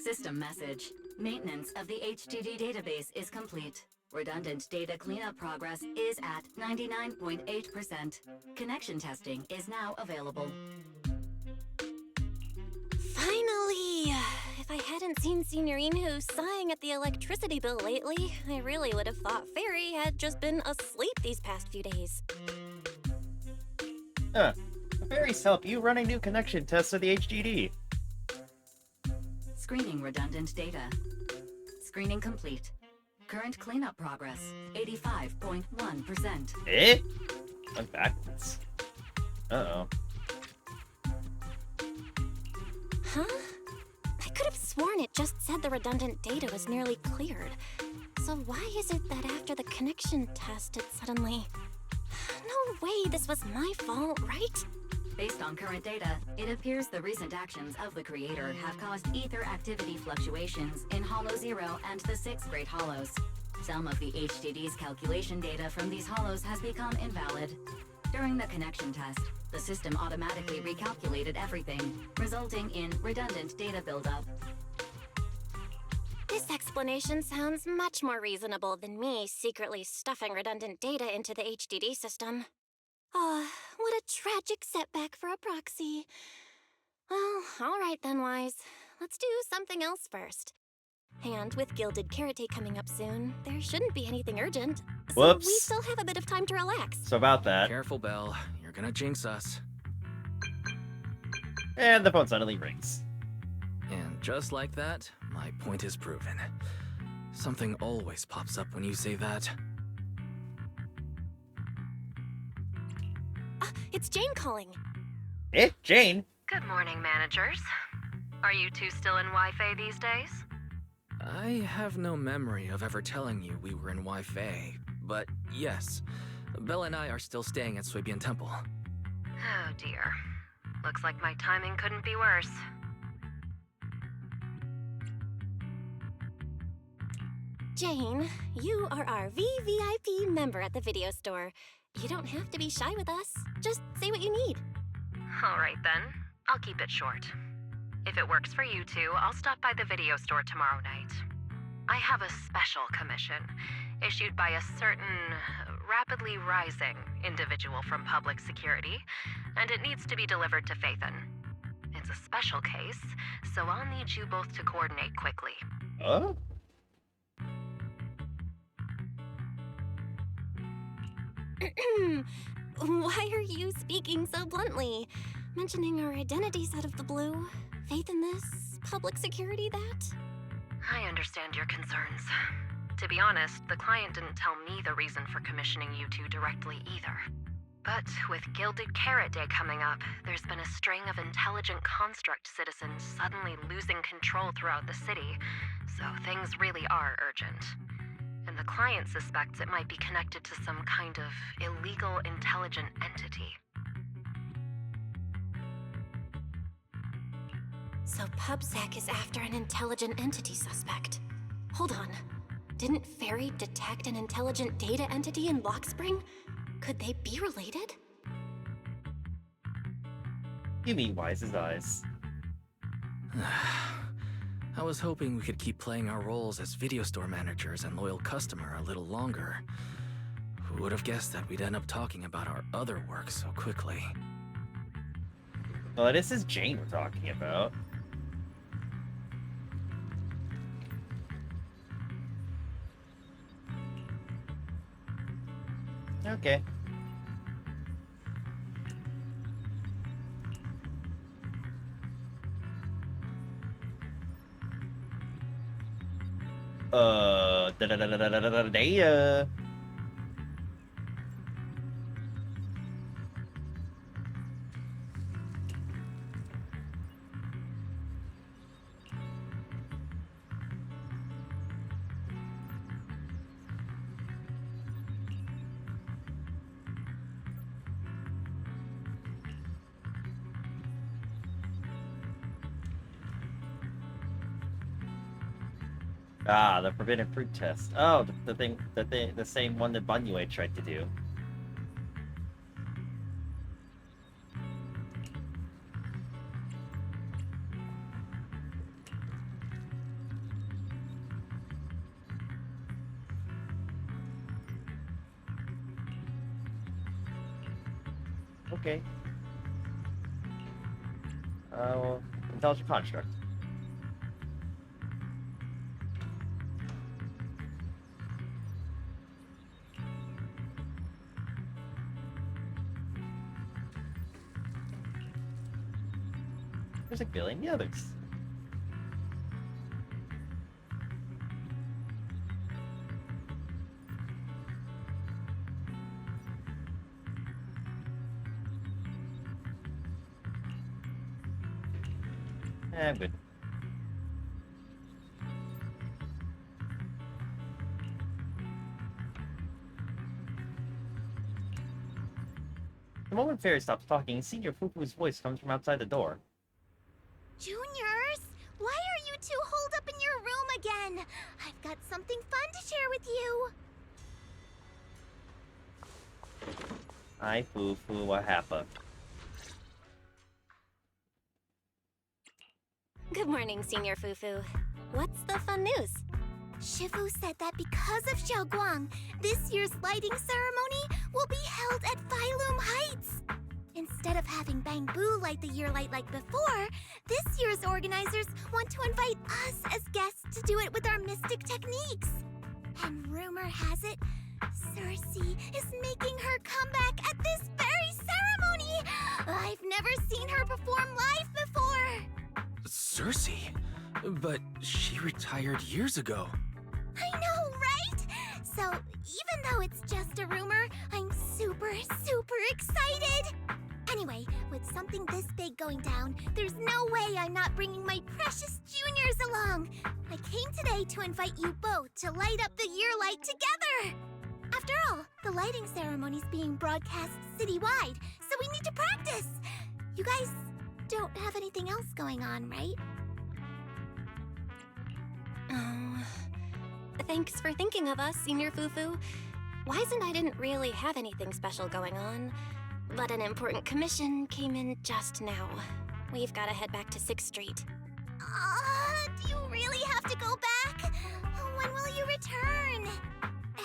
System message. Maintenance of the HDD database is complete. Redundant data cleanup progress is at 99.8%. Connection testing is now available. Finally! If I hadn't seen Signorino sighing at the electricity bill lately, I really would have thought Fairy had just been asleep these past few days. Huh. Fairies help you running new connection tests of the HDD. Screening redundant data. Screening complete. Current cleanup progress, 85.1%. Eh? Went backwards. Uh-oh. Huh? I could have sworn it just said the redundant data was nearly cleared. So why is it that after the connection test it suddenly... No way this was my fault, right? Based on current data, it appears the recent actions of the creator have caused ether activity fluctuations in Hollow 0 and the 6th grade hollows. Some of the HDD's calculation data from these hollows has become invalid. During the connection test, the system automatically recalculated everything, resulting in redundant data buildup. This explanation sounds much more reasonable than me secretly stuffing redundant data into the HDD system. Ah, what a tragic setback for a proxy. Well, alright then, Wise. Let's do something else first. And with Gilded Carrot Day coming up soon, there shouldn't be anything urgent. Whoops. So we still have a bit of time to relax. So about that. Careful, Belle. You're gonna jinx us. And the phone suddenly rings. And just like that, my point is proven. Something always pops up when you say that. It's Jane calling. Eh, Jane? Good morning, managers. Are you two still in Wi-Fi these days? I have no memory of ever telling you we were in Wi-Fi, but yes, Belle and I are still staying at Swabian Temple. Oh dear. Looks like my timing couldn't be worse. Jane, you are our VVIP member at the video store. You don't have to be shy with us. Just say what you need. Alright then, I'll keep it short. If it works for you two, I'll stop by the video store tomorrow night. I have a special commission, issued by a certain rapidly rising individual from public security, and it needs to be delivered to Phaethon. It's a special case, so I'll need you both to coordinate quickly. Huh? Why are you speaking so bluntly? Mentioning our identities out of the blue. Faith in this, public security that? I understand your concerns. To be honest, the client didn't tell me the reason for commissioning you two directly either. But with Gilded Carrot Day coming up, there's been a string of intelligent construct citizens suddenly losing control throughout the city, so things really are urgent. And the client suspects it might be connected to some kind of illegal intelligent entity. So PubSec is after an intelligent entity suspect. Hold on. Didn't Fairy detect an intelligent data entity in Blockspring? Could they be related? You mean Wise's eyes. I was hoping we could keep playing our roles as video store managers and loyal customer a little longer. Who would have guessed that we'd end up talking about our other work so quickly? Well, this is Jane we're talking about. Okay. Data. Ah, the forbidden fruit test. Oh, the same one that Bunyue tried to do. Okay. Well, intelligent construct. There's a billion the others. I'm good. The moment Fairy stops talking, Senior Fufu's voice comes from outside the door. Juniors, why are you two holed up in your room again? I've got something fun to share with you. Hi, Fufu, what happened? Good morning, Senior Fufu. What's the fun news? Shifu said that because of Xiaoguang, this year's lighting ceremony will be held at Phylum Heights. Instead of having Bangbu light the year light like before, this year's organizers want to invite us as guests to do it with our mystic techniques. And rumor has it, Cersei is making her comeback at this very ceremony! I've never seen her perform live before! Cersei? But she retired years ago. I know, right? So, even though it's just a rumor, I'm super excited! Anyway, with something this big going down, there's no way I'm not bringing my precious juniors along! I came today to invite you both to light up the year light together! After all, the lighting ceremony's being broadcast citywide, so we need to practice! You guys don't have anything else going on, right? Oh, thanks for thinking of us, Senior Fufu. Wise and I didn't really have anything special going on, but an important commission came in just now. We've got to head back to 6th Street. Do you really have to go back? When will you return?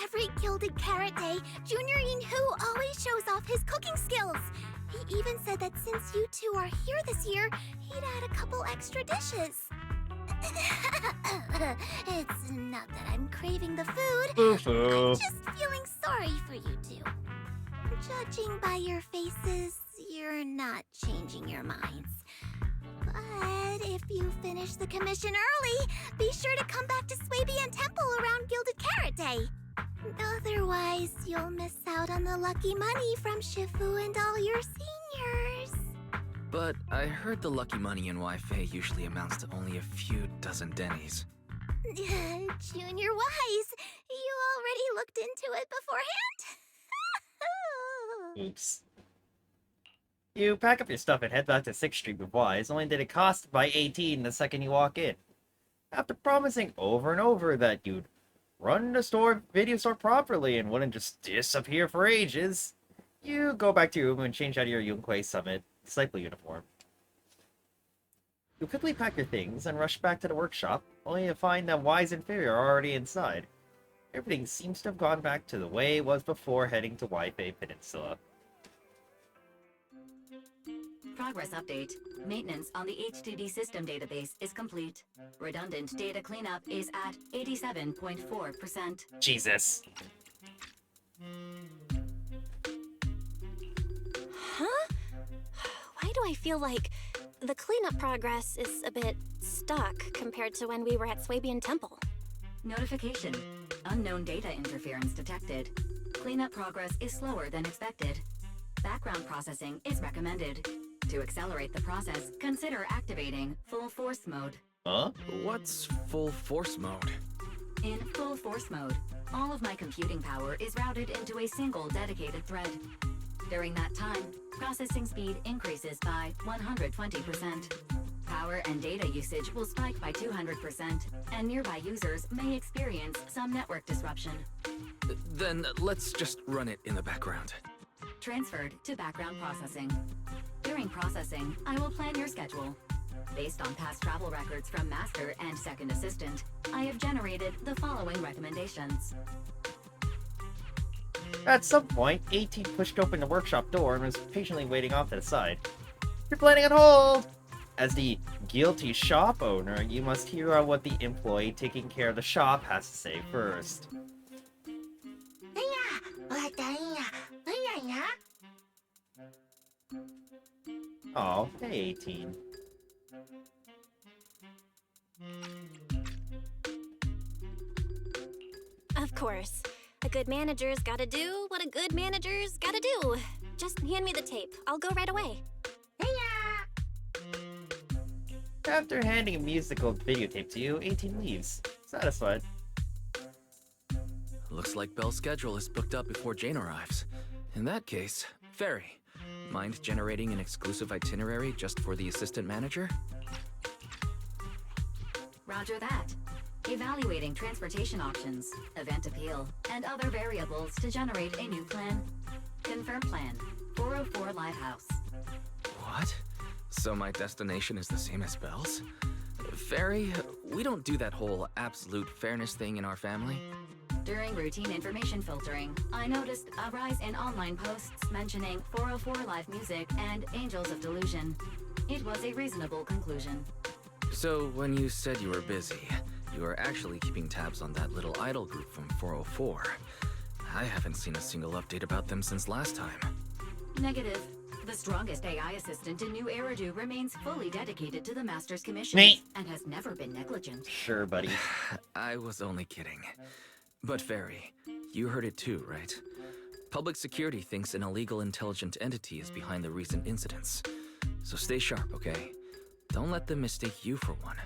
Every Gilded Carrot Day, Junior Yinhu always shows off his cooking skills. He even said that since you two are here this year, he'd add a couple extra dishes. It's not that I'm craving the food. Fufu. I'm just feeling sorry for you two. Judging by your faces, you're not changing your minds. But if you finish the commission early, be sure to come back to Swabian Temple around Gilded Carrot Day. Otherwise, you'll miss out on the lucky money from Shifu and all your seniors. But I heard the lucky money in Wi-Fi usually amounts to only a few dozen dennies. Junior Wise, you already looked into it beforehand? Oops. You pack up your stuff and head back to 6th Street with Wise, only that it costs by 18 the second you walk in. After promising over and over that you'd run the video store properly and wouldn't just disappear for ages, you go back to your room and change out of your Yunquei Summit disciple uniform. You quickly pack your things and rush back to the workshop, only to find that Wise and Fairy are already inside. Everything seems to have gone back to the way it was before heading to Wi-Fi Peninsula. Progress update. Maintenance on the HDD system database is complete. Redundant data cleanup is at 87.4%. Jesus. Huh? Why do I feel like the cleanup progress is a bit stuck compared to when we were at Swabian Temple? Notification. Unknown data interference detected. Cleanup progress is slower than expected. Background processing is recommended. To accelerate the process, consider activating full force mode. Huh? What's full force mode? In full force mode, all of my computing power is routed into a single dedicated thread. During that time, processing speed increases by 120%. Power and data usage will spike by 200%, and nearby users may experience some network disruption. Then let's just run it in the background. Transferred to background processing. During processing, I will plan your schedule. Based on past travel records from Master and Second Assistant, I have generated the following recommendations. At some point, 18 pushed open the workshop door and was patiently waiting off to the side. You're planning on hold! As the guilty shop owner, you must hear out what the employee taking care of the shop has to say first. Oh, hey 18. Of course. A good manager's gotta do what a good manager's gotta do. Just hand me the tape. I'll go right away. After handing a musical videotape to you, 18 leaves, satisfied. Looks like Belle's schedule is booked up before Jane arrives. In that case, Ferry, mind generating an exclusive itinerary just for the assistant manager? Roger that. Evaluating transportation options, event appeal, and other variables to generate a new plan. Confirm plan. 404 Lighthouse. What? So my destination is the same as Belle's? Ferry, we don't do that whole absolute fairness thing in our family. During routine information filtering, I noticed a rise in online posts mentioning 404 Live Music and Angels of Delusion. It was a reasonable conclusion. So when you said you were busy, you were actually keeping tabs on that little idol group from 404. I haven't seen a single update about them since last time. Negative. The strongest AI assistant in New Eridu remains fully dedicated to the Master's commissions Me. and has never been negligent. Sure, buddy. I was only kidding. But Ferry, you heard it too, right? Public security thinks an illegal intelligent entity is behind the recent incidents. So stay sharp, okay? Don't let them mistake you for one.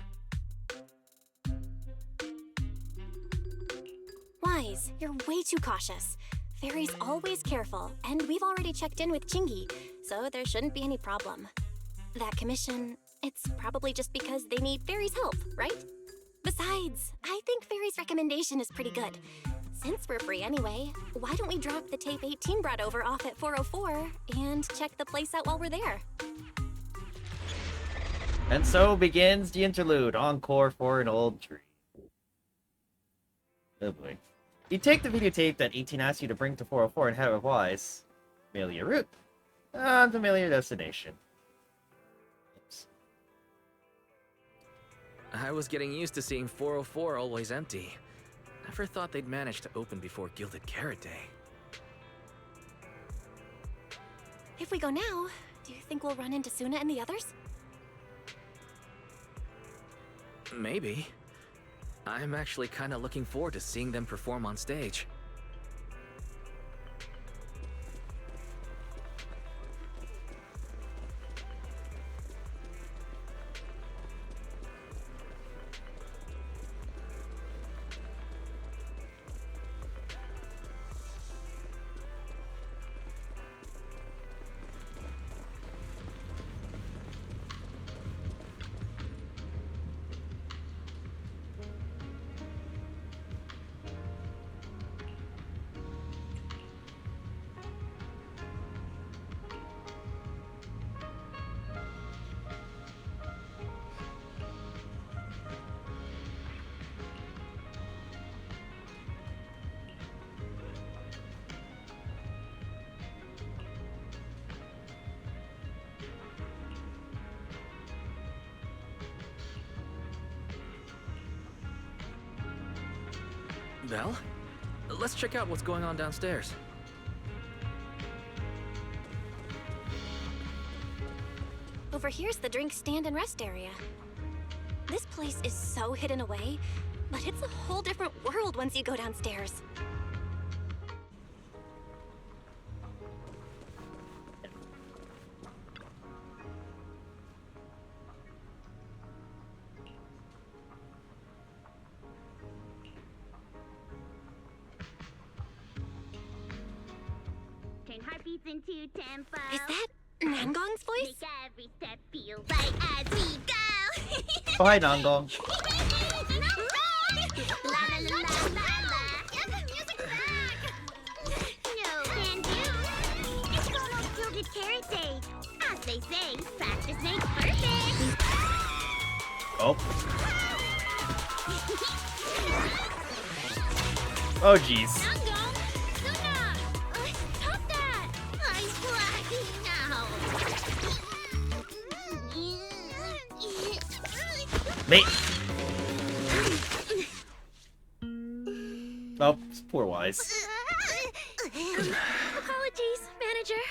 Wise, you're way too cautious. Fairy's always careful, and we've already checked in with Chingy, so there shouldn't be any problem. That commission, it's probably just because they need Fairy's help, right? Besides, I think Fairy's recommendation is pretty good. Since we're free anyway, why don't we drop the tape 18 brought over off at 404 and check the place out while we're there? And so begins the interlude, encore for an old tree. Oh boy. You take the videotape that 18 asks you to bring to 404 and head with Wise. Familiar route. Unfamiliar destination. Oops. I was getting used to seeing 404 always empty. Never thought they'd manage to open before Gilded Carrot Day. If we go now, do you think we'll run into Suna and the others? Maybe. I'm actually kinda looking forward to seeing them perform on stage. Belle? Let's check out what's going on downstairs. Over here's the drink stand and rest area. This place is so hidden away, but it's a whole different world once you go downstairs. Turn heartbeats into tempo. Is that Nangong's voice? Make every step feel right as we go. Oh, hi, Nangong. La la la la la la. Get the music back. No can do. It's almost Gilded Carrot Day. As they say, practice makes perfect. Oh. Oh, jeez. Nangong, Suna. Me. Oh, poor Wise. Apologies, manager.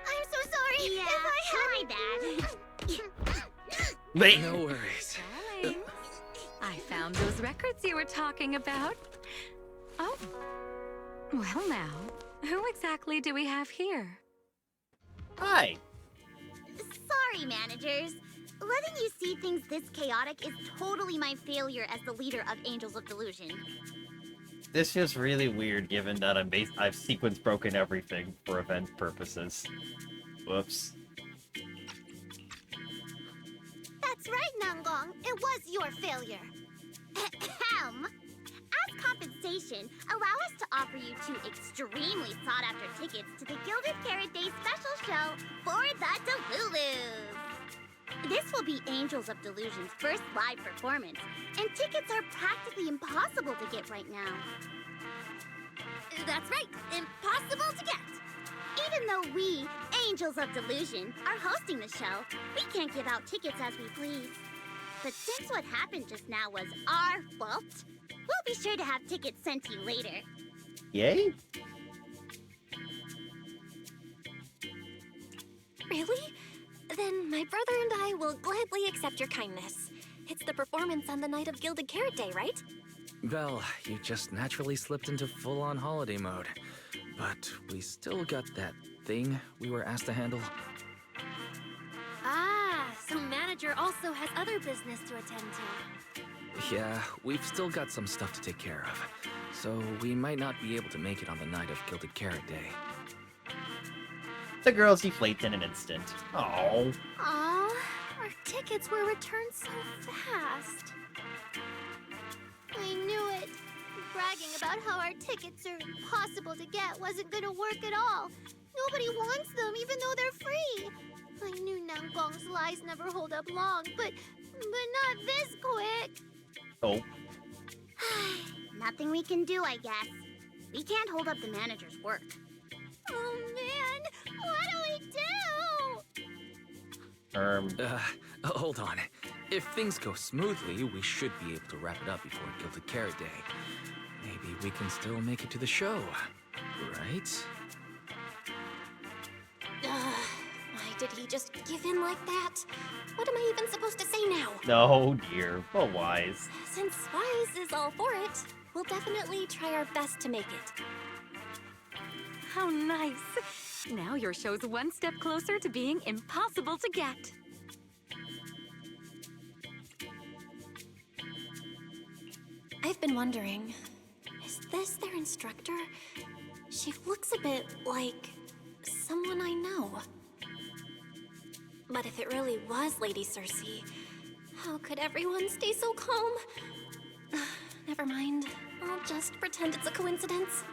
I'm so sorry Yeah, if I my bad. Me. No worries. Darling, I found those records you were talking about. Oh. Well now, who exactly do we have here? Hi. Sorry, managers. Letting you see things this chaotic is totally my failure as the leader of Angels of Delusion. This feels really weird given that I've sequence broken everything for event purposes. Whoops. That's right, Nangong. It was your failure. Ahem. As compensation, allow us to offer you 2 extremely sought-after tickets to the Gilded Carrot Day special show for the Delulus. This will be Angels of Delusion's first live performance, and tickets are practically impossible to get right now. That's right, impossible to get. Even though we, Angels of Delusion, are hosting the show, we can't give out tickets as we please. But since what happened just now was our fault, we'll be sure to have tickets sent to you later. Yay? Really? Then my brother and I will gladly accept your kindness. It's the performance on the night of Gilded Carrot Day, right? Well, you just naturally slipped into full-on holiday mode. But we still got that thing we were asked to handle. Ah, so manager also has other business to attend to. Yeah, we've still got some stuff to take care of. So we might not be able to make it on the night of Gilded Carrot Day. The girls deflate in an instant. Oh. Aw, our tickets were returned so fast. I knew it. Bragging about how our tickets are impossible to get wasn't gonna work at all. Nobody wants them, even though they're free. I knew Nangong's lies never hold up long, but not this quick. Oh. Nothing we can do, I guess. We can't hold up the manager's work. Oh man, what do we do? Hold on. If things go smoothly, we should be able to wrap it up before Gilded Carrot Day. Maybe we can still make it to the show, right? Why did he just give in like that? What am I even supposed to say now? No, dear. Well, Wise. Since Wise is all for it, we'll definitely try our best to make it. How nice. Now your show's one step closer to being impossible to get. I've been wondering, is this their instructor? She looks a bit like someone I know. But if it really was Lady Cersei, how could everyone stay so calm? Never mind. I'll just pretend it's a coincidence.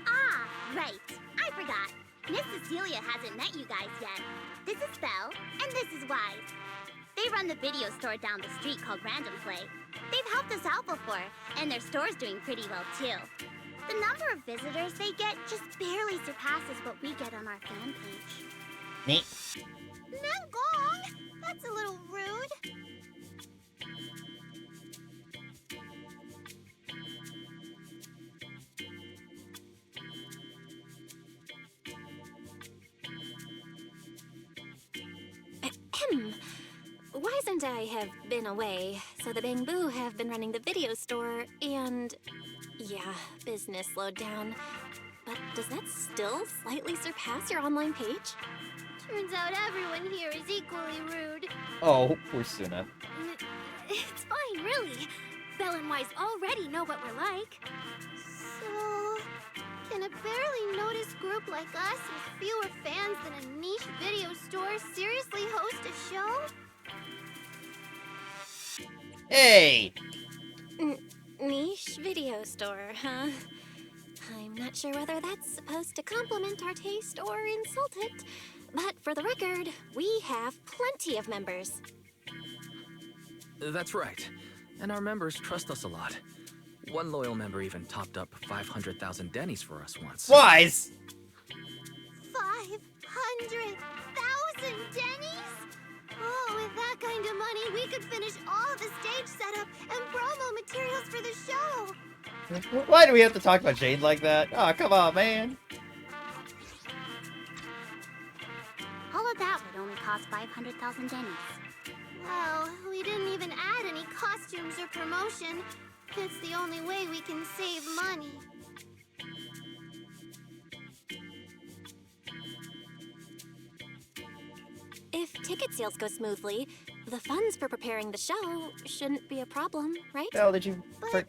Ah, right. I forgot. Miss Cecilia hasn't met you guys yet. This is Belle, and this is Wise. They run the video store down the street called Random Play. They've helped us out before, and their store's doing pretty well too. The number of visitors they get just barely surpasses what we get on our fan page. Neat. Nangong! That's a little rude. Ahem. Wise and I have been away, so the Bamboo have been running the video store, and yeah, business slowed down. But does that still slightly surpass your online page? Turns out everyone here is equally rude. Oh, poor Suna. It's fine, really. Belle and Wise already know what we're like. So, can a barely noticed group like us with fewer fans than a niche video store seriously host a show? Hey! Niche video store, huh? I'm not sure whether that's supposed to compliment our taste or insult it, but for the record, we have plenty of members. That's right. And our members trust us a lot. One loyal member even topped up 500,000 Denny's for us once. Wise! 500,000 Denny's? Oh, with that kind of money, we could finish all the stage setup and promo materials for the show. Why do we have to talk about Jade like that? Oh, come on, man. All of that would only cost 500,000 jennies. Well, we didn't even add any costumes or promotion. It's the only way we can save money. If ticket sales go smoothly, the funds for preparing the show shouldn't be a problem, right? Hell, did you? But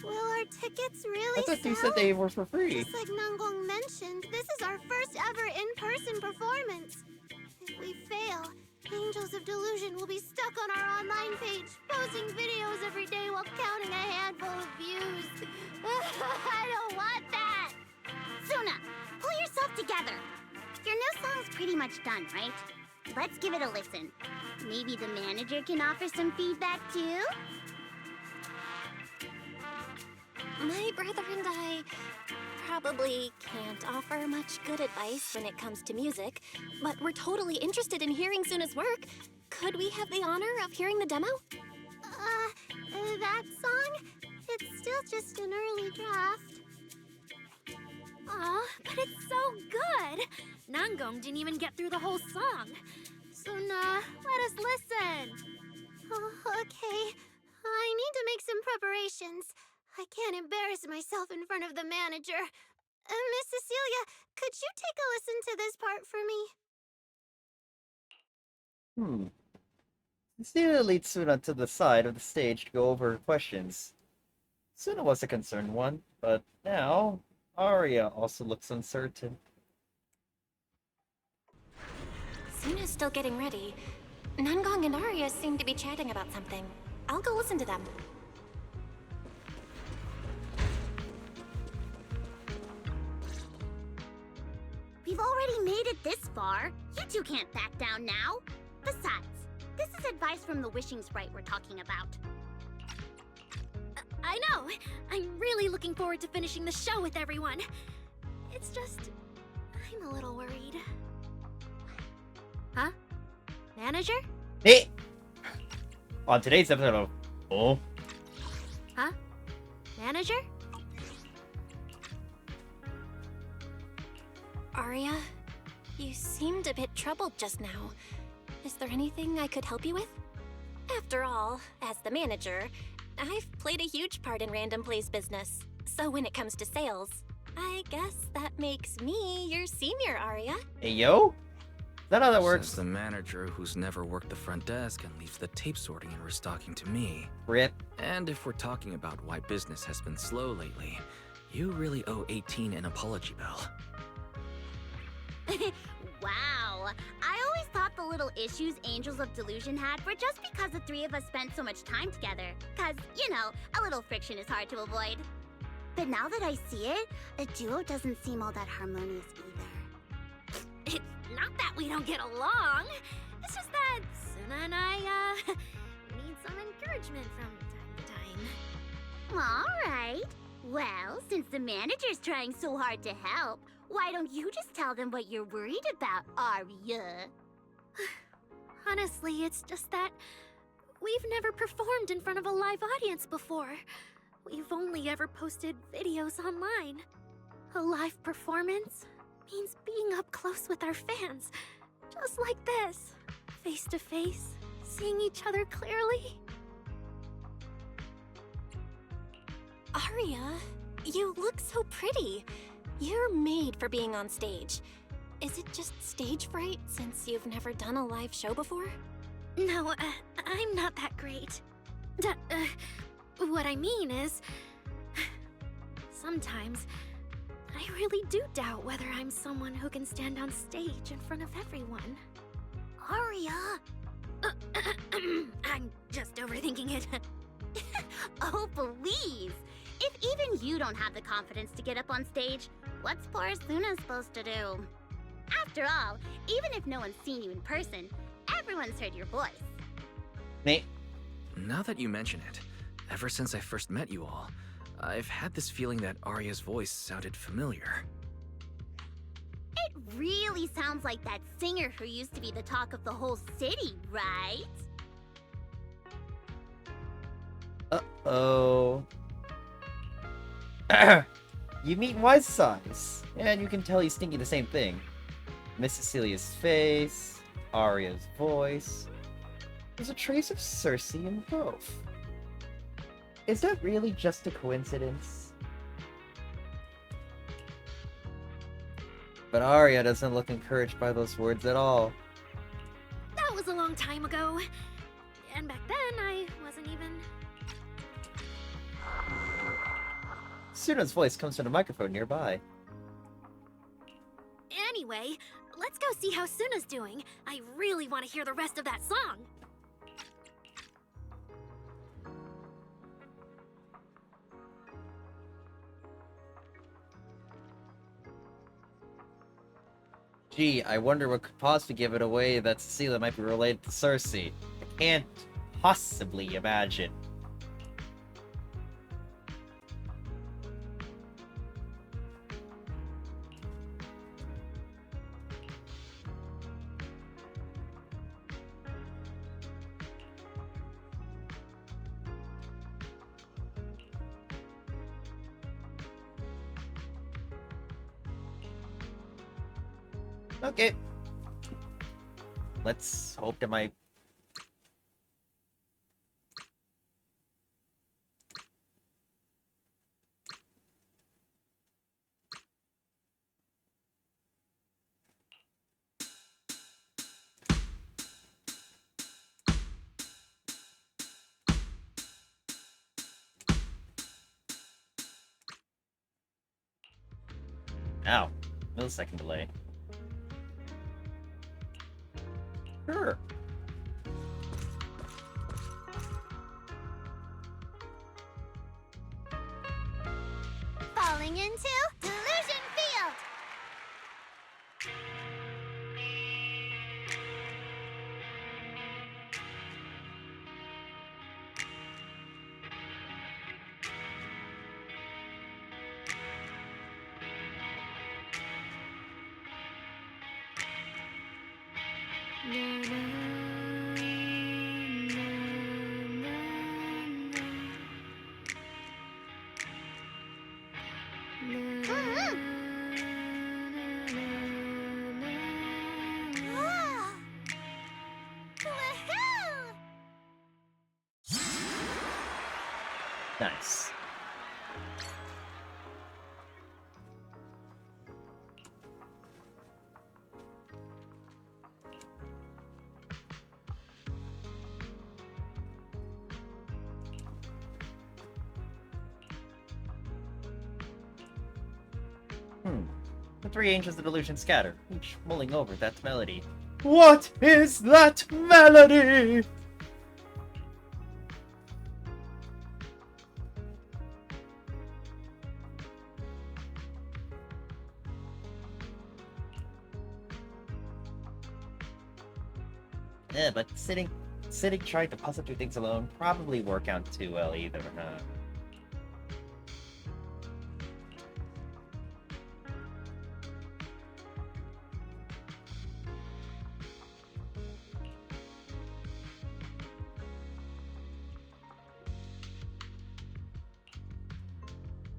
will our tickets really I thought you sell? said they were for free. Just like Nangong mentioned, this is our first ever in-person performance. If we fail, Angels of Delusion will be stuck on our online page, posting videos every day while counting a handful of views. I don't want that! Suna, pull yourself together. Your new song's pretty much done, right? Let's give it a listen. Maybe the manager can offer some feedback too? My brother and I probably can't offer much good advice when it comes to music, but we're totally interested in hearing Suna's work. Could we have the honor of hearing the demo? That song? It's still just an early draft. Aw, but it's so good! Nangong didn't even get through the whole song. Suna, let us listen. Oh, okay. I need to make some preparations. I can't embarrass myself in front of the manager. Miss Cecilia, could you take a listen to this part for me? Cecilia leads Suna to the side of the stage to go over her questions. Suna was a concerned one, but now Arya also looks uncertain. Suna's still getting ready. Nangong and Arya seem to be chatting about something. I'll go listen to them. We've already made it this far. You two can't back down now. Besides, this is advice from the wishing sprite we're talking about. I know. I'm really looking forward to finishing the show with everyone. It's just, I'm a little worried. Huh? Manager? Hey! On today's episode of Oh? Huh? Manager? Arya, you seemed a bit troubled just now. Is there anything I could help you with? After all, as the manager, I've played a huge part in Random Play's business. So when it comes to sales, I guess that makes me your senior, Arya. Hey, yo? Is that how that Says works? the manager who's never worked the front desk and leaves the tape sorting and restocking to me. Rip. And if we're talking about why business has been slow lately, you really owe 18 an apology bill. Wow. I always thought the little issues Angels of Delusion had were just because the three of us spent so much time together. Cause, you know, a little friction is hard to avoid. But now that I see it, a duo doesn't seem all that harmonious either. It's not that we don't get along. It's just that Suna and I, need some encouragement from time to time. Alright. Well, since the manager's trying so hard to help, why don't you just tell them what you're worried about, Arya? Honestly, it's just that we've never performed in front of a live audience before. We've only ever posted videos online. A live performance means being up close with our fans, just like this, face to face, seeing each other clearly. Arya, you look so pretty. You're made for being on stage. Is it just stage fright since you've never done a live show before? No, I'm not that great. What I mean is, sometimes I really do doubt whether I'm someone who can stand on stage in front of everyone. Arya! I'm just overthinking it. Oh, please! If even you don't have the confidence to get up on stage, what's poor Suna supposed to do? After all, even if no one's seen you in person, everyone's heard your voice. Nate. Now that you mention it, ever since I first met you all, I've had this feeling that Arya's voice sounded familiar. It really sounds like that singer who used to be the talk of the whole city, right? Uh-oh. You meet Wise Size, and you can tell he's thinking the same thing. Miss Cecilia's face, Arya's voice. There's a trace of Cersei in both. Is that really just a coincidence? But Arya doesn't look encouraged by those words at all. That was a long time ago. And back then, I wasn't even... Suna's voice comes from the microphone nearby. Anyway, let's go see how Suna's doing. I really want to hear the rest of that song. Gee, I wonder what could possibly give it away that Cecilia might be related to Cersei. I can't possibly imagine. Okay. Let's hope that my... Ow. Millisecond delay. Sure. Falling into Delusion Field! Nice. The three angels of delusion scatter, each mulling over that melody. What is that melody? Yeah, but sitting trying to puzzle through things alone probably work out too well either, huh?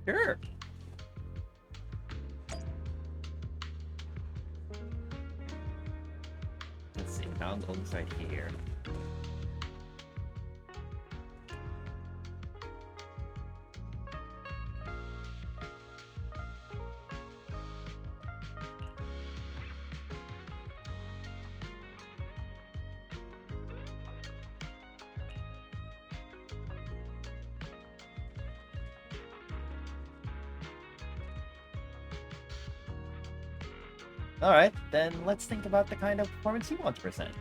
Sure. Let's see, now I'm going right here. Alright, then let's think about the kind of performance you want to present.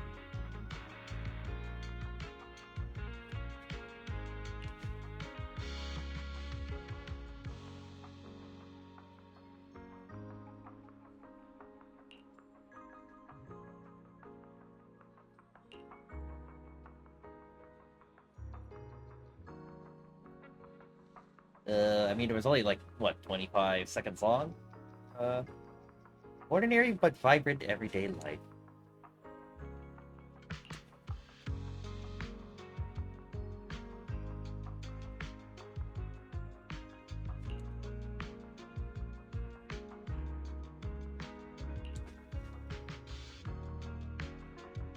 I mean, it was only like, what, 25 seconds long? Ordinary but vibrant everyday life.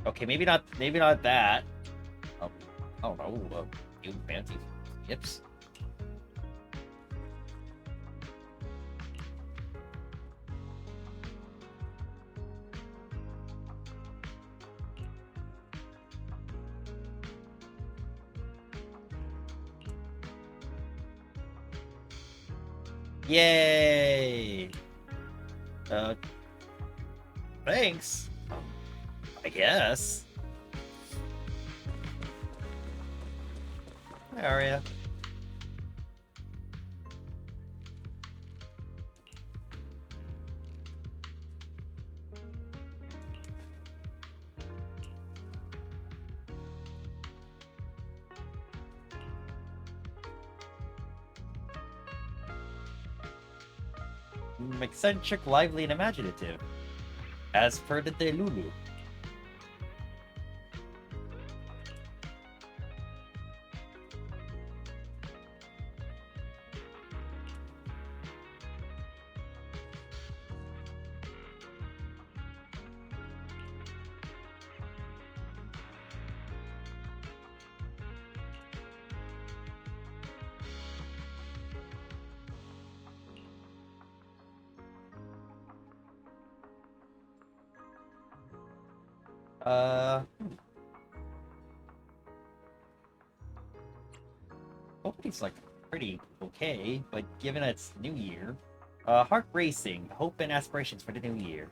Okay, maybe not that. I don't know, new fancy hips. Yay! Thanks. I guess. Hi, Arya. Eccentric, lively, and imaginative. As per the Delulu. Opening's like pretty okay, but given it's New Year, heart racing, hope and aspirations for the new year.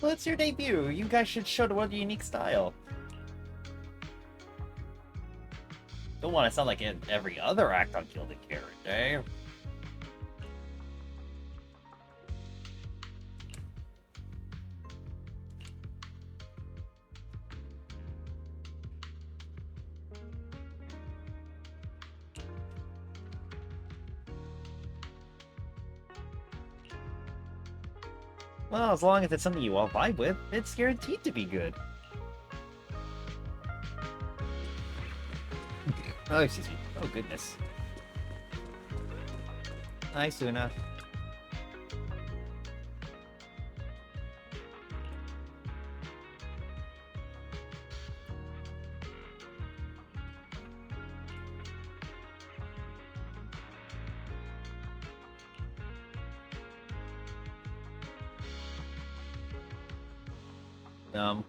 Well, it's your debut. You guys should show the world your unique style. Don't want to sound like in every other act on Gilded Carrot Day. Well, as long as it's something you all vibe with, it's guaranteed to be good. Oh, excuse me. Oh, goodness. Hi, Suna.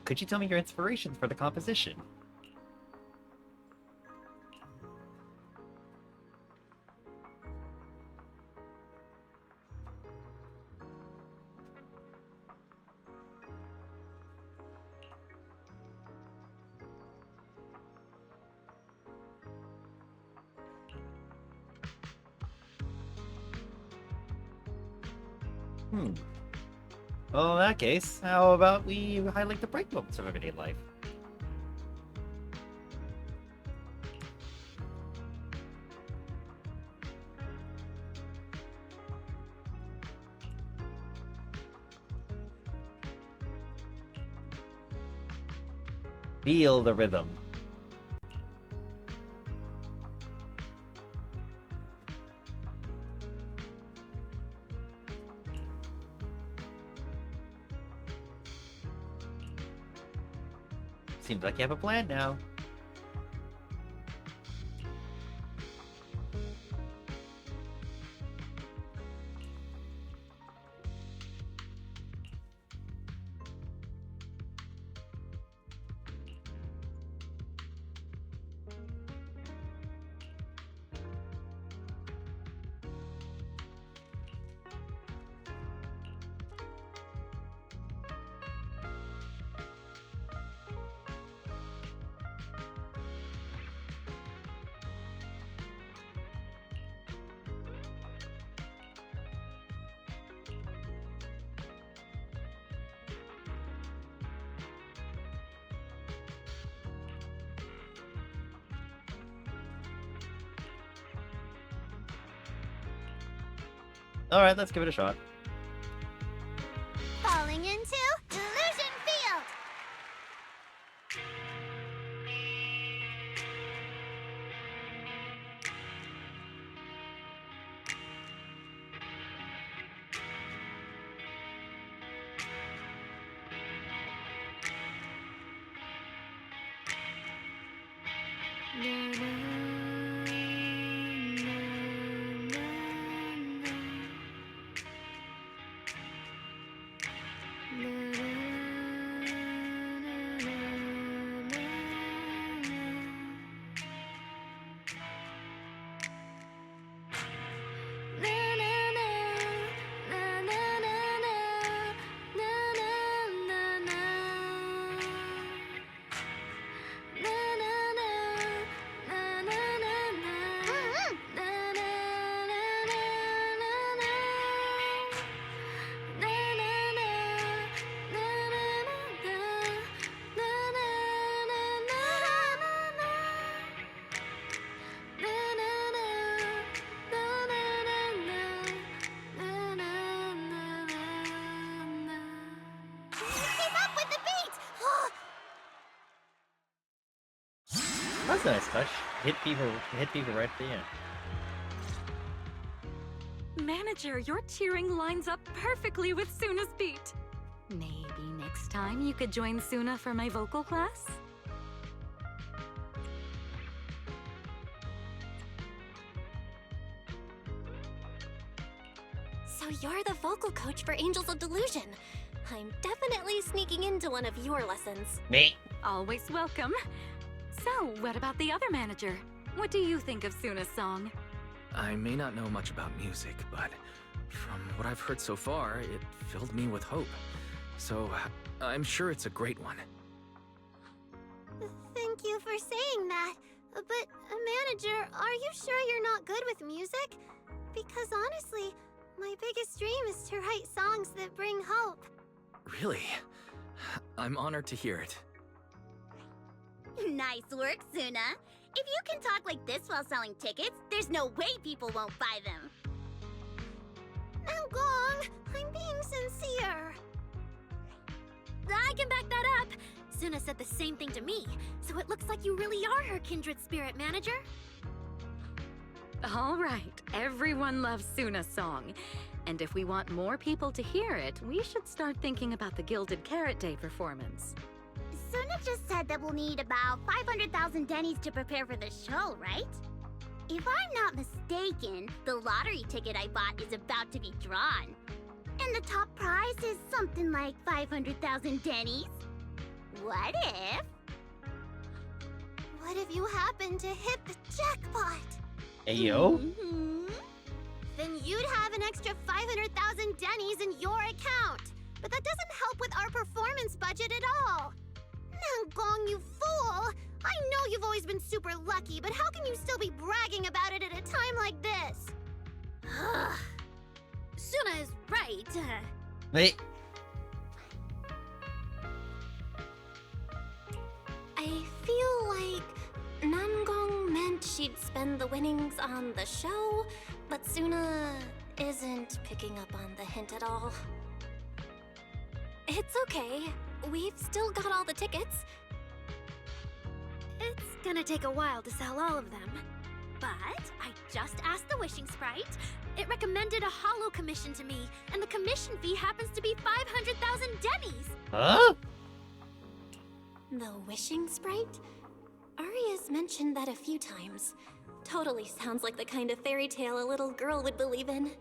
Could you tell me your inspiration for the composition? Well, in that case, how about we highlight the bright moments of everyday life? Feel the rhythm. Seems like you have a plan now. Alright, let's give it a shot. Falling into Delusion Field! That's a nice touch. Hit people right at the end. Manager, your cheering lines up perfectly with Suna's beat. Maybe next time you could join Suna for my vocal class? So you're the vocal coach for Angels of Delusion. I'm definitely sneaking into one of your lessons. Me? Always welcome. So, what about the other manager? What do you think of Suna's song? I may not know much about music, but from what I've heard so far, it filled me with hope. So, I'm sure it's a great one. Thank you for saying that. But, manager, are you sure you're not good with music? Because honestly, my biggest dream is to write songs that bring hope. Really? I'm honored to hear it. Nice work, Suna. If you can talk like this while selling tickets, there's no way people won't buy them. Nangong, I'm being sincere. I can back that up. Suna said the same thing to me, so it looks like you really are her kindred spirit, manager. All right, everyone loves Suna's song. And if we want more people to hear it, we should start thinking about the Gilded Carrot Day performance. Suna just said that we'll need about 500,000 dennies to prepare for the show, right? If I'm not mistaken, the lottery ticket I bought is about to be drawn. And the top prize is something like 500,000 dennies. What if? What if you happen to hit the jackpot? Ayo? Then you'd have an extra 500,000 dennies in your account. But that doesn't help with our performance budget at all. Nangong, you fool! I know you've always been super lucky, but how can you still be bragging about it at a time like this? Suna is right. Wait. I feel like Nangong meant she'd spend the winnings on the show, but Suna isn't picking up on the hint at all. It's okay. We've still got all the tickets. It's gonna take a while to sell all of them. But I just asked the Wishing Sprite. It recommended a holo commission to me, and the commission fee happens to be 500,000 dennies. Huh? The Wishing Sprite? Aria's mentioned that a few times. Totally sounds like the kind of fairy tale a little girl would believe in.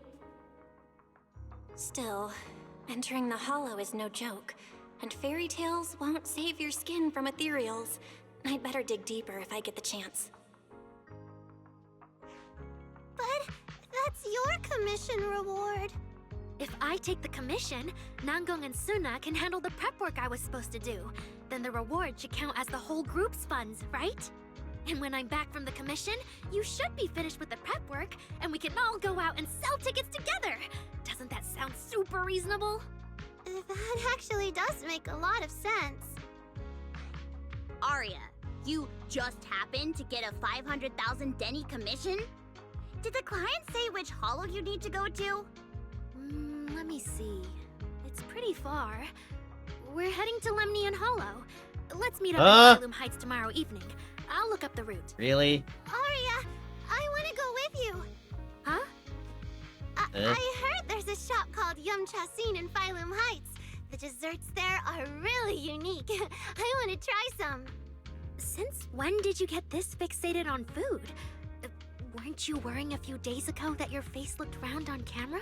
Still, entering the holo is no joke, and fairy tales won't save your skin from ethereals. I'd better dig deeper if I get the chance. But that's your commission reward. If I take the commission, Nangong and Suna can handle the prep work I was supposed to do. Then the reward should count as the whole group's funds, right? And when I'm back from the commission, you should be finished with the prep work, and we can all go out and sell tickets together. Doesn't that sound super reasonable? That actually does make a lot of sense. Aria, you just happened to get a 500,000 denny commission? Did the client say which holo you need to go to? Let me see. It's pretty far. We're heading to Lemnian Hollow. Let's meet up in Phylum Heights tomorrow evening. I'll look up the route. Really? Aria, I want to go with you. Huh? I heard there's a shop called Yum Chasin in Phylum Heights. The desserts there are really unique. I want to try some. Since when did you get this fixated on food? Weren't you worrying a few days ago that your face looked round on camera?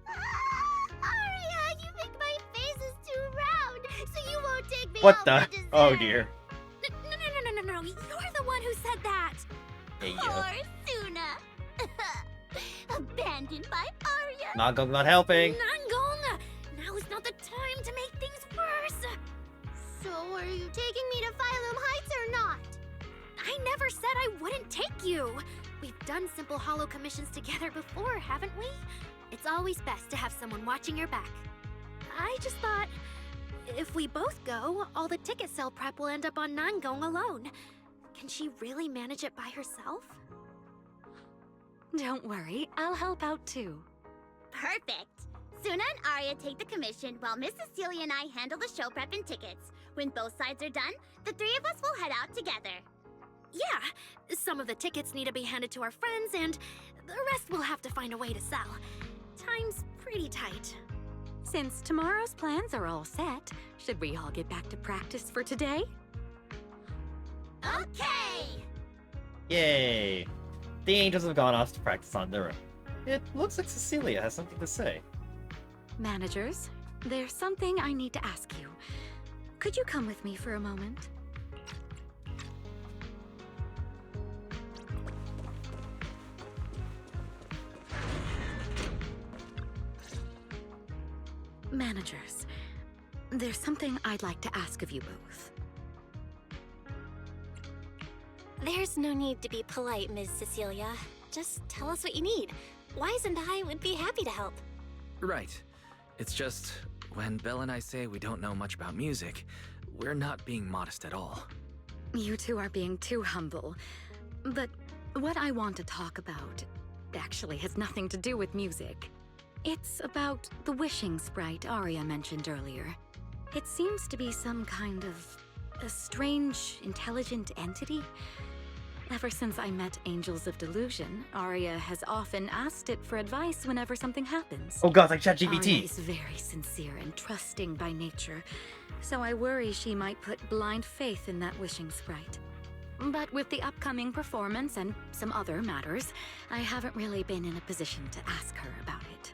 Aria, you think my face is too round, so you won't take me What out the? for dessert. Oh dear. No. You're the one who said that. Hey, Poor Suna. Abandoned by Aria. Nangong not helping. Nangong! Now is not the time to make things worse. So are you taking me to Phylum Heights or not? I never said I wouldn't take you. We've done simple hollow commissions together before, haven't we? It's always best to have someone watching your back. I just thought, if we both go, all the ticket sale prep will end up on Nangong alone. Can she really manage it by herself? Don't worry, I'll help out too. Perfect. Suna and Aria take the commission while Miss Cecilia and I handle the show prep and tickets. When both sides are done, the three of us will head out together. Yeah, some of the tickets need to be handed to our friends, and the rest we'll have to find a way to sell. Time's pretty tight. Since tomorrow's plans are all set, should we all get back to practice for today? Okay! Yay. The angels have gone off to practice on their own. It looks like Cecilia has something to say. Managers, there's something I need to ask you. Could you come with me for a moment? Managers, there's something I'd like to ask of you both. There's no need to be polite, Ms. Cecilia. Just tell us what you need. Wise and I would be happy to help. Right. It's just, when Belle and I say we don't know much about music, we're not being modest at all. You two are being too humble. But what I want to talk about actually has nothing to do with music. It's about the wishing sprite Aria mentioned earlier. It seems to be some kind of a strange, intelligent entity. Ever since I met Angels of Delusion, Aria has often asked it for advice whenever something happens. Oh god, like Aria ChatGPT. is very sincere and trusting by nature, so I worry she might put blind faith in that wishing sprite. But with the upcoming performance and some other matters, I haven't really been in a position to ask her about it.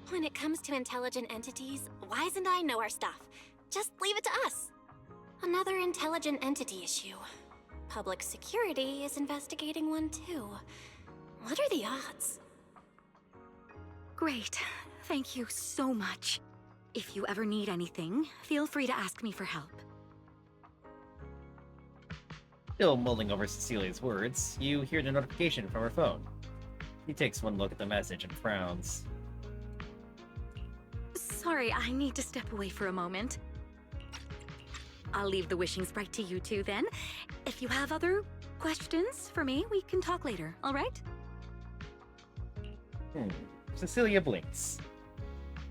When it comes to intelligent entities, Wise and I know our stuff. Just leave it to us. Another intelligent entity issue. Public security is investigating one too. What are the odds? Great. Thank you so much. If you ever need anything, feel free to ask me for help. Still mulling over Cecilia's words, you hear the notification from her phone. He takes one look at the message and frowns. Sorry, I need to step away for a moment. I'll leave the wishing sprite to you two then. If you have other questions for me, we can talk later, all right? Cecilia blinks.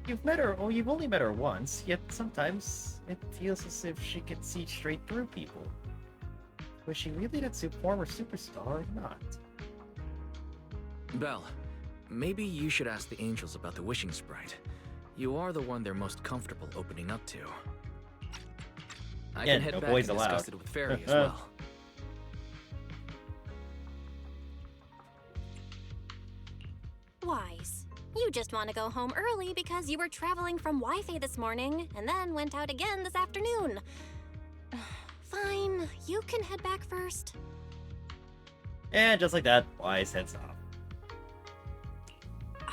You've met her, you've only met her once, yet sometimes it feels as if she can see straight through people. Was she really that former superstar or not? Belle, maybe you should ask the angels about the wishing sprite. You are the one they're most comfortable opening up to. I can head no back boys and allowed. discuss it with Fairy as well. Wise. You just want to go home early because you were traveling from Wi-Fi this morning and then went out again this afternoon. Fine, you can head back first. And just like that, Wise heads off.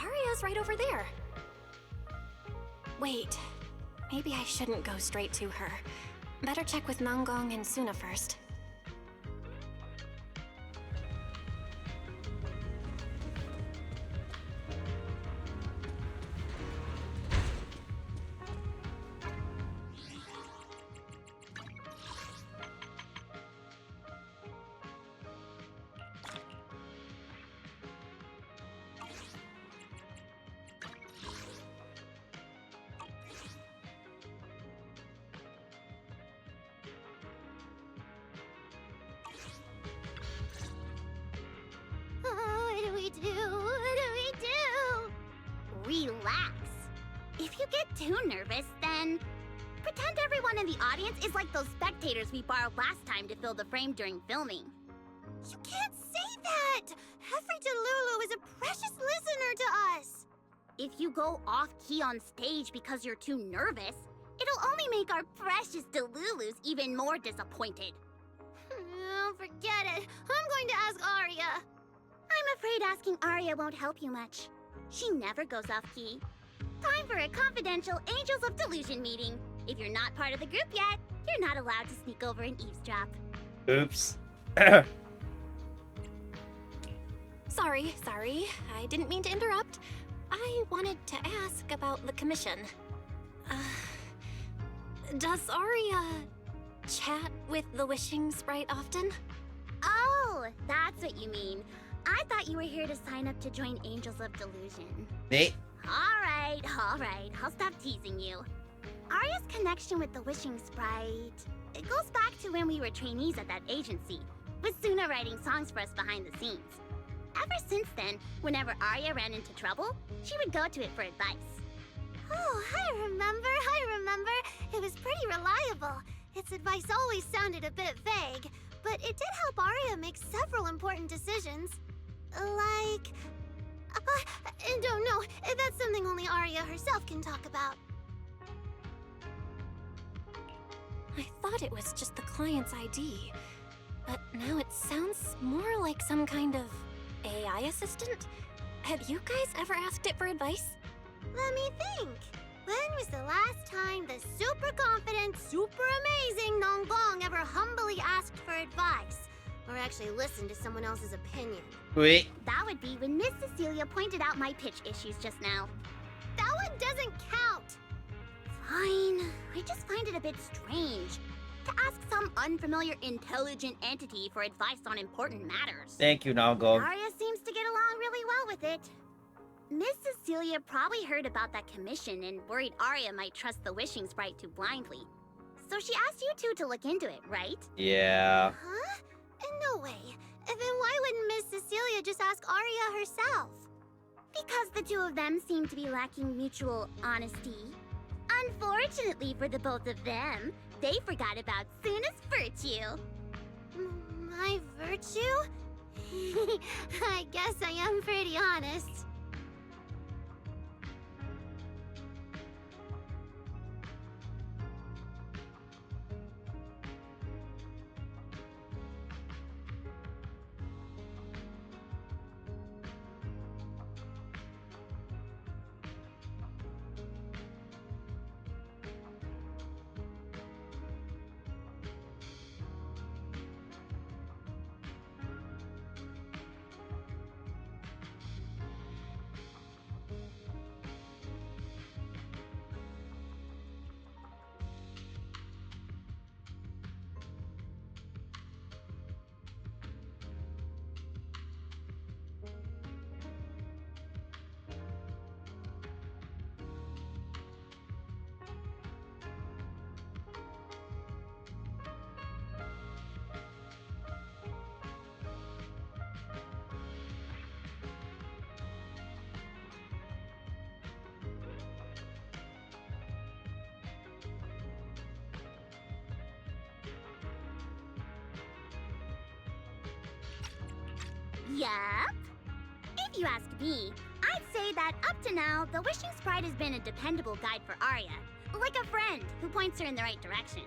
Aria's right over there. Wait, maybe I shouldn't go straight to her. Better check with Nangong and Suna first. if you get too nervous, then pretend everyone in the audience is like those spectators we borrowed last time to fill the frame during filming. You can't say that! Every Delulu is a precious listener to us! If you go off-key on stage because you're too nervous, it'll only make our precious Delulus even more disappointed. Oh, forget it. I'm going to ask Arya. I'm afraid asking Arya won't help you much. She never goes off-key. Time for a confidential Angels of Delusion meeting. If you're not part of the group yet, you're not allowed to sneak over and eavesdrop. Oops. Sorry. I didn't mean to interrupt. I wanted to ask about the commission. Does Arya chat with the Wishing Sprite often? Oh, that's what you mean. I thought you were here to sign up to join Angels of Delusion. Hey. Alright. I'll stop teasing you. Arya's connection with the Wishing Sprite, it goes back to when we were trainees at that agency, with Suna writing songs for us behind the scenes. Ever since then, whenever Arya ran into trouble, she would go to it for advice. Oh, I remember. It was pretty reliable. Its advice always sounded a bit vague, but it did help Arya make several important decisions. Like... I don't know. That's something only Arya herself can talk about. I thought it was just the client's ID, but now it sounds more like some kind of AI assistant? Have you guys ever asked it for advice? Let me think. When was the last time the super confident, super amazing Nonggong ever humbly asked for advice? Or actually listened to someone else's opinion? Wait. That would be when Miss Cecilia pointed out my pitch issues just now. That one doesn't count! Fine. I just find it a bit strange to ask some unfamiliar intelligent entity for advice on important matters. Thank you, Nalgo. Arya seems to get along really well with it. Miss Cecilia probably heard about that commission and worried Arya might trust the Wishing Sprite too blindly. So she asked you two to look into it, right? Yeah. Huh? No way. Then why wouldn't Miss Cecilia just ask Arya herself? Because the two of them seem to be lacking mutual honesty. Unfortunately for the both of them, they forgot about Suna's virtue. My virtue? I guess I am pretty honest. Yup. If you ask me, I'd say that up to now, the Wishing Sprite has been a dependable guide for Arya. Like a friend who points her in the right direction.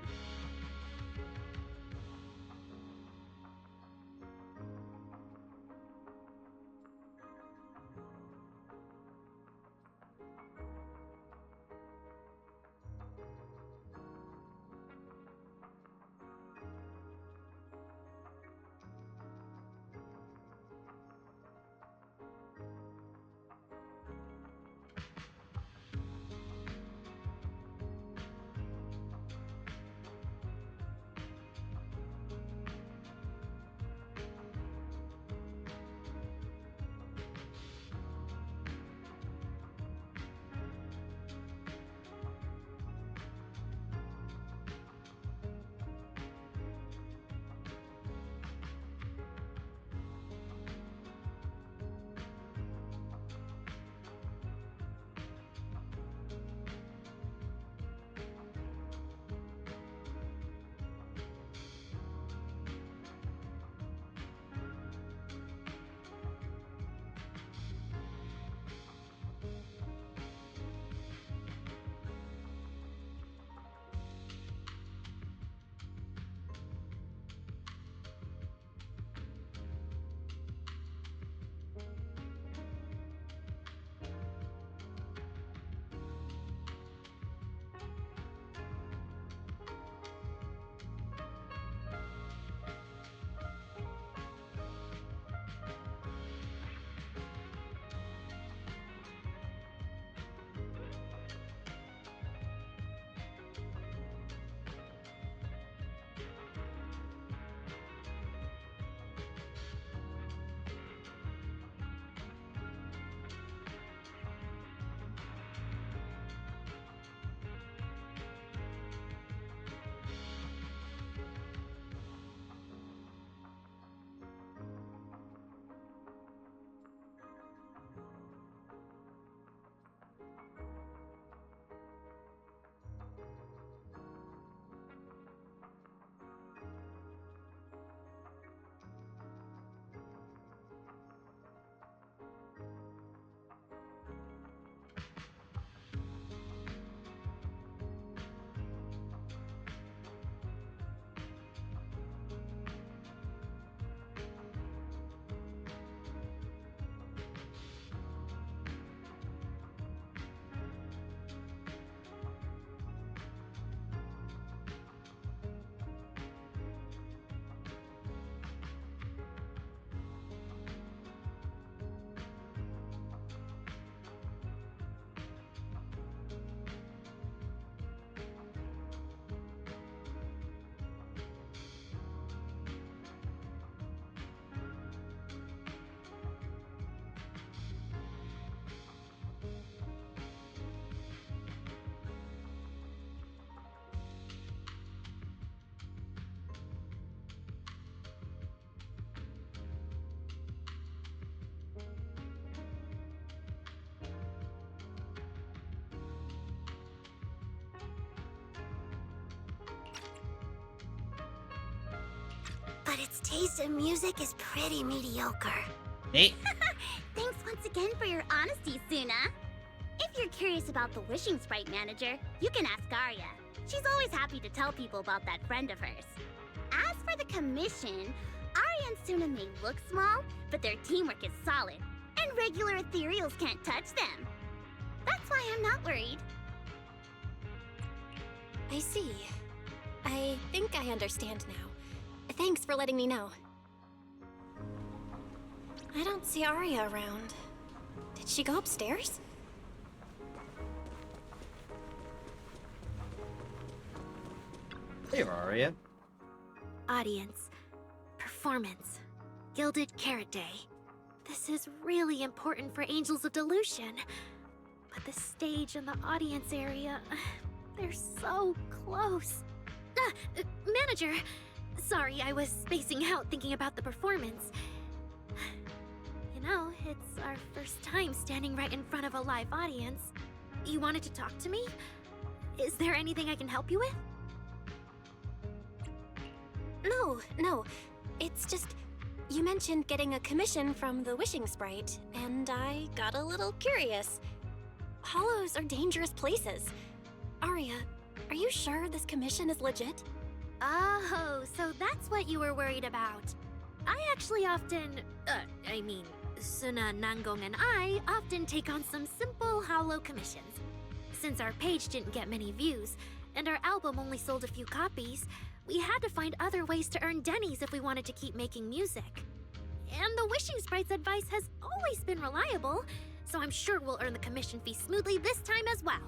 its taste in music is pretty mediocre. Nate? Thanks once again for your honesty, Suna. If you're curious about the Wishing Sprite manager, you can ask Arya. She's always happy to tell people about that friend of hers. As for the commission, Arya and Suna may look small, but their teamwork is solid, and regular ethereals can't touch them. That's why I'm not worried. I see. I think I understand now. Thanks for letting me know. I don't see Arya around. Did she go upstairs? There, Arya. Audience. Performance. Gilded Carrot Day. This is really important for Angels of Delusion. But the stage and the audience area, they're so close. Manager! Sorry, I was spacing out thinking about the performance. You know, it's our first time standing right in front of a live audience. You wanted to talk to me? Is there anything I can help you with? No. It's just, you mentioned getting a commission from the Wishing Sprite, and I got a little curious. Hollows are dangerous places. Arya, are you sure this commission is legit? Oh, so that's what you were worried about. I actually often, Suna, Nangong, and I often take on some simple hollow commissions. Since our page didn't get many views, and our album only sold a few copies, we had to find other ways to earn dennies if we wanted to keep making music. And the Wishing Sprite's advice has always been reliable, so I'm sure we'll earn the commission fee smoothly this time as well.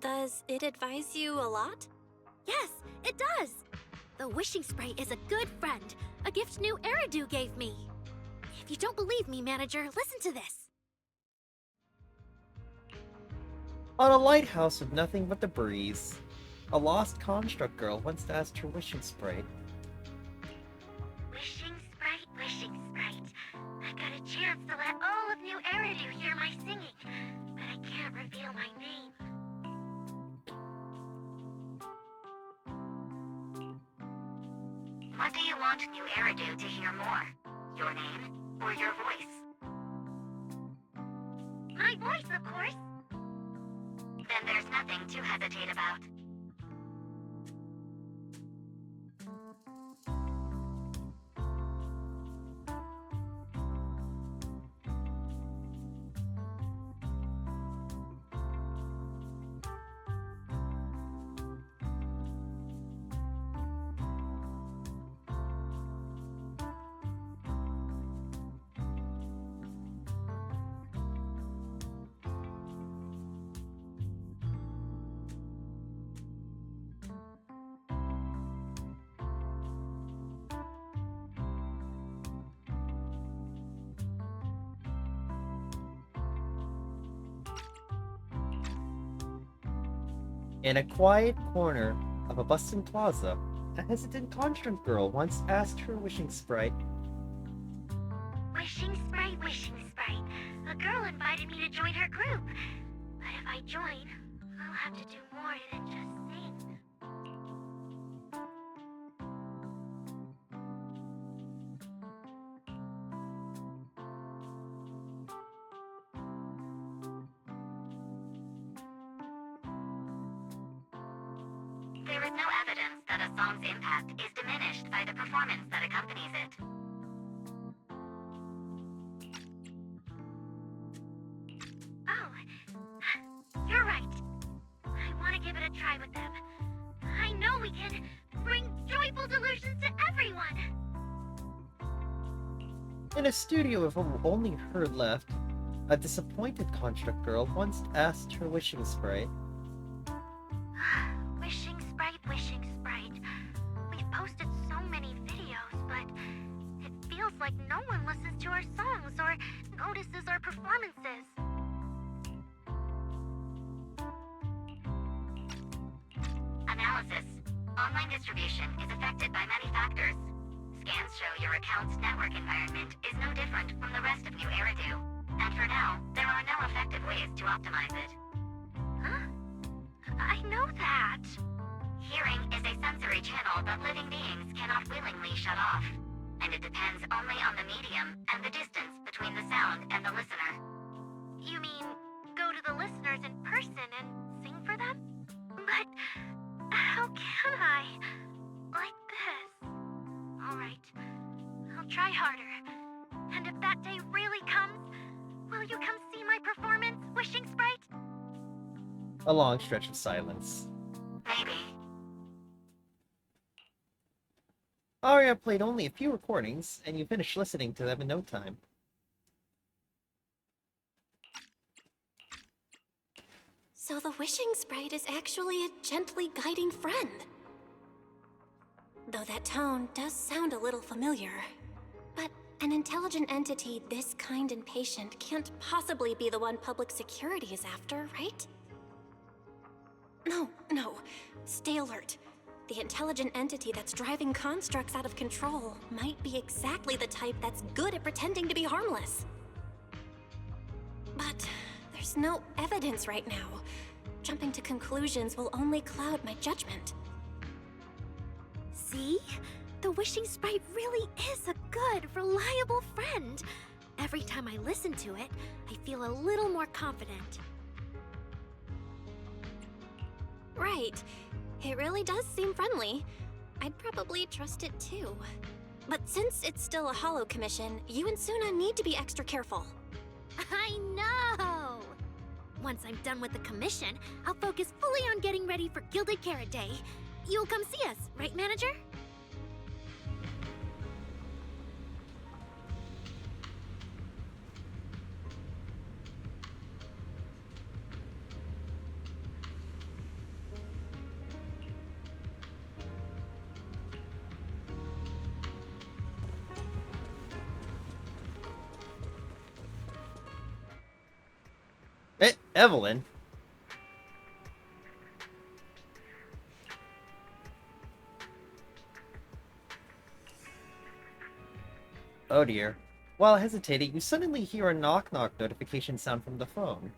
Does it advise you a lot? Yes, it does. The wishing sprite is a good friend. A gift new Eridu gave me. If you don't believe me, manager, listen to this. On a lighthouse with nothing but the breeze, a lost construct girl once asked her wishing sprite. Wishing sprite. I got a chance to let all of New Eridu hear my singing, but I can't reveal my name. What do you want New Eridu to hear more? Your name or your voice? My voice, of course. Then there's nothing to hesitate about. In a quiet corner of a bustling plaza, a hesitant construct girl once asked her wishing sprite. Wishing sprite. A girl invited me to join her group. But if I join, I'll have to do more than just sing. There is no evidence that a song's impact is diminished by the performance that accompanies it. Oh, you're right. I want to give it a try with them. I know we can bring joyful delusions to everyone. In a studio with only her left, a disappointed construct girl once asked her wishing sprite. Wishing sprite. We've posted so many videos, but it feels like no one listens to our songs or notices our performances. Analysis. Online distribution is affected by many factors. Scans show your account's network environment is no different from the rest of New Eridu. And for now, there are no effective ways to optimize it. Huh? I know that. Hearing is a sensory channel that living beings cannot willingly shut off. And it depends only on the medium and the distance between the sound and the listener. You mean go to the listeners in person and sing for them? But how can I? Like this. Alright, I'll try harder. And if that day really comes, will you come see my performance, Wishing Sprite? A long stretch of silence. Maybe. Aria played only a few recordings, and you finished listening to them in no time. So the wishing sprite is actually a gently guiding friend. Though that tone does sound a little familiar. But an intelligent entity this kind and patient can't possibly be the one public security is after, right? No. Stay alert. The intelligent entity that's driving constructs out of control might be exactly the type that's good at pretending to be harmless. But there's no evidence right now. Jumping to conclusions will only cloud my judgment. See? The Wishing Sprite really is a good, reliable friend. Every time I listen to it, I feel a little more confident. Right. It really does seem friendly. I'd probably trust it too. But since it's still a holo commission, you and Suna need to be extra careful. I know! Once I'm done with the commission, I'll focus fully on getting ready for Gilded Carrot Day. You'll come see us, right, manager? Evelyn? Oh dear. While hesitating, you suddenly hear a knock-knock notification sound from the phone.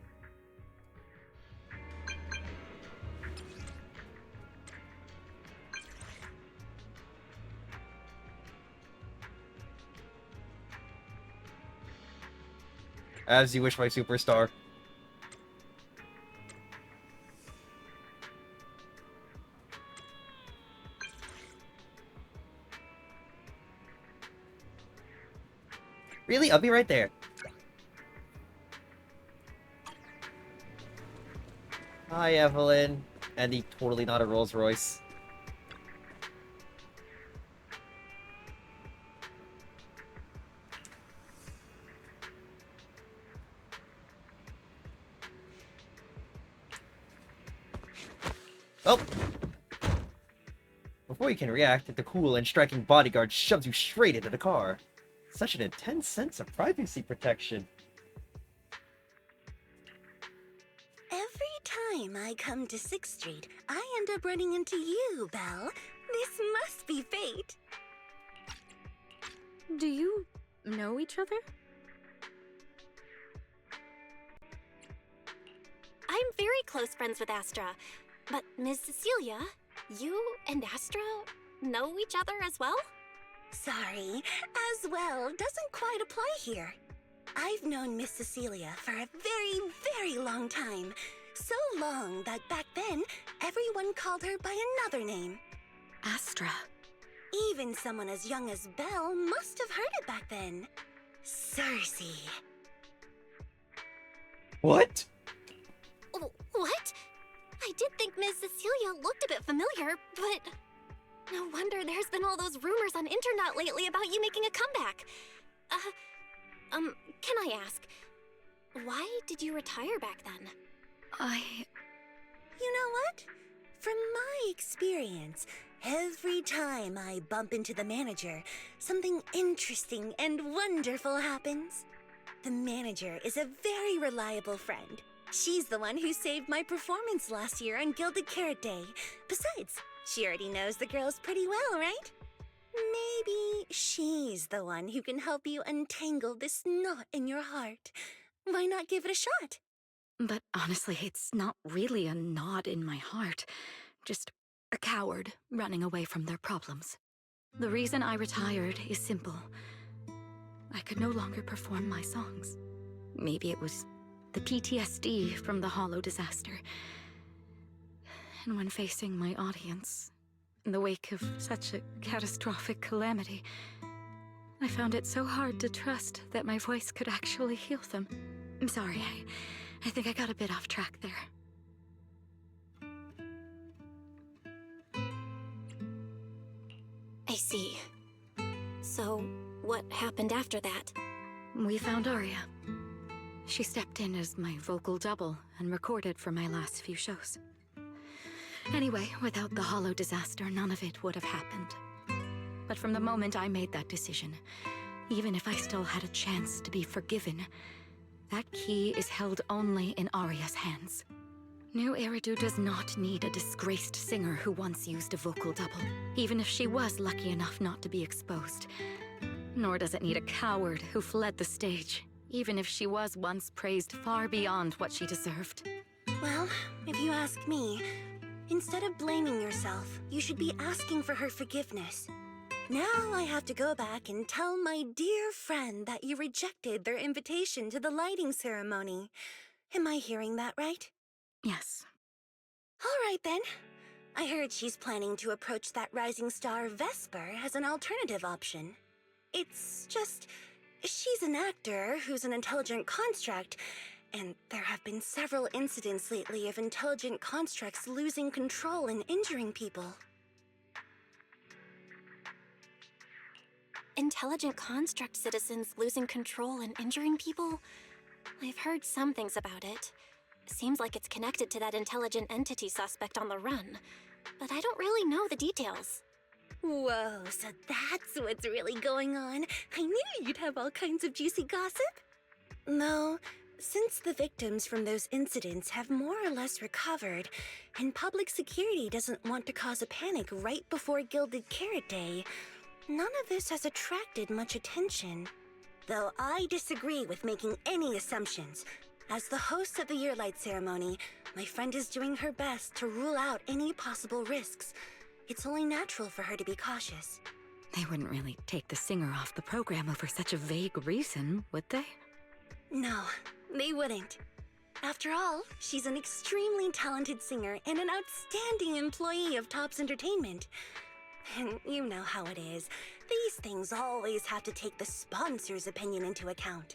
As you wish, my superstar. Really? I'll be right there. Hi, Evelyn. Andy, totally not a Rolls Royce. Oh! Before you can react, the cool and striking bodyguard shoves you straight into the car. Such an intense sense of privacy protection. Every time I come to 6th Street, I end up running into you, Belle. This must be fate. Do you know each other? I'm very close friends with Astra. But Ms. Cecilia, you and Astra know each other as well? Sorry, as well doesn't quite apply here. I've known Miss Cecilia for a very, very long time. So long that back then, everyone called her by another name. Astra. Even someone as young as Belle must have heard it back then. Cersei. What? What? I did think Ms. Cecilia looked a bit familiar, but... No wonder there's been all those rumors on internet lately about you making a comeback. Can I ask, why did you retire back then? You know what? From my experience, every time I bump into the manager, something interesting and wonderful happens. The manager is a very reliable friend. She's the one who saved my performance last year on Gilded Carrot Day. Besides, she already knows the girls pretty well, right? Maybe she's the one who can help you untangle this knot in your heart. Why not give it a shot? But honestly, it's not really a knot in my heart. Just a coward running away from their problems. The reason I retired is simple. I could no longer perform my songs. Maybe it was the PTSD from the Hollow disaster. And when facing my audience, in the wake of such a catastrophic calamity, I found it so hard to trust that my voice could actually heal them. I'm sorry, I think I got a bit off track there. I see. So, what happened after that? We found Aria. She stepped in as my vocal double and recorded for my last few shows. Anyway, without the Hollow disaster, none of it would have happened. But from the moment I made that decision, even if I still had a chance to be forgiven, that key is held only in Aria's hands. New Eridu does not need a disgraced singer who once used a vocal double, even if she was lucky enough not to be exposed. Nor does it need a coward who fled the stage, even if she was once praised far beyond what she deserved. Well, if you ask me, instead of blaming yourself, you should be asking for her forgiveness. Now I have to go back and tell my dear friend that you rejected their invitation to the lighting ceremony. Am I hearing that right? Yes. All right then. I heard she's planning to approach that rising star Vesper as an alternative option. It's just, she's an actor who's an intelligent construct, and there have been several incidents lately of intelligent constructs losing control and injuring people. Intelligent construct citizens losing control and injuring people? I've heard some things about it. Seems like it's connected to that intelligent entity suspect on the run, but I don't really know the details. Whoa, so that's what's really going on. I knew you'd have all kinds of juicy gossip. No, Since the victims from those incidents have more or less recovered, and public security doesn't want to cause a panic right before Gilded Carrot Day, none of this has attracted much attention. Though I disagree with making any assumptions. As the host of the Yearlight ceremony, my friend is doing her best to rule out any possible risks. It's only natural for her to be cautious. They wouldn't really take the singer off the program over such a vague reason, would they? No, they wouldn't. After all, she's an extremely talented singer and an outstanding employee of Topps Entertainment. And you know how it is. These things always have to take the sponsor's opinion into account.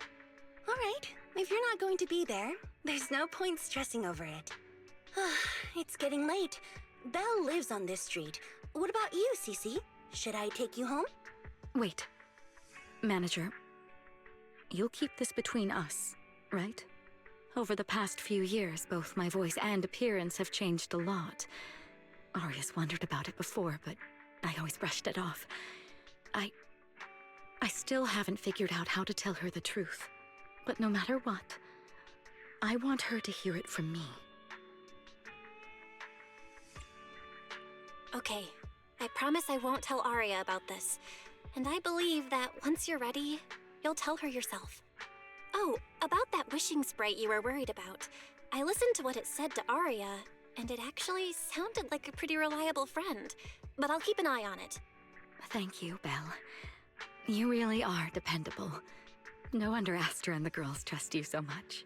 All right, if you're not going to be there, there's no point stressing over it. It's getting late. Belle lives on this street. What about you, Cece? Should I take you home? Wait. Manager, you'll keep this between us, right? Over the past few years, both my voice and appearance have changed a lot. Aria's wondered about it before, but I always brushed it off. I still haven't figured out how to tell her the truth. But no matter what, I want her to hear it from me. Okay, I promise I won't tell Aria about this. And I believe that once you're ready, you'll tell her yourself. Oh, about that wishing sprite you were worried about. I listened to what it said to Aria, and it actually sounded like a pretty reliable friend. But I'll keep an eye on it. Thank you, Belle. You really are dependable. No wonder Astra and the girls trust you so much.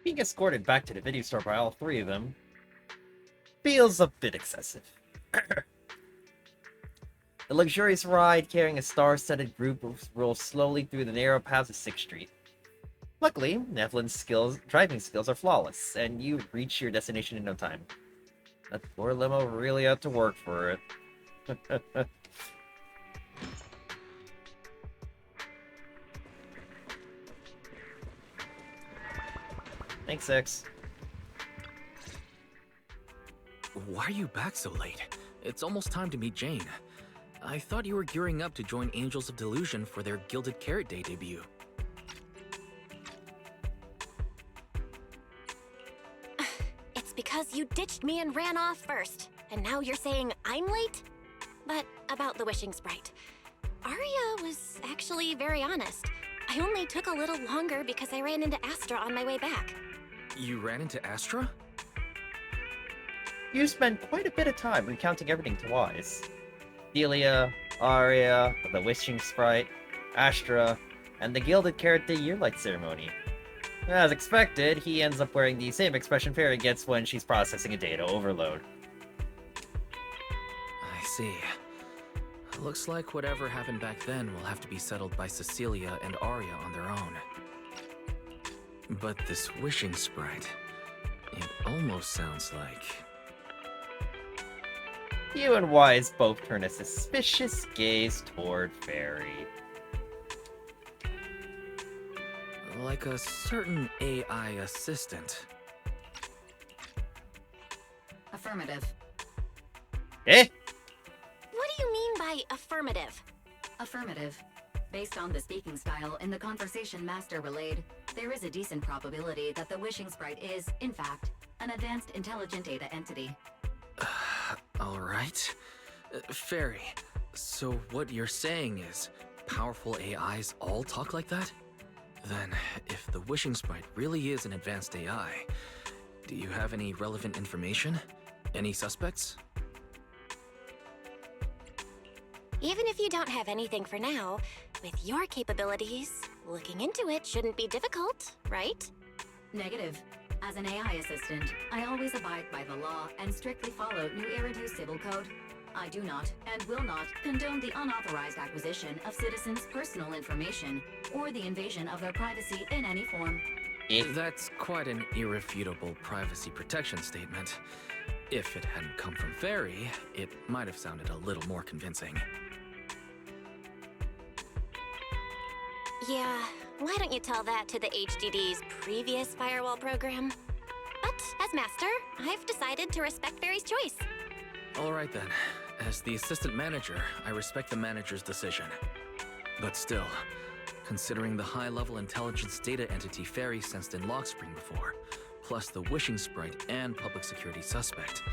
Being escorted back to the video store by all three of them feels a bit excessive. The luxurious ride carrying a star-studded group rolls slowly through the narrow paths of 6th Street. Luckily, Evelyn's driving skills are flawless, and you reach your destination in no time. That poor limo really had to work for it. Thanks, X. Why are you back so late? It's almost time to meet Jane. I thought you were gearing up to join Angels of Delusion for their Gilded Carrot Day debut. It's because you ditched me and ran off first, and now you're saying I'm late? But about the wishing sprite. Aria was actually very honest. I only took a little longer because I ran into Astra on my way back. You ran into Astra? You spend quite a bit of time recounting everything to Wise. Delia, Aria, the Wishing Sprite, Astra, and the Gilded Carrot Day Yearlight ceremony. As expected, he ends up wearing the same expression Fairy gets when she's processing a data overload. I see. Looks like whatever happened back then will have to be settled by Cecilia and Aria on their own. But this wishing sprite, it almost sounds like... You and Wise both turn a suspicious gaze toward Fairy. like a certain AI assistant. Affirmative. Eh? What do you mean by affirmative? Affirmative. Based on the speaking style in the conversation Master relayed, there is a decent probability that the Wishing Sprite is, in fact, an advanced intelligent data entity. Alright. Fairy, so what you're saying is, powerful AIs all talk like that? Then, if the Wishing Sprite really is an advanced AI, do you have any relevant information? Any suspects? Even if you don't have anything for now, with your capabilities, looking into it shouldn't be difficult, right? Negative. As an AI assistant, I always abide by the law and strictly follow New Eridu Civil Code. I do not, and will not, condone the unauthorized acquisition of citizens' personal information, or the invasion of their privacy in any form. That's quite an irrefutable privacy protection statement. If it hadn't come from Fairy, it might have sounded a little more convincing. Yeah, why don't you tell that to the HDD's previous firewall program? But, as Master, I've decided to respect Fairy's choice. Alright then. As the assistant manager, I respect the manager's decision. But still, considering the high-level intelligence data entity Fairy sensed in Lockspring before, plus the wishing sprite and public security suspect.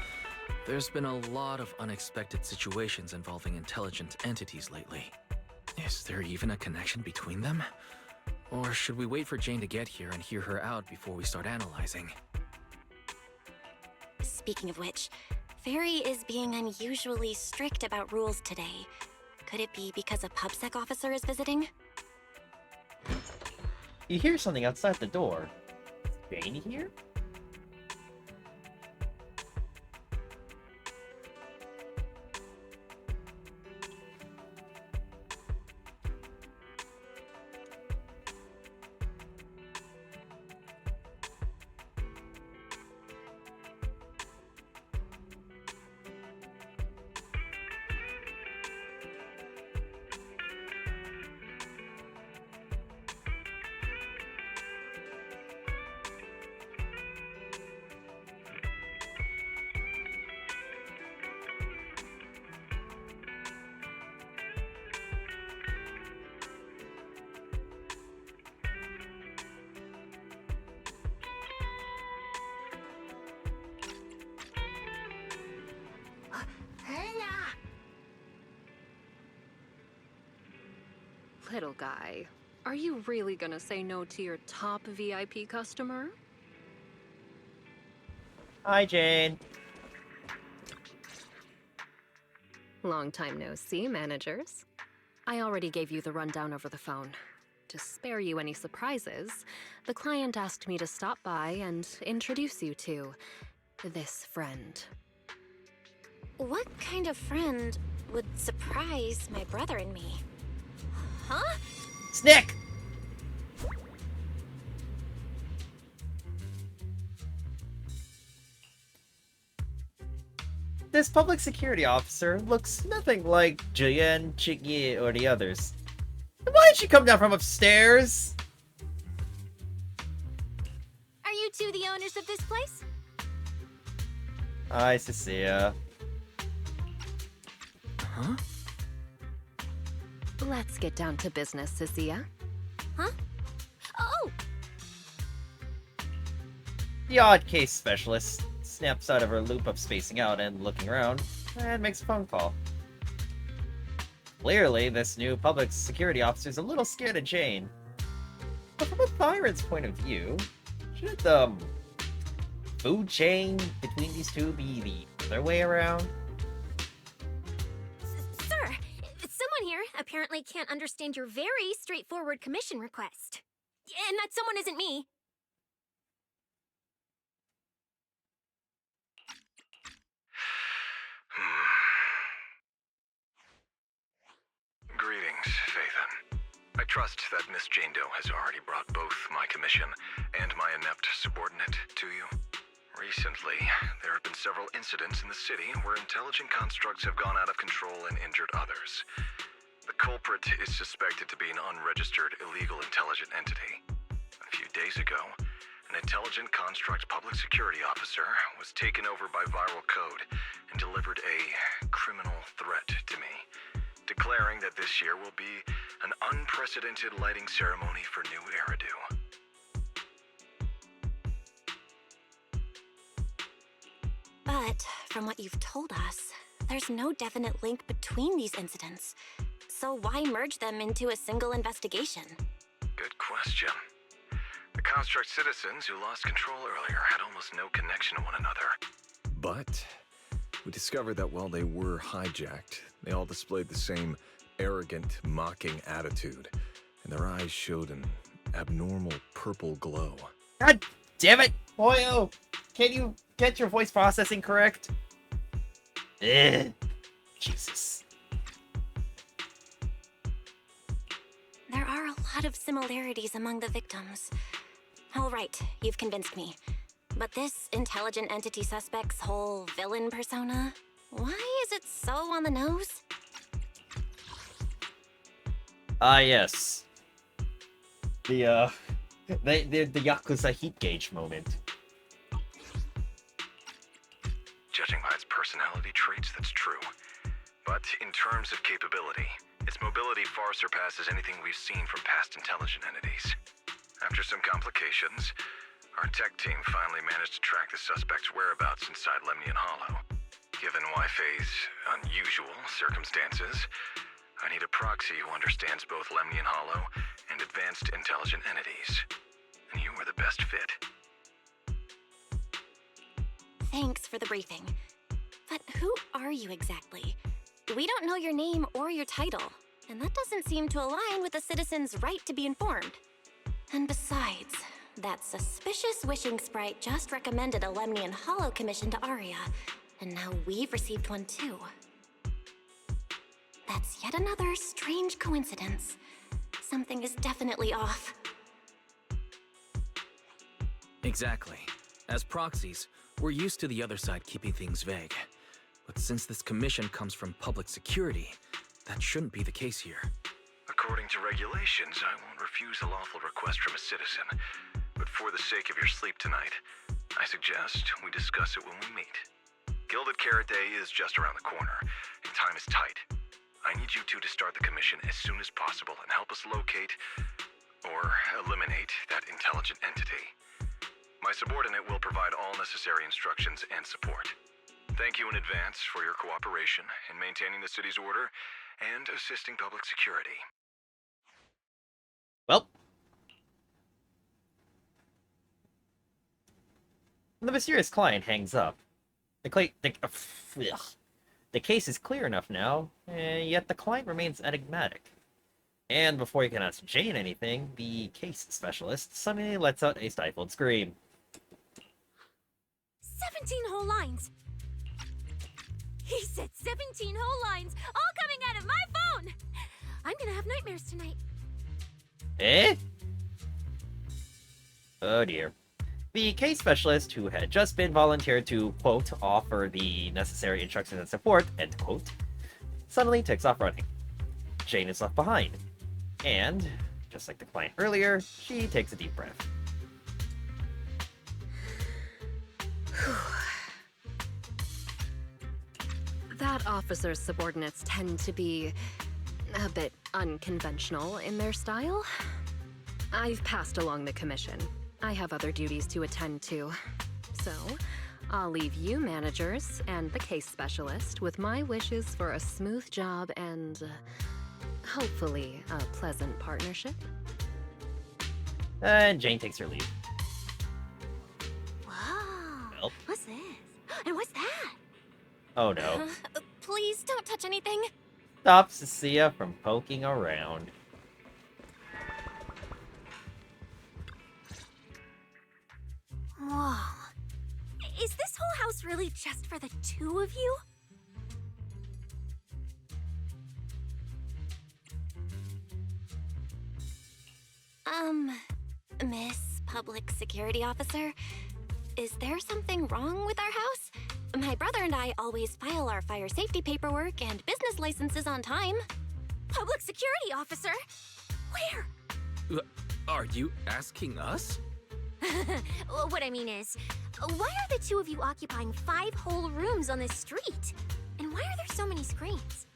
There's been a lot of unexpected situations involving intelligent entities lately. Is there even a connection between them? Or should we wait for Jane to get here and hear her out before we start analyzing? Speaking of which, Fairy is being unusually strict about rules today. Could it be because a PubSec officer is visiting? You hear something outside the door. Is Jane here? Little guy, are you really gonna say no to your top VIP customer? Hi, Jane. Long time no see, managers. I already gave you the rundown over the phone. To spare you any surprises, the client asked me to stop by and introduce you to this friend. What kind of friend would surprise my brother and me? Huh? Snick! This public security officer looks nothing like Julian, Chigye, or the others. Why did she come down from upstairs? Are you two the owners of this place? Hi, Cecilia. Huh? Let's get down to business, Cecilia. Huh? Oh! The odd case specialist snaps out of her loop of spacing out and looking around, and makes a phone call. Clearly, this new public security officer's a little scared of Jane. But from a Byron's point of view, shouldn't the food chain between these two be the other way around? Sir, someone here apparently can't understand your very straightforward commission request. And that someone isn't me. Greetings, Phaethon. I trust that Miss Jane Doe has already brought both my commission and my inept subordinate to you. Recently, there have been several incidents in the city where intelligent constructs have gone out of control and injured others. The culprit is suspected to be an unregistered illegal intelligent entity. A few days ago, an intelligent construct public security officer was taken over by viral code and delivered a criminal threat to me, declaring that this year will be an unprecedented lighting ceremony for New Eridu. But from what you've told us, there's no definite link between these incidents. So why merge them into a single investigation? Good question. The construct citizens who lost control earlier had almost no connection to one another. But we discovered that while they were hijacked, they all displayed the same arrogant, mocking attitude, and their eyes showed an abnormal purple glow. God damn it, Hoyo! Can you get your voice processing correct? Ugh. Jesus. There are a lot of similarities among the victims. All right, you've convinced me. But this intelligent entity suspect's whole villain persona, why is it so on the nose? Yes. The Yakuza heat gauge moment. Judging by its personality traits, that's true. But in terms of capability, Its mobility far surpasses anything we've seen from past intelligent entities. After some complications, our tech team finally managed to track the suspect's whereabouts inside Lemnian Hollow. Given Wi-Fi's unusual circumstances, I need a proxy who understands both Lemnian Hollow and advanced intelligent entities. And you are the best fit. Thanks for the briefing. But who are you exactly? We don't know your name or your title, and that doesn't seem to align with a citizen's right to be informed. And besides, that suspicious wishing sprite just recommended a Lemnian Hollow commission to Aria, and now we've received one too. That's yet another strange coincidence. Something is definitely off. Exactly. As proxies, we're used to the other side keeping things vague. But since this commission comes from public security, that shouldn't be the case here. According to regulations, I won't refuse a lawful request from a citizen. But for the sake of your sleep tonight, I suggest we discuss it when we meet. Gilded Carrot Day is just around the corner, and time is tight. I need you two to start the commission as soon as possible and help us locate or eliminate that intelligent entity. My subordinate will provide all necessary instructions and support. Thank you in advance for your cooperation in maintaining the city's order and assisting public security. Well, the mysterious client hangs up. The case is clear enough now, yet the client remains enigmatic. And before you can ask Jane anything, the case specialist suddenly lets out a stifled scream. 17 whole lines! He said 17 whole lines, all coming out of my phone! I'm gonna have nightmares tonight. Eh? Oh dear. The case specialist, who had just been volunteered to, quote, offer the necessary instructions and support, end quote, suddenly takes off running. Jane is left behind. And, just like the client earlier, she takes a deep breath. That officer's subordinates tend to be a bit unconventional in their style. I've passed along the commission. I have other duties to attend to. So, I'll leave you managers and the case specialist with my wishes for a smooth job and, hopefully, a pleasant partnership. And Jane takes her leave. Whoa, Well. what's this? And what's that? Oh no. Please don't touch anything. Stops Cecilia from poking around. Whoa. Is this whole house really just for the two of you? Miss Public Security Officer, is there something wrong with our house? My brother and I always file our fire safety paperwork and business licenses on time. Public Security Officer? Where? Are you asking us? What I mean is, why are the two of you occupying 5 whole rooms on this street? And why are there so many screens?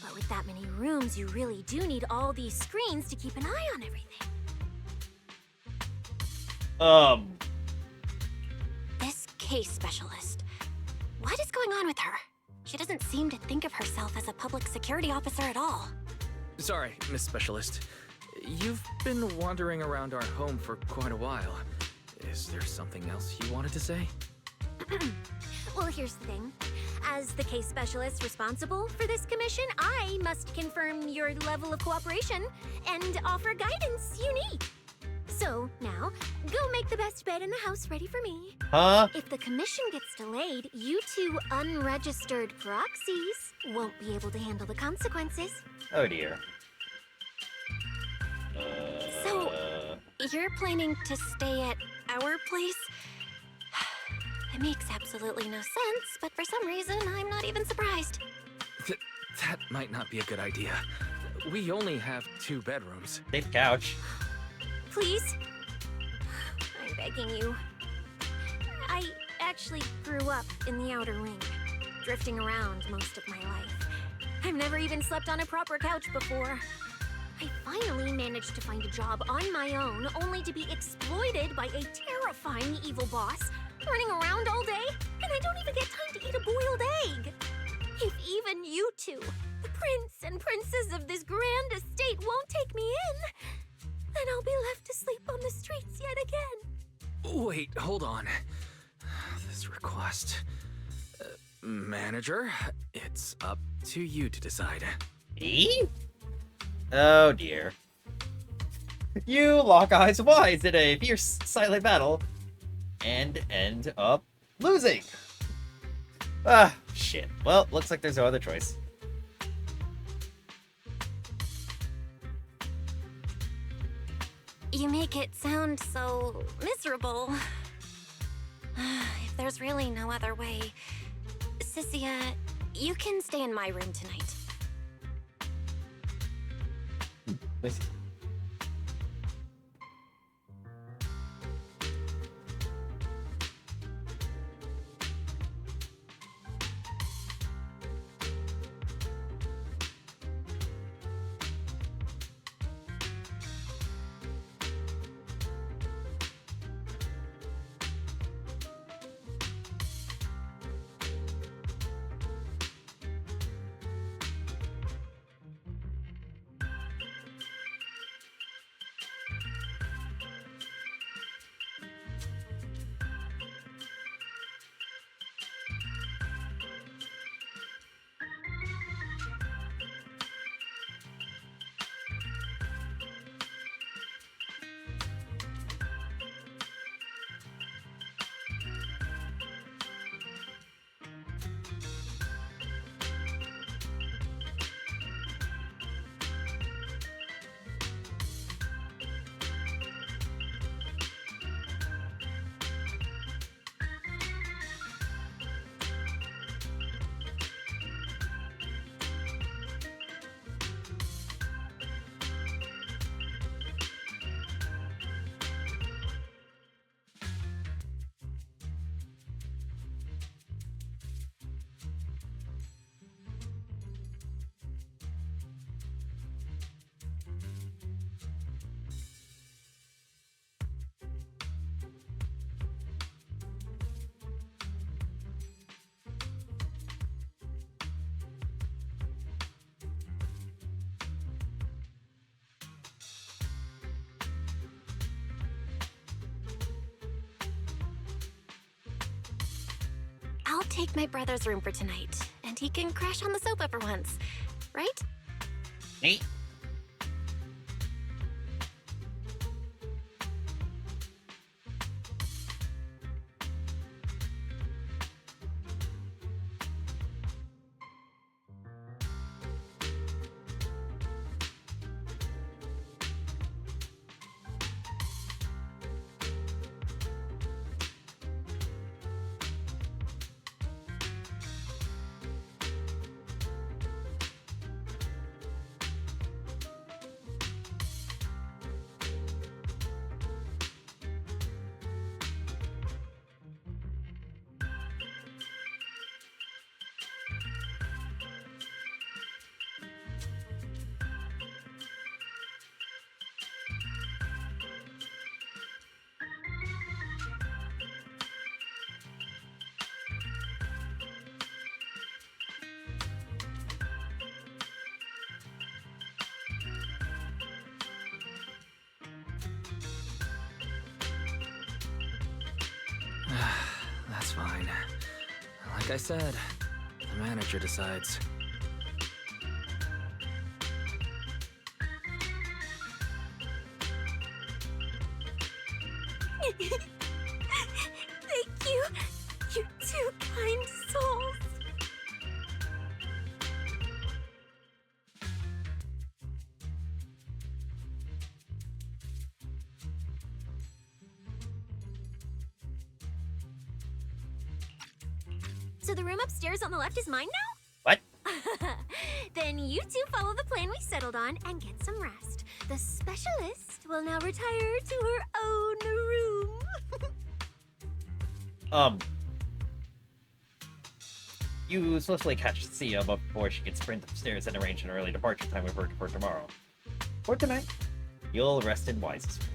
But with that many rooms, you really do need all these screens to keep an eye on everything. This case specialist. What is going on with her? She doesn't seem to think of herself as a public security officer at all. Sorry, Miss Specialist. You've been wandering around our home for quite a while. Is there something else you wanted to say? Well, here's the thing. As the case specialist responsible for this commission, I must confirm your level of cooperation and offer guidance you need. So, now, go make the best bed in the house ready for me. Huh? If the commission gets delayed, you two unregistered proxies won't be able to handle the consequences. Oh dear. So, you're planning to stay at our place? It makes absolutely no sense, but for some reason, I'm not even surprised. That might not be a good idea. We only have 2 bedrooms. Safe couch. Please? I'm begging you. I actually grew up in the Outer Ring, drifting around most of my life. I've never even slept on a proper couch before. I finally managed to find a job on my own, only to be exploited by a terrifying evil boss, running around all day, and I don't even get time to eat a boiled egg. If even you two, the prince and princess of this grand estate, won't take me in, then I'll be left to sleep on the streets yet again. Wait, hold on. This request... manager, it's up to you to decide. Me? Oh dear. You lock eyes wise in a fierce silent battle and end up losing. Ah, shit. Well, looks like there's no other choice. You make it sound so miserable. If there's really no other way, Cynthia, you can stay in my room tonight. Listen. I'll take my brother's room for tonight, and he can crash on the sofa for once, right? Neat. That's fine. Like I said, the manager decides. Thank you, you two kind souls. So the room upstairs on the left is mine now? What? Then you two follow the plan we settled on and get some rest. The specialist will now retire to her own room. You swiftly catch Sia before she can sprint upstairs and arrange an early departure time with her for tomorrow. For tonight, you'll rest in Wise's room.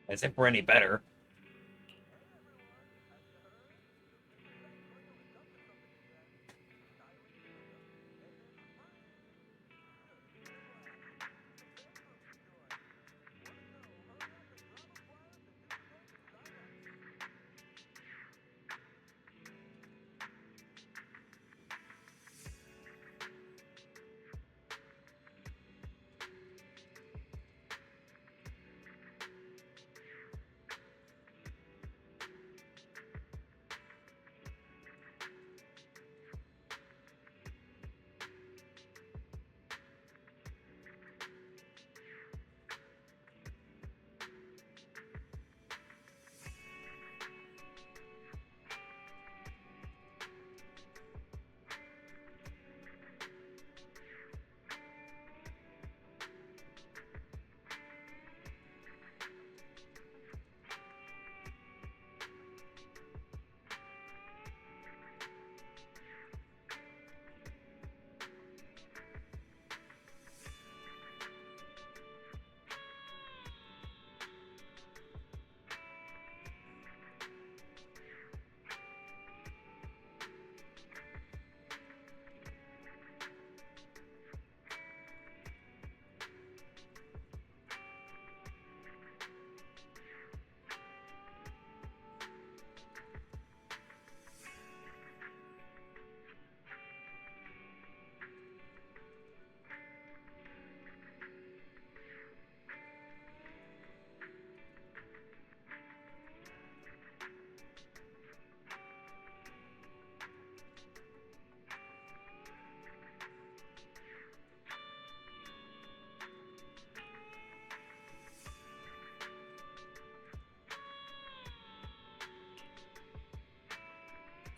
As if we're any better.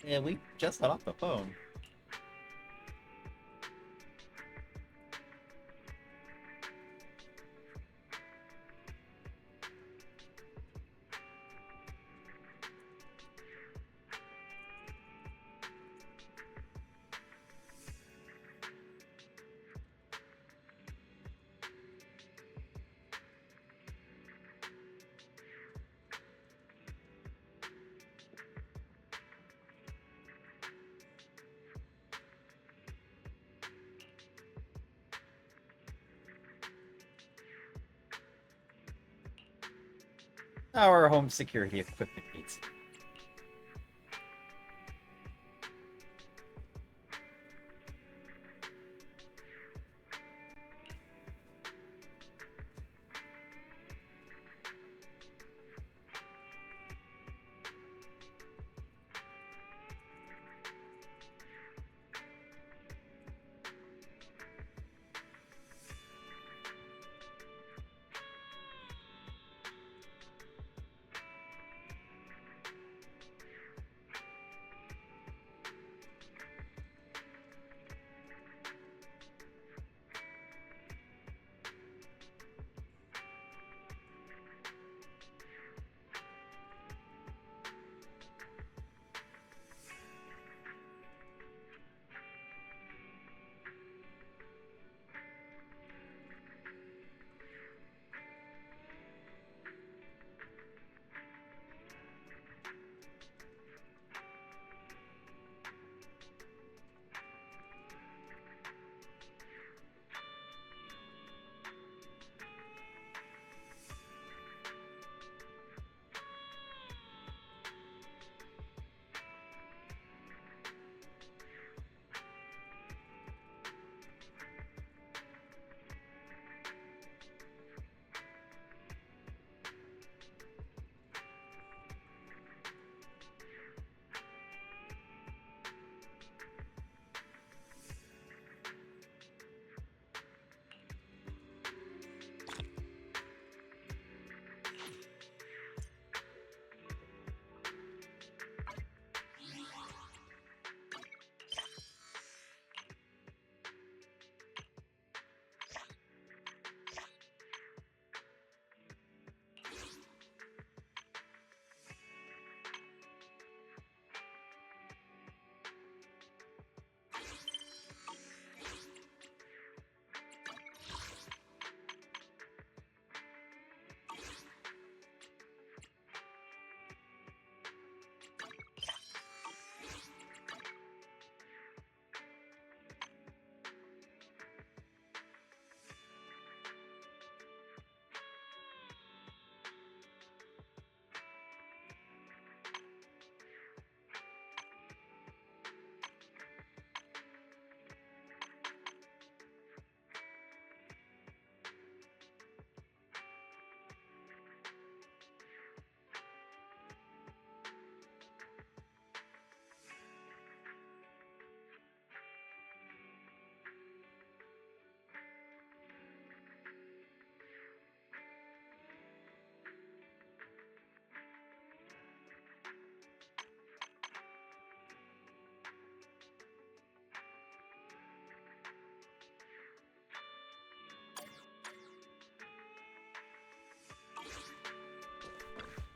Yeah, we just got off the phone. Our home security equipment needs.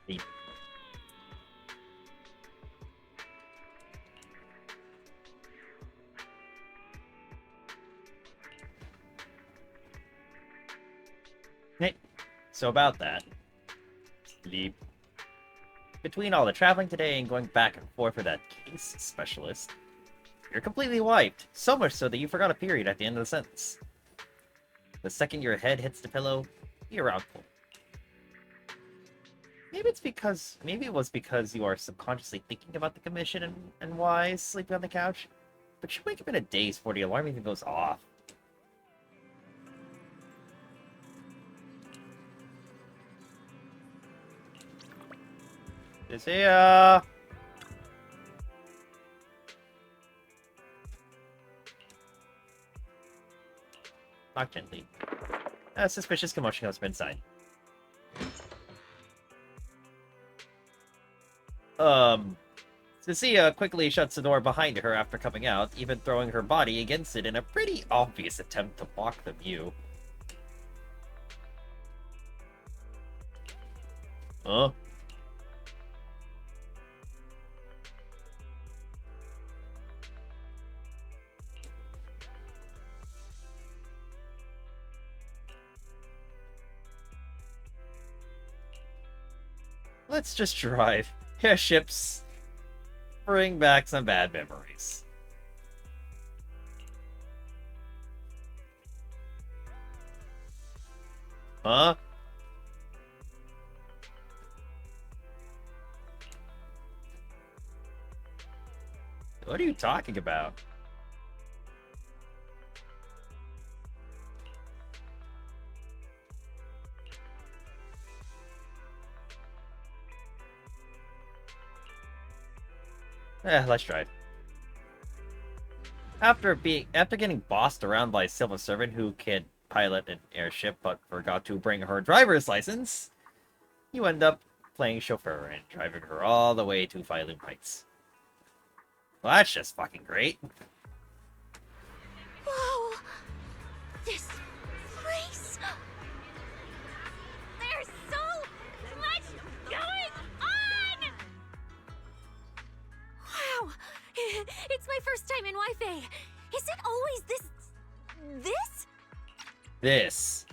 Sleep. Hey, so about that. Sleep. Between all the traveling today and going back and forth with that case specialist, you're completely wiped. So much so that you forgot a period at the end of the sentence. The second your head hits the pillow, you're out cold. Maybe it was because you are subconsciously thinking about the commission and why sleeping on the couch. But you wake up in a daze before the alarm even goes off. Is here. Knock gently. A suspicious commotion comes from inside. Cecilia quickly shuts the door behind her after coming out, even throwing her body against it in a pretty obvious attempt to block the view. Huh? Let's just drive. Airships bring back some bad memories. Huh? What are you talking about? Let's drive. After getting bossed around by a civil servant who can pilot an airship but forgot to bring her driver's license, you end up playing chauffeur and driving her all the way to Phylum Heights. Well, that's just fucking great. Whoa! This place! There's so much going on! Wow! It's my first time in Wi-Fi. Is it always this? This.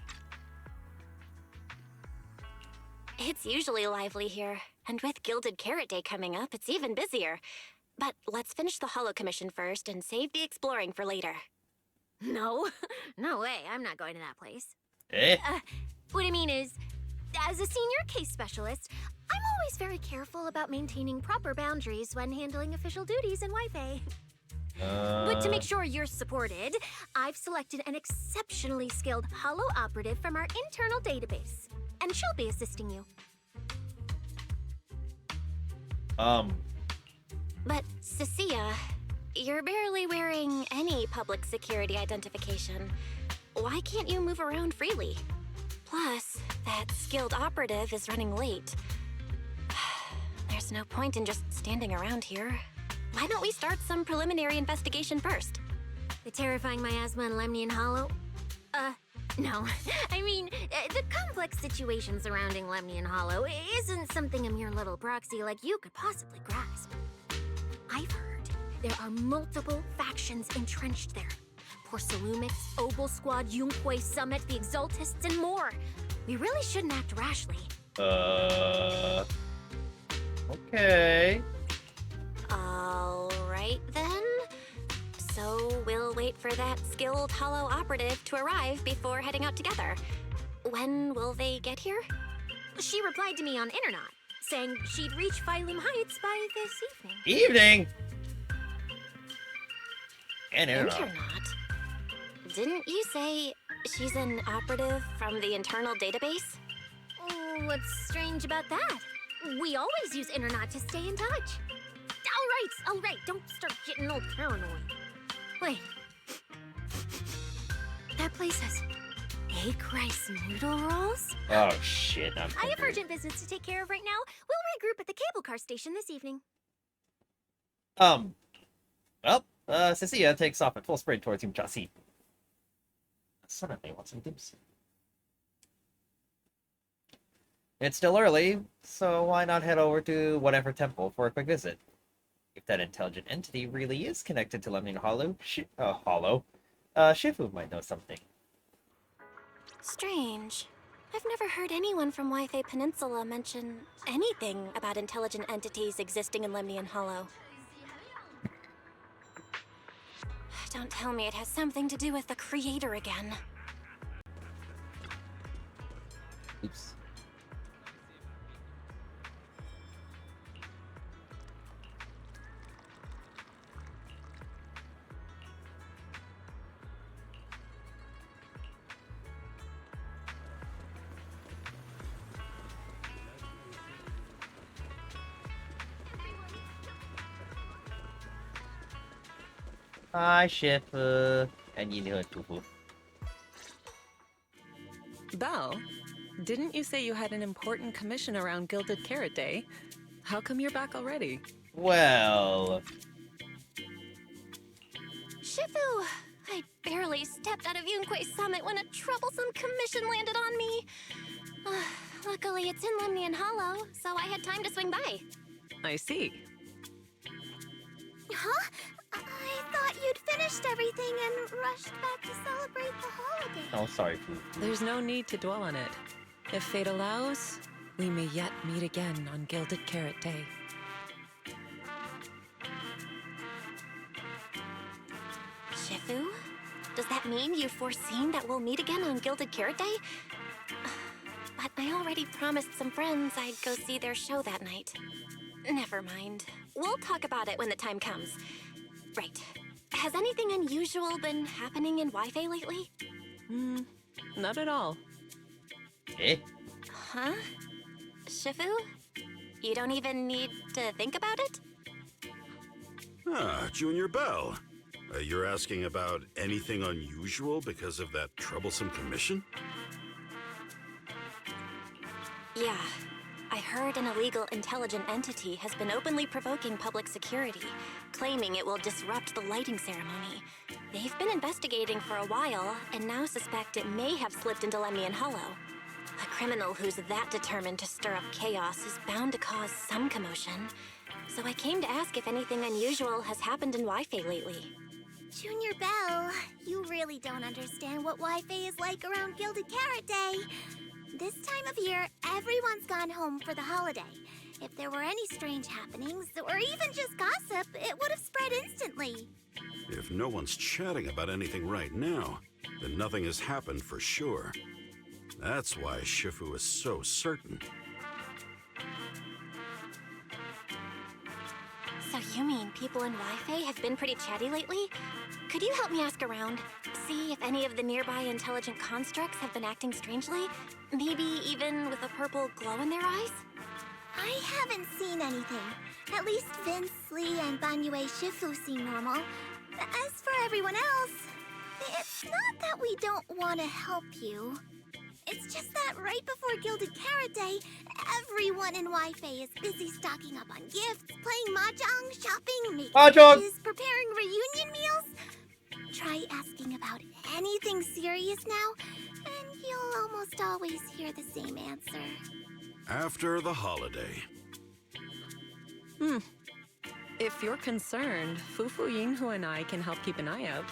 It's usually lively here, and with Gilded Carrot Day coming up, it's even busier. But let's finish the Hollow Commission first and save the exploring for later. No. No way. I'm not going to that place. Eh? What I mean is, as a senior case specialist, I'm always very careful about maintaining proper boundaries when handling official duties in Wi-Fi. But to make sure you're supported, I've selected an exceptionally skilled Hollow operative from our internal database. And she'll be assisting you. But, Cecilia, you're barely wearing any public security identification. Why can't you move around freely? Plus, that skilled operative is running late. There's no point in just standing around here. Why don't we start some preliminary investigation first? The terrifying miasma in Lemnian Hollow? No. I mean, the complex situation surrounding Lemnian Hollow isn't something a mere little proxy like you could possibly grasp. I've heard there are multiple factions entrenched there. Porcelumics, Obel Squad, Yunhui Summit, the Exaltists, and more. We really shouldn't act rashly. Okay. Alright then. So we'll wait for that skilled Hollow operative to arrive before heading out together. When will they get here? She replied to me on Internet, saying she'd reach Phylum Heights by this evening. Evening! And Internet? Didn't you say she's an operative from the internal database? Oh, what's strange about that? We always use Internet to stay in touch. All right, don't start getting all paranoid. Wait. That place has egg rice noodle rolls? Oh shit, I have urgent business to take care of right now. We'll regroup at the cable car station this evening. Well, Cecilia takes off at full sprint towards Umchasi. Suddenly want some dim sum. It's still early, so why not head over to whatever temple for a quick visit? If that intelligent entity really is connected to Lemon Hollow, Shifu might know something. Strange. I've never heard anyone from Wi-Fi Peninsula mention anything about intelligent entities existing in Lemnian Hollow. Don't tell me it has something to do with the creator again. Oops. Hi, Shifu. And you know it, Fufu. Belle, didn't you say you had an important commission around Gilded Carrot Day? How come you're back already? Well... Shifu! I barely stepped out of Yunque's summit when a troublesome commission landed on me. Luckily, it's in Lemnian Hollow, so I had time to swing by. I see. Huh? I thought you'd finished everything and rushed back to celebrate the holiday. Oh, sorry, Fufu. There's no need to dwell on it. If fate allows, we may yet meet again on Gilded Carrot Day. Shifu? Does that mean you've foreseen that we'll meet again on Gilded Carrot Day? But I already promised some friends I'd go see their show that night. Never mind. We'll talk about it when the time comes. Right. Has anything unusual been happening in Wi-Fi lately? Not at all. Eh? Huh? Shifu? You don't even need to think about it? Ah, Junior Belle. You're asking about anything unusual because of that troublesome commission? Yeah. I heard an illegal intelligent entity has been openly provoking public security, claiming it will disrupt the lighting ceremony. They've been investigating for a while, and now suspect it may have slipped into Lemnian Hollow. A criminal who's that determined to stir up chaos is bound to cause some commotion. So I came to ask if anything unusual has happened in Wi-Fi lately. Junior Belle, you really don't understand what Wi-Fi is like around Gilded Carrot Day. This time of year, everyone's gone home for the holiday. If there were any strange happenings, or even just gossip, it would have spread instantly. If no one's chatting about anything right now, then nothing has happened for sure. That's why Shifu is so certain. So you mean people in Wi-Fi have been pretty chatty lately? Could you help me ask around? See if any of the nearby intelligent constructs have been acting strangely? Maybe even with a purple glow in their eyes? I haven't seen anything. At least Vince, Lee, and Banyue Shifu seem normal. As for everyone else, it's not that we don't want to help you. It's just that right before Gilded Carrot Day, everyone in Wi-Fi is busy stocking up on gifts, playing mahjong, shopping, making dishes, preparing reunion meals. Try asking about anything serious now, and you'll almost always hear the same answer. After the holiday. If you're concerned, Fufu Yinhu and I can help keep an eye out,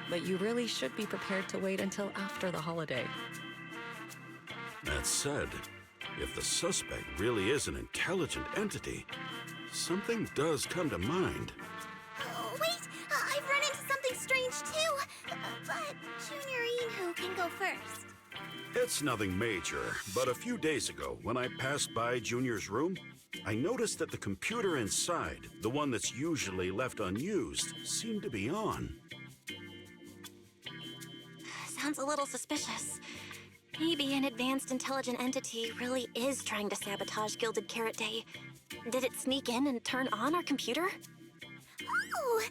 but you really should be prepared to wait until after the holiday. That said, if the suspect really is an intelligent entity, something does come to mind. Oh, wait! I've run into something strange too! But Junior Yinhu can go first. It's nothing major, but a few days ago, when I passed by Junior's room, I noticed that the computer inside, the one that's usually left unused, seemed to be on. Sounds a little suspicious. Maybe an advanced intelligent entity really is trying to sabotage Gilded Carrot Day. Did it sneak in and turn on our computer? Oh,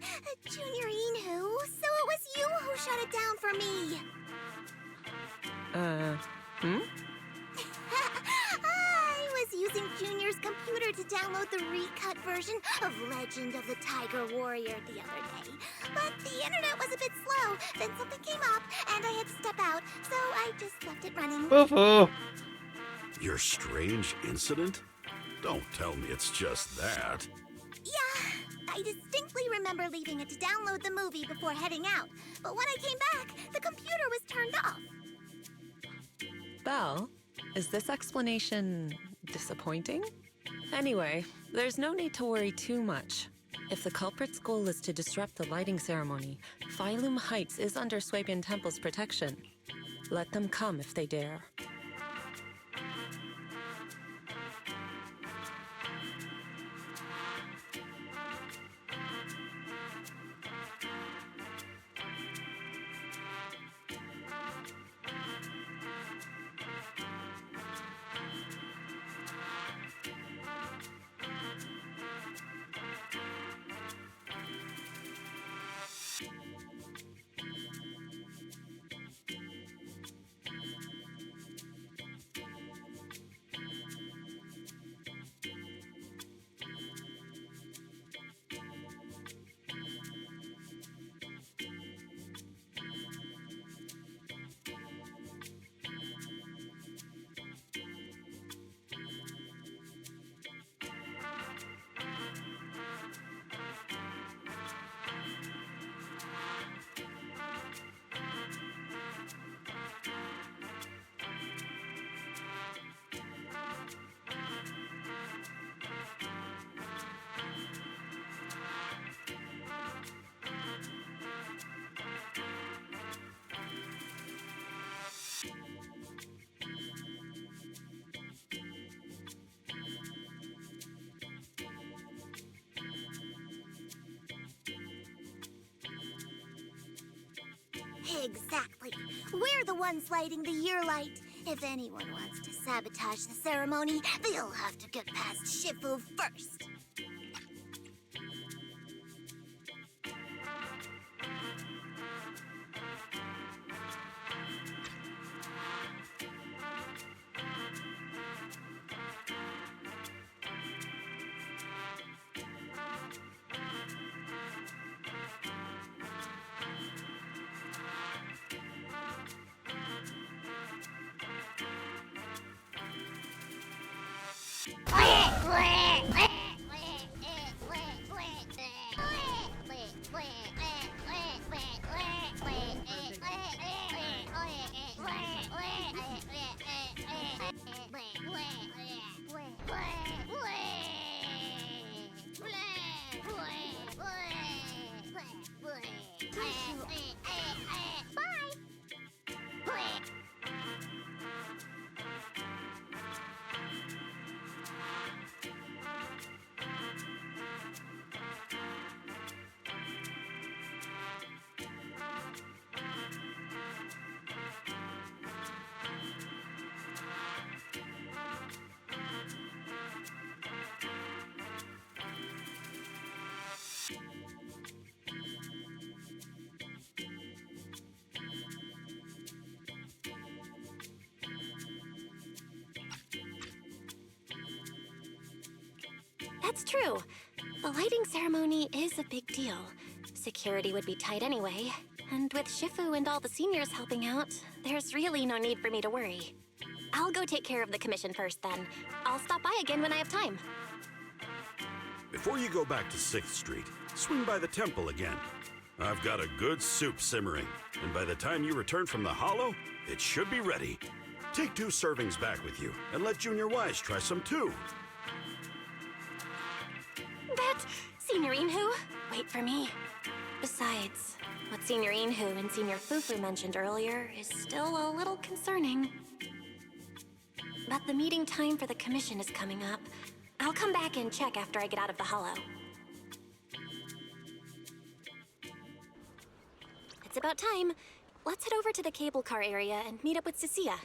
Junior Yinhu, so it was you who shut it down for me. I was using Junior's computer to download the recut version of Legend of the Tiger Warrior the other day. But the internet was a bit slow, then something came up, and I had to step out, so I just left it running. Fufu! Your strange incident? Don't tell me it's just that. Yeah, I distinctly remember leaving it to download the movie before heading out. But when I came back, the computer was turned off. Belle, is this explanation disappointing? Anyway, there's no need to worry too much. If the culprit's goal is to disrupt the lighting ceremony, Phylum Heights is under Swabian Temple's protection. Let them come if they dare. Exactly. We're the ones lighting the year light. If anyone wants to sabotage the ceremony, they'll have to get past Shifu first. That's true. The lighting ceremony is a big deal. Security would be tight anyway. And with Shifu and all the seniors helping out, there's really no need for me to worry. I'll go take care of the commission first then. I'll stop by again when I have time. Before you go back to 6th Street, swing by the temple again. I've got a good soup simmering, and by the time you return from the hollow, it should be ready. Take 2 servings back with you, and let Junior Wise try some too. That Senior Inhu? Wait for me. Besides, what Senior Inhu and Senior Fufu mentioned earlier is still a little concerning. But the meeting time for the commission is coming up. I'll come back and check after I get out of the hollow. It's about time. Let's head over to the cable car area and meet up with Cecilia.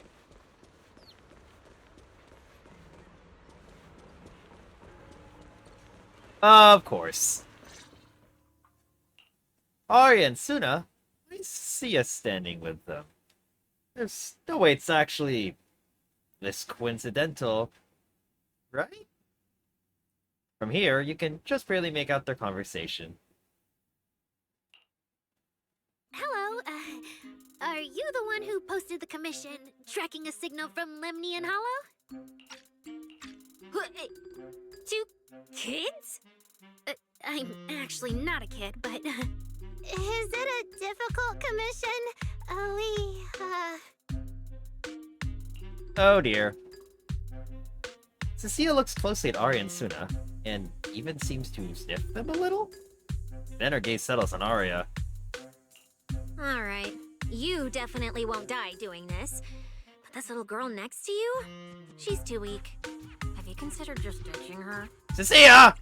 Of course. Arya and Suna, I see us standing with them. There's no way it's actually this coincidental, right? From here, you can just barely make out their conversation. Hello, are you the one who posted the commission, tracking a signal from Lemnian Hollow? Two kids? I'm actually not a kid, but... Is it a difficult commission? Oh dear. Cecilia looks closely at Arya and Suna, and even seems to sniff them a little. Then her gaze settles on Arya. Alright, you definitely won't die doing this. But this little girl next to you? She's too weak. Have you considered just ditching her? Cecilia!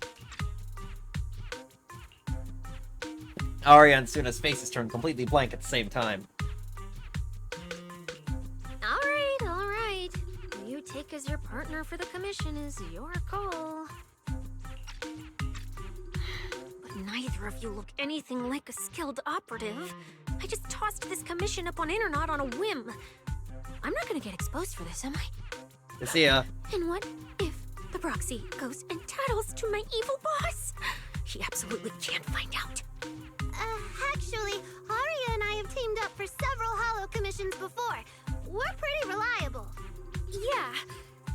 Arya and Suna's faces turn completely blank at the same time. Alright. Who you take as your partner for the commission is your call. But neither of you look anything like a skilled operative. I just tossed this commission up on Internet on a whim. I'm not gonna get exposed for this, am I? Cecilia. And what if the proxy goes and tattles to my evil boss? He absolutely can't find out. Actually, Arya and I have teamed up for several Hollow commissions before. We're pretty reliable. Yeah,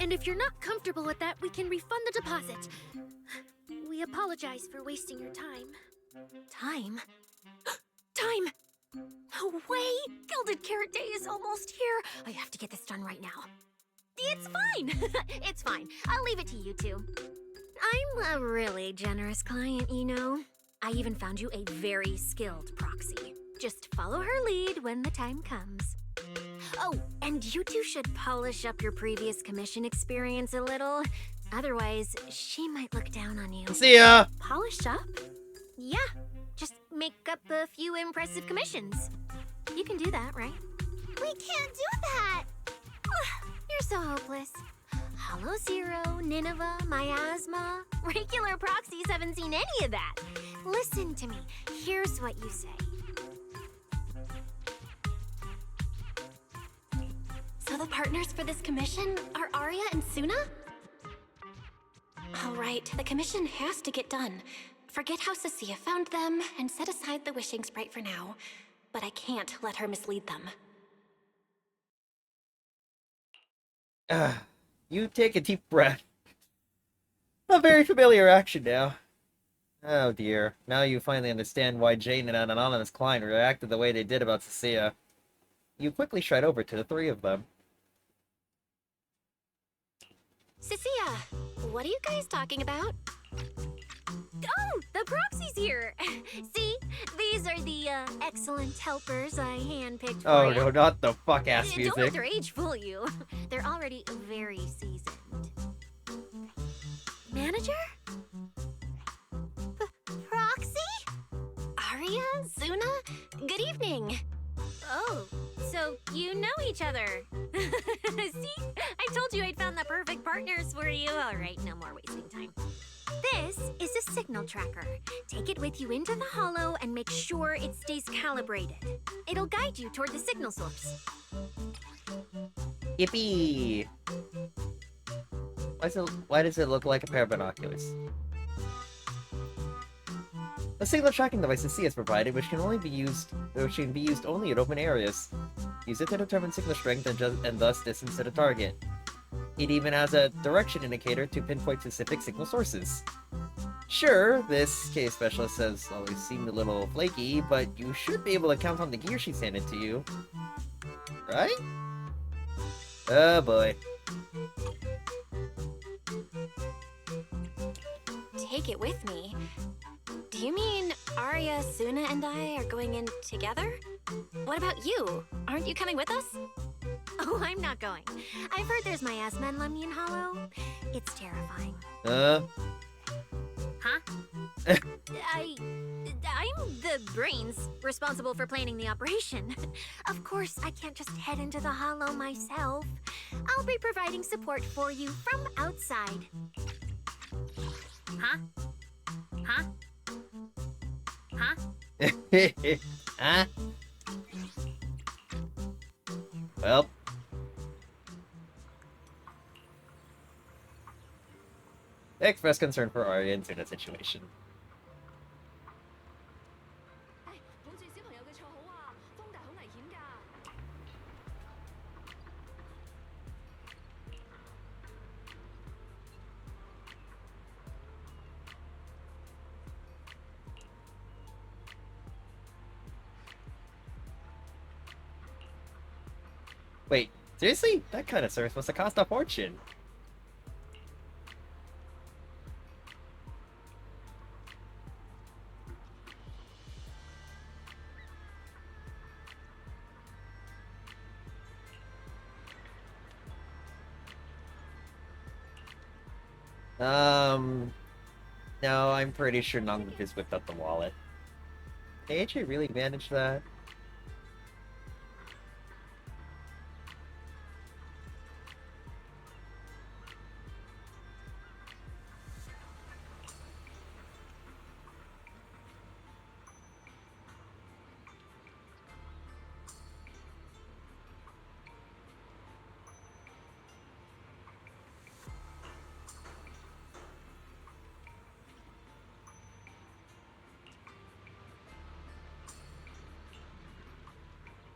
and if you're not comfortable with that, we can refund the deposit. We apologize for wasting your time. Time? Time! No way! Gilded Carrot Day is almost here. I have to get this done right now. It's fine! It's fine. I'll leave it to you two. I'm a really generous client, you know. I even found you a very skilled proxy. Just follow her lead when the time comes. Oh, and you two should polish up your previous commission experience a little. Otherwise, she might look down on you. See ya! Polish up? Yeah, just make up a few impressive commissions. You can do that, right? We can't do that! You're so hopeless. Hollow Zero, Nineveh, Miasma. Regular proxies haven't seen any of that. Listen to me. Here's what you say. So the partners for this commission are Arya and Suna? All right, the commission has to get done. Forget how Cecilia found them and set aside the wishing sprite for now. But I can't let her mislead them. You take a deep breath. A very familiar action now. Oh dear. Now you finally understand why Jane and an anonymous client reacted the way they did about Cecilia. You quickly stride over to the three of them. Cecilia, what are you guys talking about? Oh, the proxy's here! See? These are the, excellent helpers I handpicked for Oh you. no, not the fuck-ass music. Don't let their age fool you. They're already very seasoned. Manager? Proxy? Arya? Suna? Good evening. Oh, so you know each other. See? I told you I'd found the perfect partners for you. All right, no more wasting time. This is a signal tracker. Take it with you into the hollow and make sure it stays calibrated. It'll guide you toward the signal source. Yippee! Why does it look like a pair of binoculars? A signal tracking device CC is provided, which can be used only in open areas. Use it to determine signal strength and thus distance to the target. It even has a direction indicator to pinpoint specific signal sources. Sure, this case specialist has always seemed a little flaky, but you should be able to count on the gear she's handed to you. Right? Oh boy. Take it with me? Do you mean Arya, Suna, and I are going in together? What about you? Aren't you coming with us? Oh, I'm not going. I've heard there's miasma in Lemnian Hollow. It's terrifying. Huh? I'm the brains responsible for planning the operation. Of course, I can't just head into the Hollow myself. I'll be providing support for you from outside. Huh? Huh? Huh? Huh? Well. Express concern for Arya and Suna's situation. Wait, seriously? That kind of service must have cost a fortune. No, I'm pretty sure Nonguk just whipped out the wallet. Hey, AJ really managed that?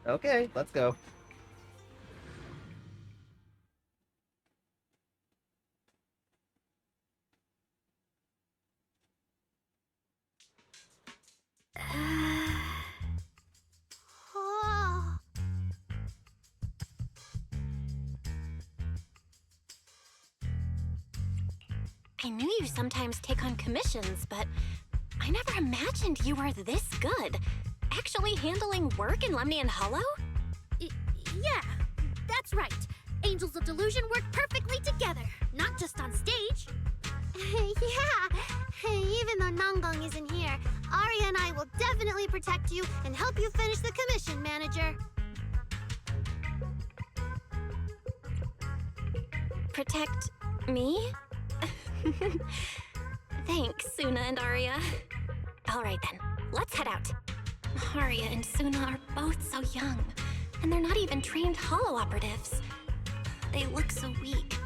Okay, let's go. Oh. I knew you sometimes take on commissions, but I never imagined you were this good. Actually handling work in Lemnian Hollow? Yeah, that's right. Angels of Delusion work perfectly together, not just on stage. Yeah, even though Nanggong isn't here, Arya and I will definitely protect you and help you finish the commission, Manager. Protect me? Thanks, Suna and Arya. Alright then, let's head out. Arya and Suna are both so young, and they're not even trained hollow operatives. They look so weak.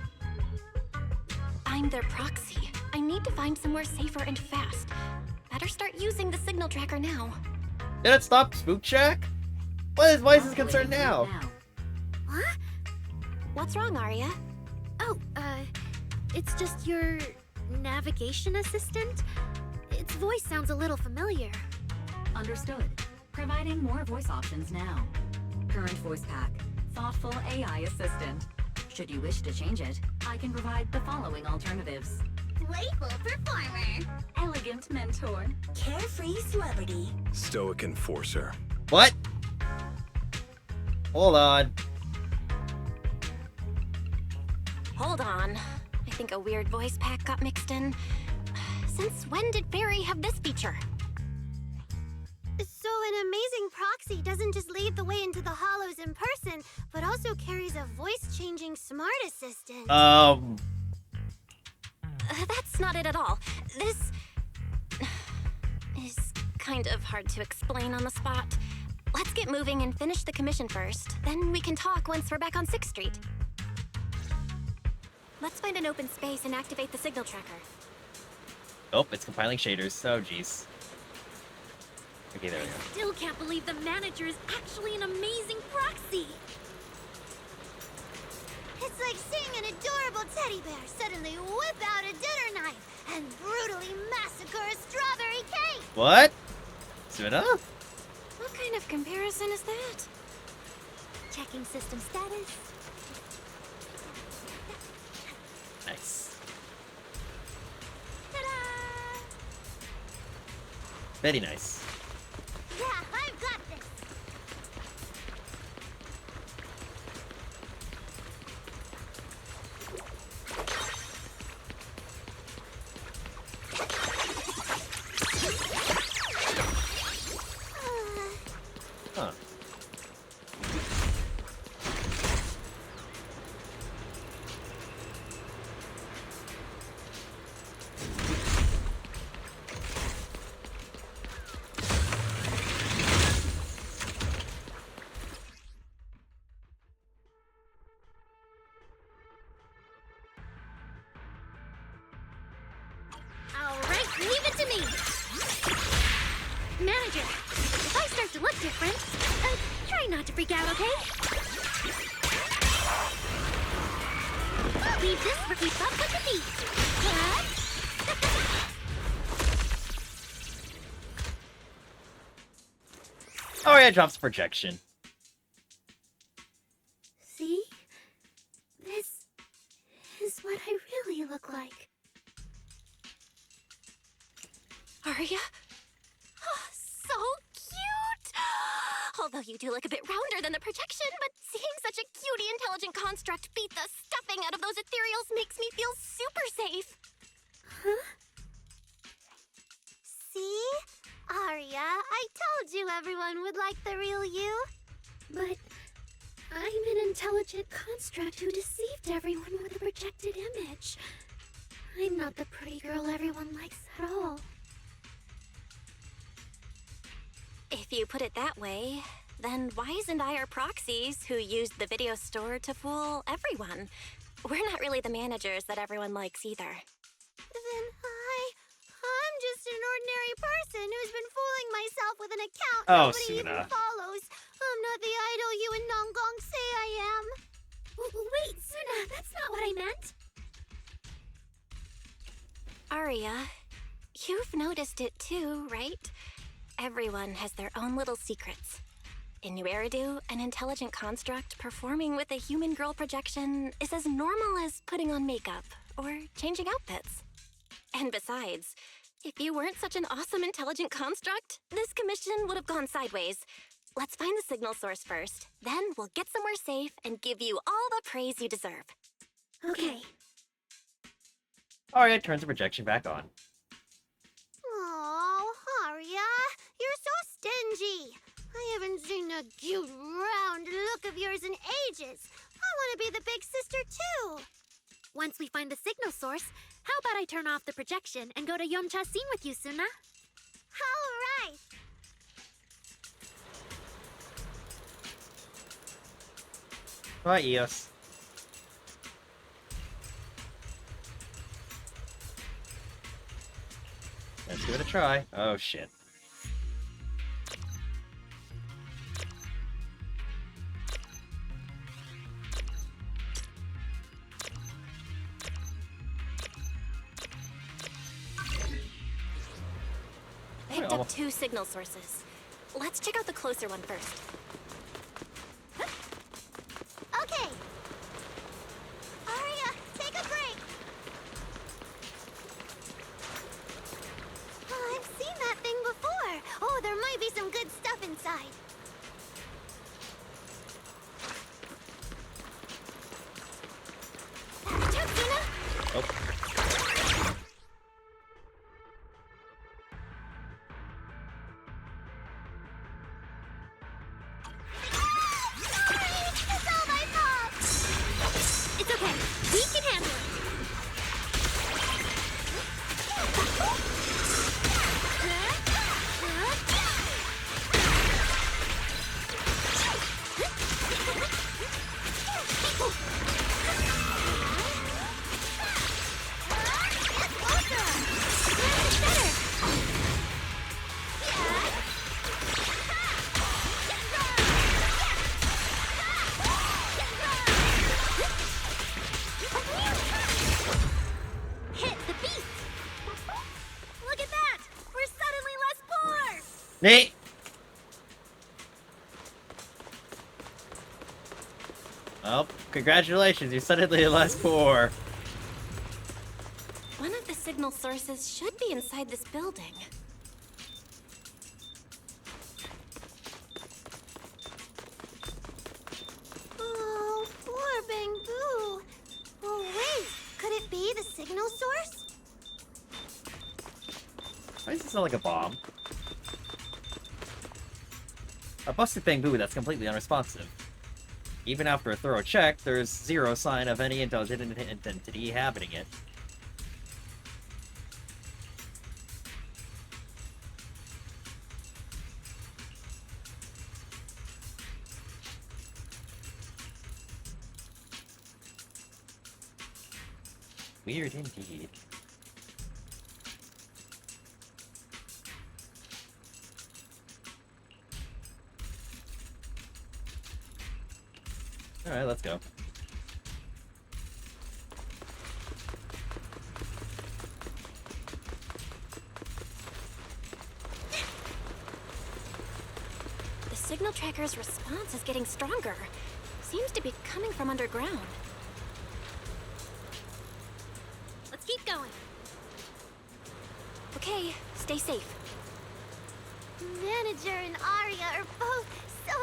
I'm their proxy. I need to find somewhere safer and fast. Better start using the signal tracker now. Did it stop Spook Shack? Why is this concerned now? What? What's wrong, Arya? Oh, it's just your navigation assistant? Its voice sounds a little familiar. Understood. Providing more voice options now. Current voice pack. Thoughtful AI assistant. Should you wish to change it, I can provide the following alternatives. Playful performer. Elegant mentor. Carefree celebrity. Stoic enforcer. What? Hold on. Hold on. I think a weird voice pack got mixed in. Since when did Fairy have this feature? So an amazing proxy doesn't just lead the way into the hollows in person, but also carries a voice-changing smart assistant. That's not it at all. This is kind of hard to explain on the spot. Let's get moving and finish the commission first. Then we can talk once we're back on 6th Street. Let's find an open space and activate the signal tracker. Oh, it's compiling shaders. Oh, jeez. Okay, there we go. Still can't believe the manager is actually an amazing proxy. It's like seeing an adorable teddy bear suddenly whip out a dinner knife and brutally massacre a strawberry cake. What? Suna? What kind of comparison is that? Checking system status. Nice. Ta-da! Very nice. Yeah, I've got this. Huh. All right, leave it to me. Manager, if I start to look different, try not to freak out, okay? Leave this for keep up with the beat. Oh yeah, drops projection. See? Although you do look a bit rounder than the projection, but seeing such a cutie intelligent construct beat the stuffing out of those ethereals makes me feel super safe. Huh? See? Aria, I told you everyone would like the real you. But I'm an intelligent construct who deceived everyone with a projected image. I'm not the pretty girl everyone likes at all. If you put it that way, then Wise and I are proxies who used the video store to fool everyone. We're not really the managers that everyone likes either. Then I'm just an ordinary person who's been fooling myself with an account nobody even follows. I'm not the idol you and Nonggong say I am. Wait, Suna, that's not what I meant. Aria, you've noticed it too, right? Everyone has their own little secrets. In New Eridu, an intelligent construct performing with a human girl projection is as normal as putting on makeup or changing outfits. And besides, if you weren't such an awesome intelligent construct, this commission would have gone sideways. Let's find the signal source first, then we'll get somewhere safe and give you all the praise you deserve. Okay. Aria turns the projection back on. Oh, Aria, you're so stingy. I haven't seen a cute, round look of yours in ages. I want to be the big sister, too. Once we find the signal source, how about I turn off the projection and go to Yomcha scene with you, Suna? All right. Bye, Eos. Let's give it a try. Oh, shit. Picked up 2 signal sources. Let's check out the closer one first. Okay. Aria, take a break. Oh, I've seen that thing before. Oh, there might be some good stuff inside. Catch up, Suna! Oh. Nate! Well, congratulations, you suddenly less poor. One of the signal sources should be inside this building. Oh, poor Bangbu. Oh, wait. Could it be the signal source? Why does it sound like a bomb? A busted Bangbu that's completely unresponsive. Even after a thorough check, there's zero sign of any intelligent entity inhabiting it. Weird indeed. Alright, let's go. The signal tracker's response is getting stronger. Seems to be coming from underground. Let's keep going. Okay, stay safe. Manager and Aria are both so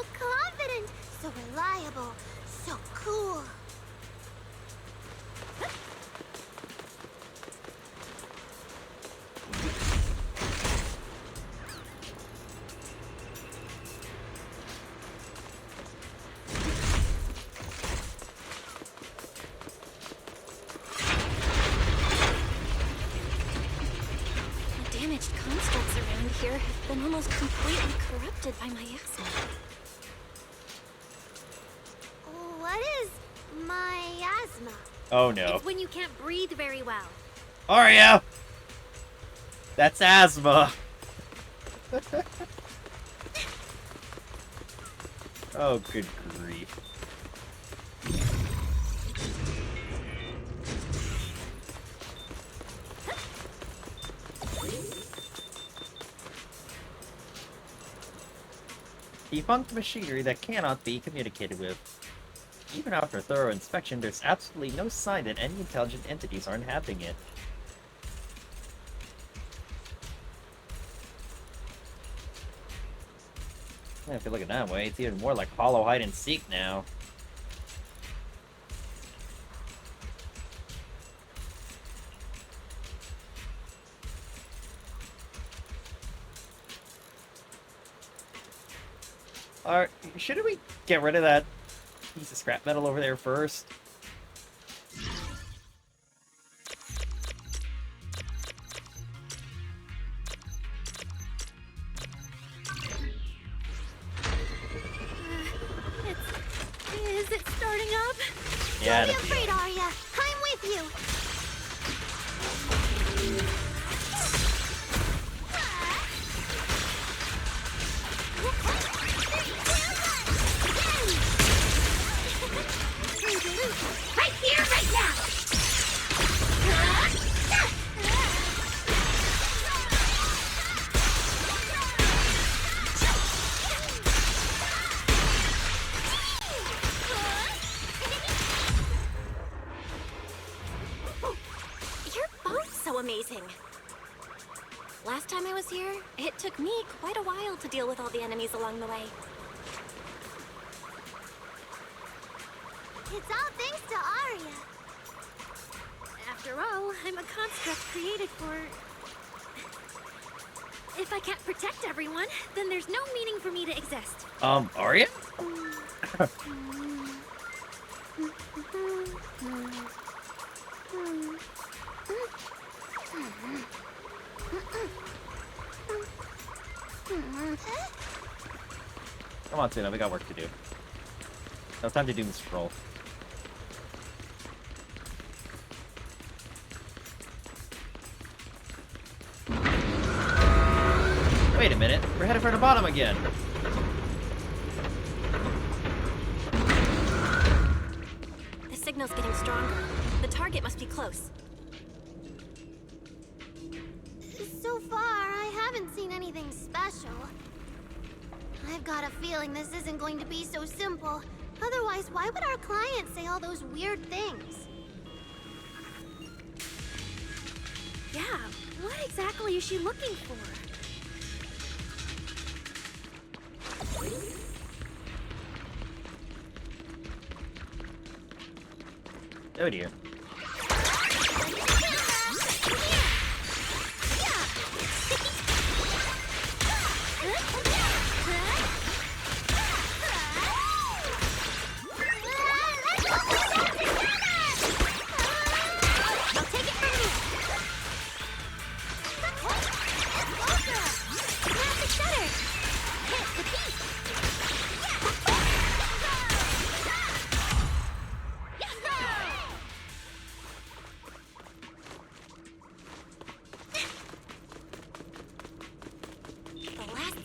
by my asthma. What is miasma? Oh no. It's when you can't breathe very well. Aria! That's asthma. Oh, good grief. Defunct machinery that cannot be communicated with. Even after thorough inspection, there's absolutely no sign that any intelligent entities are inhabiting it. Yeah, if you look at it that way, it's even more like Hollow Hide and Seek now. Alright, shouldn't we get rid of that piece of scrap metal over there first? Is it starting up? Yeah, Don't be afraid, Arya. I'm with you. Right here, right now! Your boat's so amazing. Last time I was here, it took me quite a while to deal with all the enemies along the way. It's all thanks to Arya. After all, I'm a construct created for... If I can't protect everyone, then there's no meaning for me to exist. Arya? Come on, Tuna, we got work to do. No time to doom scroll. Wait a minute, we're headed for the bottom again. The signal's getting stronger. The target must be close. So far, I haven't seen anything special. I've got a feeling this isn't going to be so simple. Otherwise, why would our client say all those weird things? Yeah, what exactly is she looking for? Oh dear.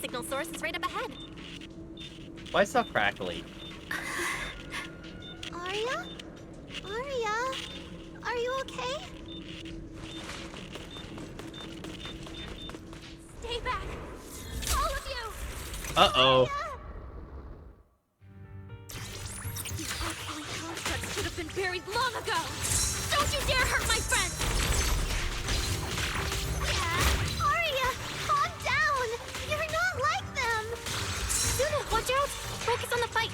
Signal source is right up ahead. Why so crackly? Arya? Arya? Are you okay? Stay back! All of you! Uh-oh. These ugly constructs should have been buried long ago! Don't you dare hurt my friends! Arya, calm down! You're not like them! Suna, watch out! Focus on the fight!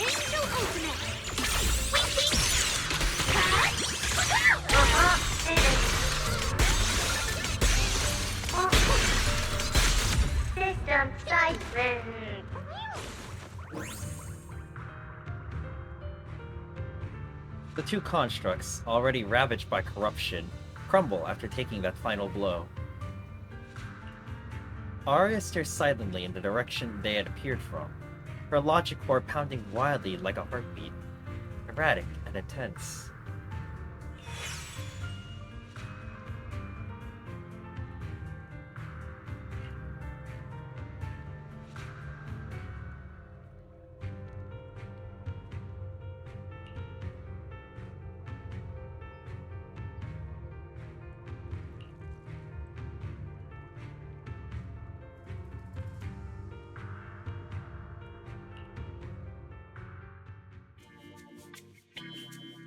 Angel Ultimate! Winking! The two constructs, already ravaged by corruption, crumble after taking that final blow. Arya stares silently in the direction they had appeared from, her logic core pounding wildly like a heartbeat, erratic and intense.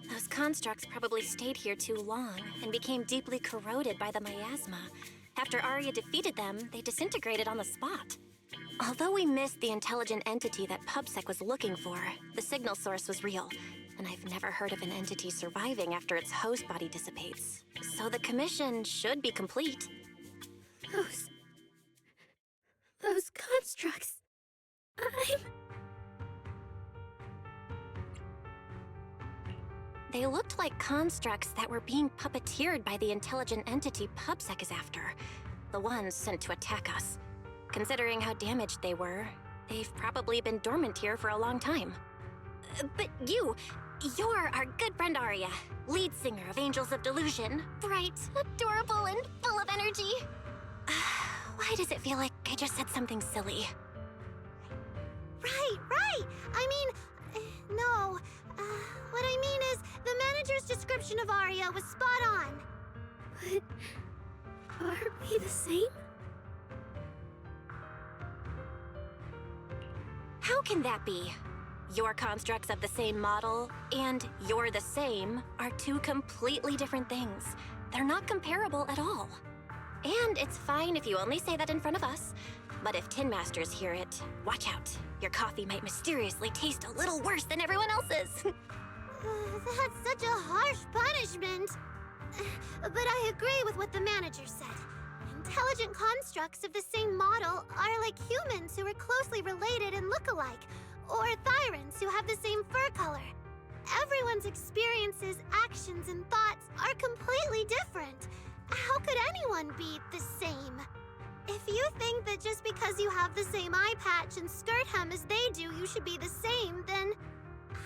Those constructs probably stayed here too long and became deeply corroded by the miasma. After Arya defeated them, they disintegrated on the spot. Although we missed the intelligent entity that PubSec was looking for, the signal source was real, and I've never heard of an entity surviving after its host body dissipates. So the commission should be complete. Those constructs. They looked like constructs that were being puppeteered by the intelligent entity PubSec is after. The ones sent to attack us. Considering how damaged they were, they've probably been dormant here for a long time. But you're our good friend Arya, lead singer of Angels of Delusion. Bright, adorable, and full of energy. Why does it feel like I just said something silly? Right! I mean, no. What I mean is, the manager's description of Arya was spot on. But aren't we the same? How can that be? Your constructs of the same model and you're the same are two completely different things. They're not comparable at all. And it's fine if you only say that in front of us. But if Tin Masters hear it, watch out. Your coffee might mysteriously taste a little worse than everyone else's. That's such a harsh punishment. But I agree with what the manager said. Intelligent constructs of the same model are like humans who are closely related and look alike, or Thyrans who have the same fur color. Everyone's experiences, actions, and thoughts are completely different. How could anyone be the same? If you think that just because you have the same eye patch and skirt hem as they do, you should be the same, then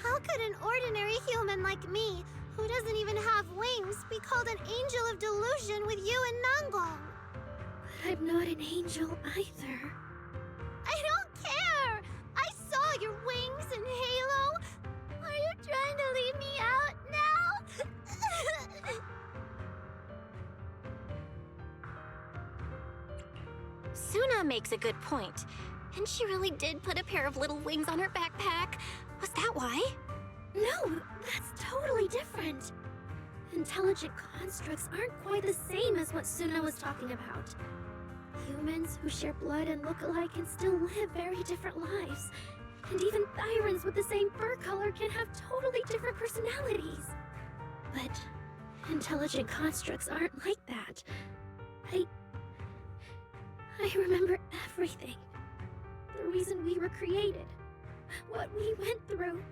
how could an ordinary human like me, who doesn't even have wings, be called an angel of delusion with you and Nangong? But I'm not an angel either. I don't care! I saw your wings and halo! Are you trying to leave me out now? Suna makes a good point. And she really did put a pair of little wings on her backpack. Was that why? No, that's totally different. Intelligent constructs aren't quite the same as what Suna was talking about. Humans who share blood and look alike can still live very different lives. And even Thyrans with the same fur color can have totally different personalities. But intelligent constructs aren't like that. I remember everything. The reason we were created. What we went through.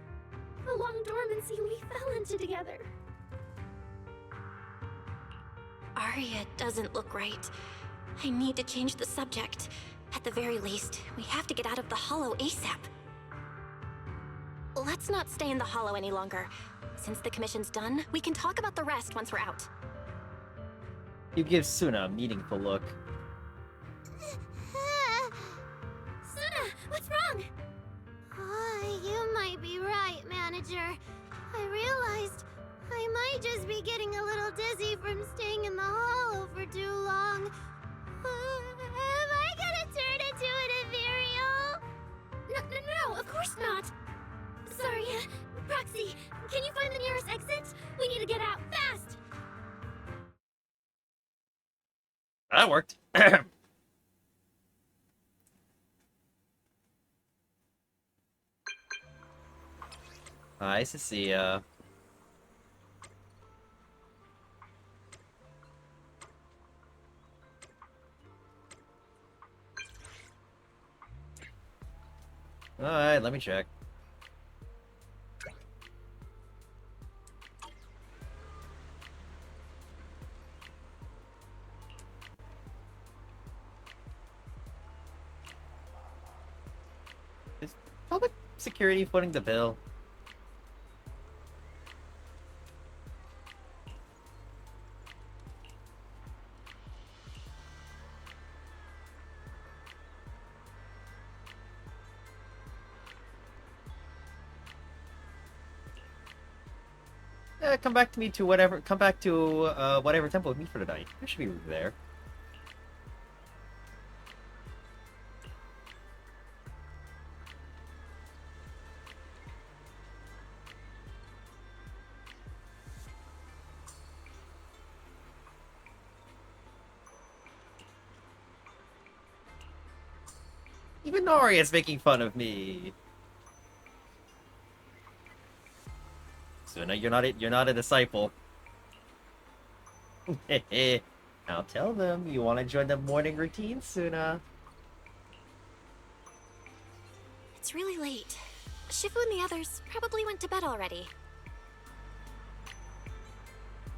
The long dormancy we fell into together. Arya doesn't look right. I need to change the subject. At the very least, we have to get out of the Hollow ASAP. Let's not stay in the Hollow any longer. Since the commission's done, we can talk about the rest once we're out. You give Suna a meaningful look. Suna, what's wrong? You might be right, manager. I realized I might just be getting a little dizzy from staying in the Hollow for too long. Am I gonna turn into an ethereal? No, of course not. Sorry, Proxy, can you find the nearest exit? We need to get out, fast! That worked. Nice to see ya. Alright, let me check. Public security footing the bill. Come back to me to whatever. Come back to whatever temple with me for tonight. I should be there. Even Nori is making fun of me. Suna, you're not a disciple. Now tell them you want to join the morning routine, Suna. It's really late. Shifu and the others probably went to bed already.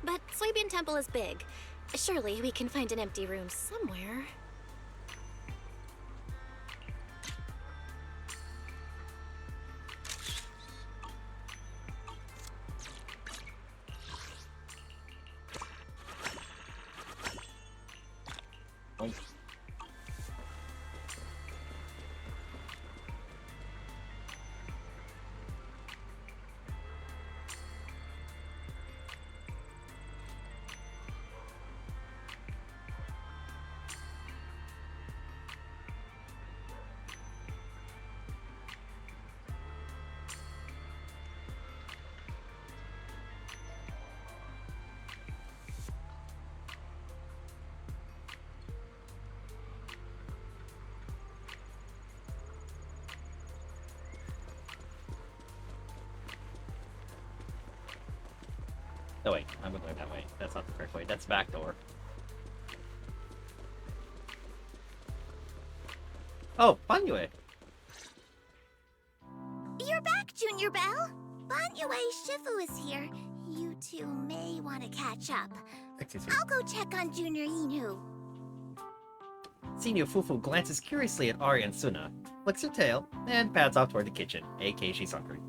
But Suibian Temple is big. Surely we can find an empty room somewhere. No, wait, I'm going that way. That's not the correct way. That's back door. Oh, Banyue. You're back, Junior Belle. Banyue Shifu is here. You two may want to catch up. Excuse me. I'll go check on Junior Inu. Senior Fufu glances curiously at Ari and Suna, flicks her tail, and pads off toward the kitchen, aka she's hungry.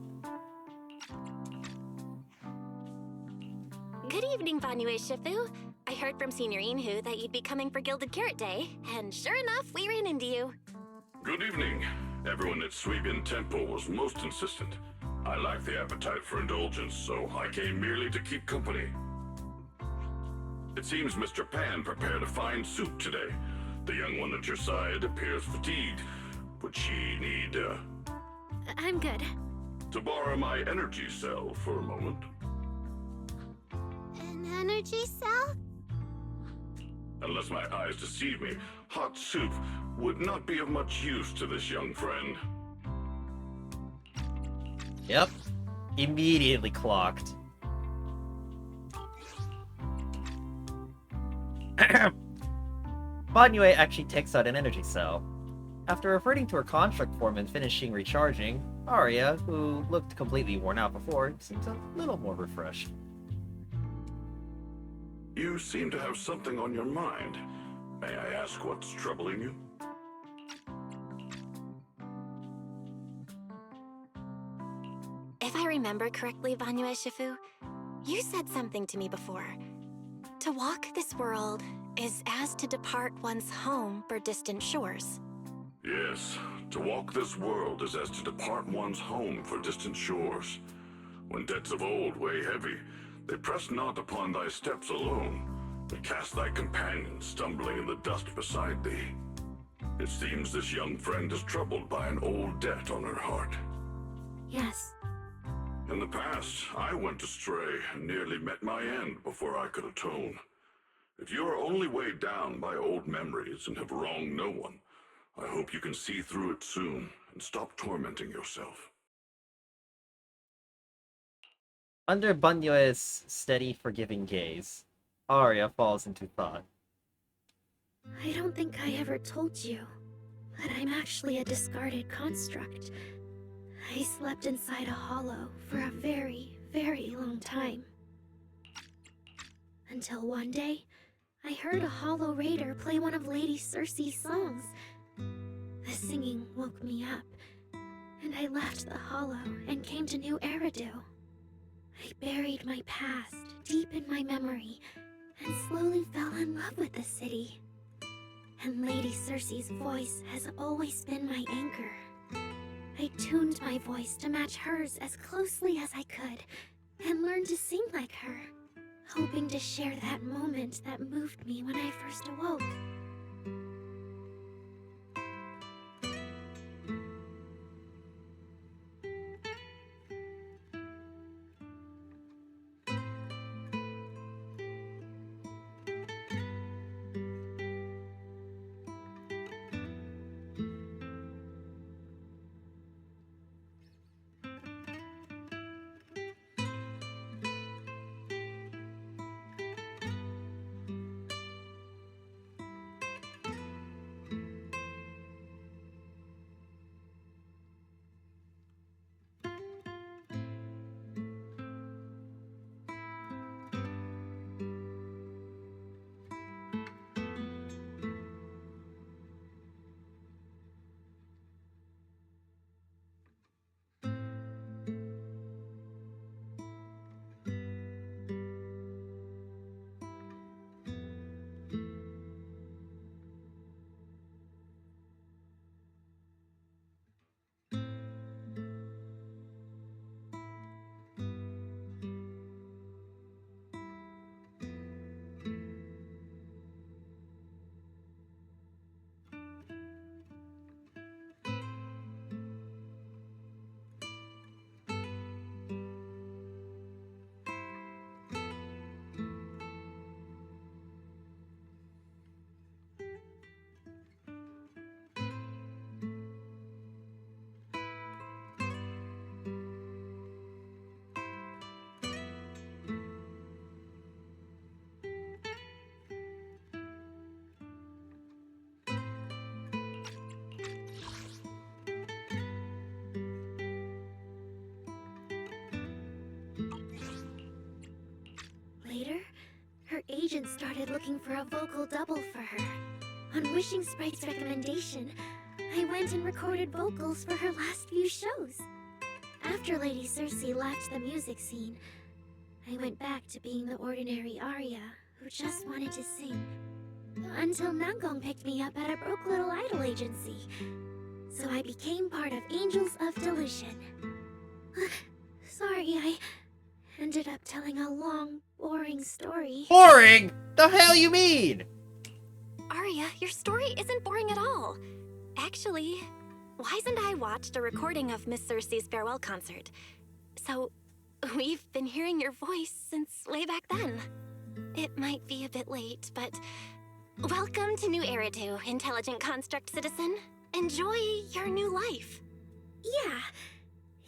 Good evening, Banyue Shifu. I heard from Senior Inhu that you'd be coming for Gilded Carrot Day, and sure enough, we ran into you. Good evening. Everyone at Suibian Temple was most insistent. I lack the appetite for indulgence, so I came merely to keep company. It seems Mr. Pan prepared a fine soup today. The young one at your side appears fatigued. Would she need, I'm good. to borrow my energy cell for a moment? An energy cell? Unless my eyes deceive me, hot soup would not be of much use to this young friend. Yep. Immediately clocked. Banyue actually takes out an energy cell. After reverting to her construct form and finishing recharging, Arya, who looked completely worn out before, seems a little more refreshed. You seem to have something on your mind. May I ask what's troubling you? If I remember correctly, Banyue Shifu, you said something to me before. To walk this world is as to depart one's home for distant shores. Yes, to walk this world is as to depart one's home for distant shores. When debts of old weigh heavy, they press not upon thy steps alone, but cast thy companions stumbling in the dust beside thee. It seems this young friend is troubled by an old debt on her heart. Yes. In the past, I went astray and nearly met my end before I could atone. If you are only weighed down by old memories and have wronged no one, I hope you can see through it soon and stop tormenting yourself. Under Banyue's steady, forgiving gaze, Arya falls into thought. I don't think I ever told you, but I'm actually a discarded construct. I slept inside a hollow for a very, very long time. Until one day, I heard a hollow raider play one of Lady Circe's songs. The singing woke me up, and I left the Hollow and came to New Eridu. I buried my past deep in my memory and slowly fell in love with the city. And Lady Circe's voice has always been my anchor. I tuned my voice to match hers as closely as I could and learned to sing like her, hoping to share that moment that moved me when I first awoke. Later, her agent started looking for a vocal double for her. On Wishing Sprite's recommendation, I went and recorded vocals for her last few shows. After Lady Circe left the music scene, I went back to being the ordinary Arya who just wanted to sing. Until Nangong picked me up at a broke little idol agency. So I became part of Angels of Delusion. Sorry, I ended up telling a long, boring story. Boring? The hell you mean? Arya, your story isn't boring at all. Actually, Wise and I watched a recording of Miss Circe's farewell concert. So, we've been hearing your voice since way back then. It might be a bit late, but welcome to New Eridu, Intelligent Construct Citizen. Enjoy your new life. Yeah,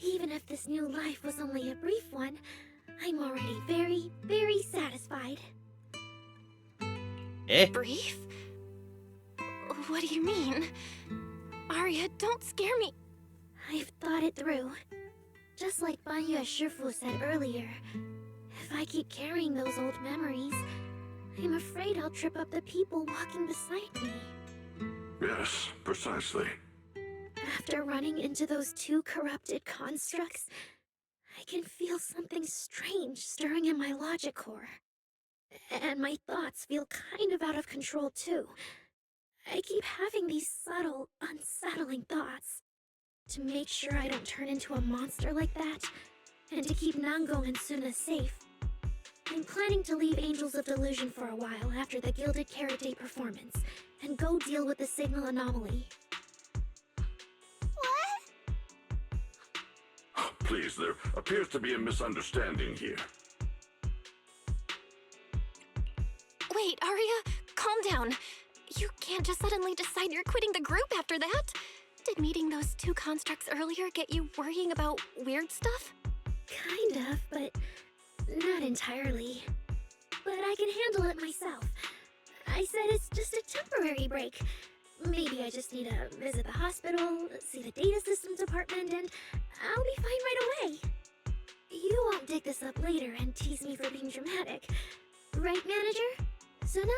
even if this new life was only a brief one, I'm already very, very satisfied. Brief? What do you mean? Arya, don't scare me. I've thought it through. Just like Banya Shifu said earlier, if I keep carrying those old memories, I'm afraid I'll trip up the people walking beside me. Yes, precisely. After running into those two corrupted constructs, I can feel something strange stirring in my logic core. And my thoughts feel kind of out of control too. I keep having these subtle, unsettling thoughts. To make sure I don't turn into a monster like that, and to keep Nango and Suna safe, I'm planning to leave Angels of Delusion for a while after the Gilded Carrot Day performance, and go deal with the signal anomaly. Please, there appears to be a misunderstanding here. Wait, Arya, calm down. You can't just suddenly decide you're quitting the group after that. Did meeting those two constructs earlier get you worrying about weird stuff? Kind of, but not entirely. But I can handle it myself. I said it's just a temporary break. Maybe I just need to visit the hospital, see the data systems department, and I'll be fine right away. You won't dig this up later and tease me for being dramatic. Right, manager? Suna?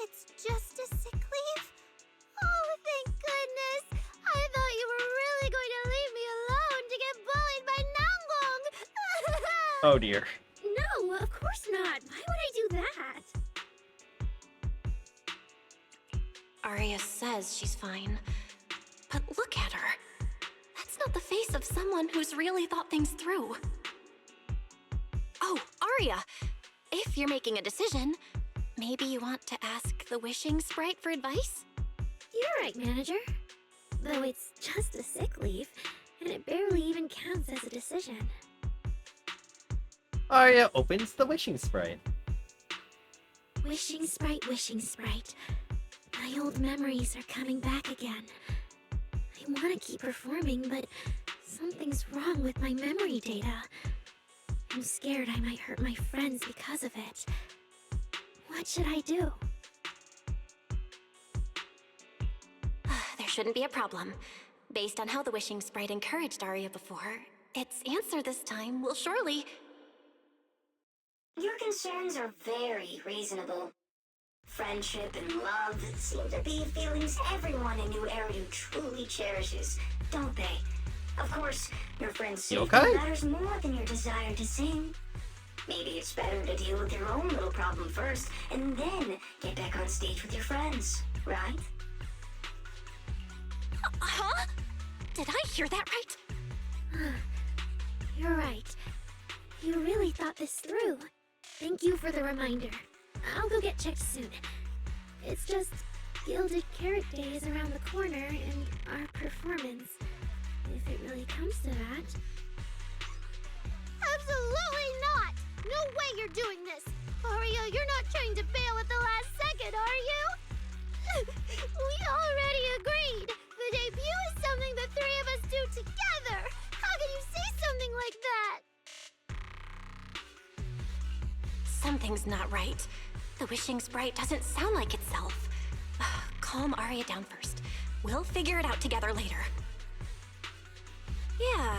It's just a sick leave? Oh, thank goodness! I thought you were really going to leave me alone to get bullied by Nanggong! Oh dear. No, of course not. Why would I do that? Arya says she's fine. But look at her. That's not the face of someone who's really thought things through. Oh, Arya! If you're making a decision, maybe you want to ask the wishing sprite for advice? You're right, manager. Though it's just a sick leave, and it barely even counts as a decision. Arya opens the wishing sprite. Wishing sprite, wishing sprite. My old memories are coming back again. I want to keep performing, but something's wrong with my memory data. I'm scared I might hurt my friends because of it. What should I do? There shouldn't be a problem. Based on how the wishing sprite encouraged Arya before, its answer this time will surely... Your concerns are very reasonable. Friendship and love seem to be feelings everyone in New Area truly cherishes, don't they? Of course, your friend's safety matters more than your desire to sing. Maybe it's better to deal with your own little problem first, and then get back on stage with your friends, right? Huh? Did I hear that right? You're right. You really thought this through. Thank you for the reminder. I'll go get checked soon. It's just Gilded Carrot Day is around the corner, and our performance, if it really comes to that. Absolutely not! No way you're doing this! Arya, you're not trying to bail at the last second, are you? We already agreed! The debut is something the three of us do together! How can you say something like that? Something's not right. The wishing sprite doesn't sound like itself. Calm Arya down first. We'll figure it out together later. Yeah,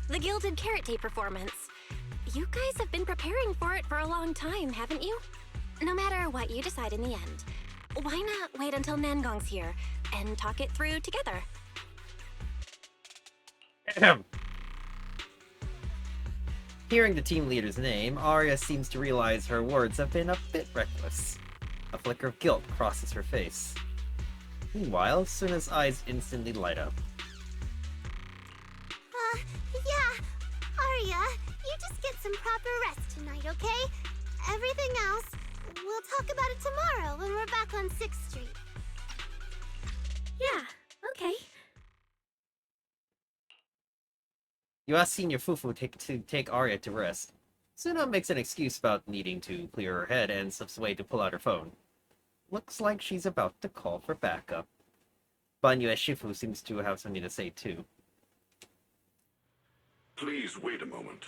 the Gilded Carrot Day performance. You guys have been preparing for it for a long time, haven't you? No matter what you decide in the end, why not wait until Nanggong's here and talk it through together? Hearing the team leader's name, Arya seems to realize her words have been a bit reckless. A flicker of guilt crosses her face. Meanwhile, Suna's eyes instantly light up. Yeah. Arya, you just get some proper rest tonight, okay? Everything else, we'll talk about it tomorrow when we're back on 6th Street. Yeah, okay. You ask Senior Fufu to take Arya to rest. Suna makes an excuse about needing to clear her head and slips away to pull out her phone. Looks like she's about to call for backup. Banyu Shifu seems to have something to say too. Please wait a moment.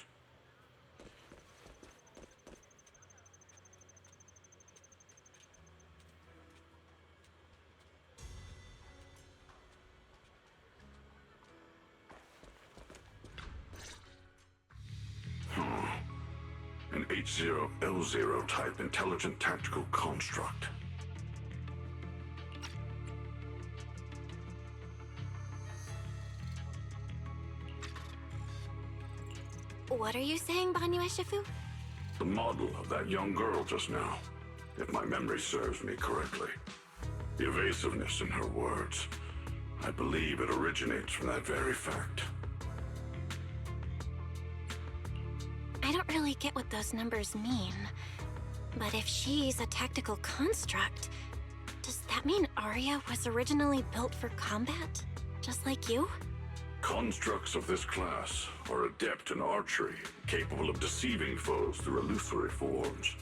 An H0L0 type intelligent tactical construct. What are you saying, Banyu Shifu? The model of that young girl just now, if my memory serves me correctly. The evasiveness in her words. I believe it originates from that very fact. I don't really get what those numbers mean. But if she's a tactical construct, does that mean Arya was originally built for combat? Just like you? Constructs of this class are adept in archery, capable of deceiving foes through illusory forms.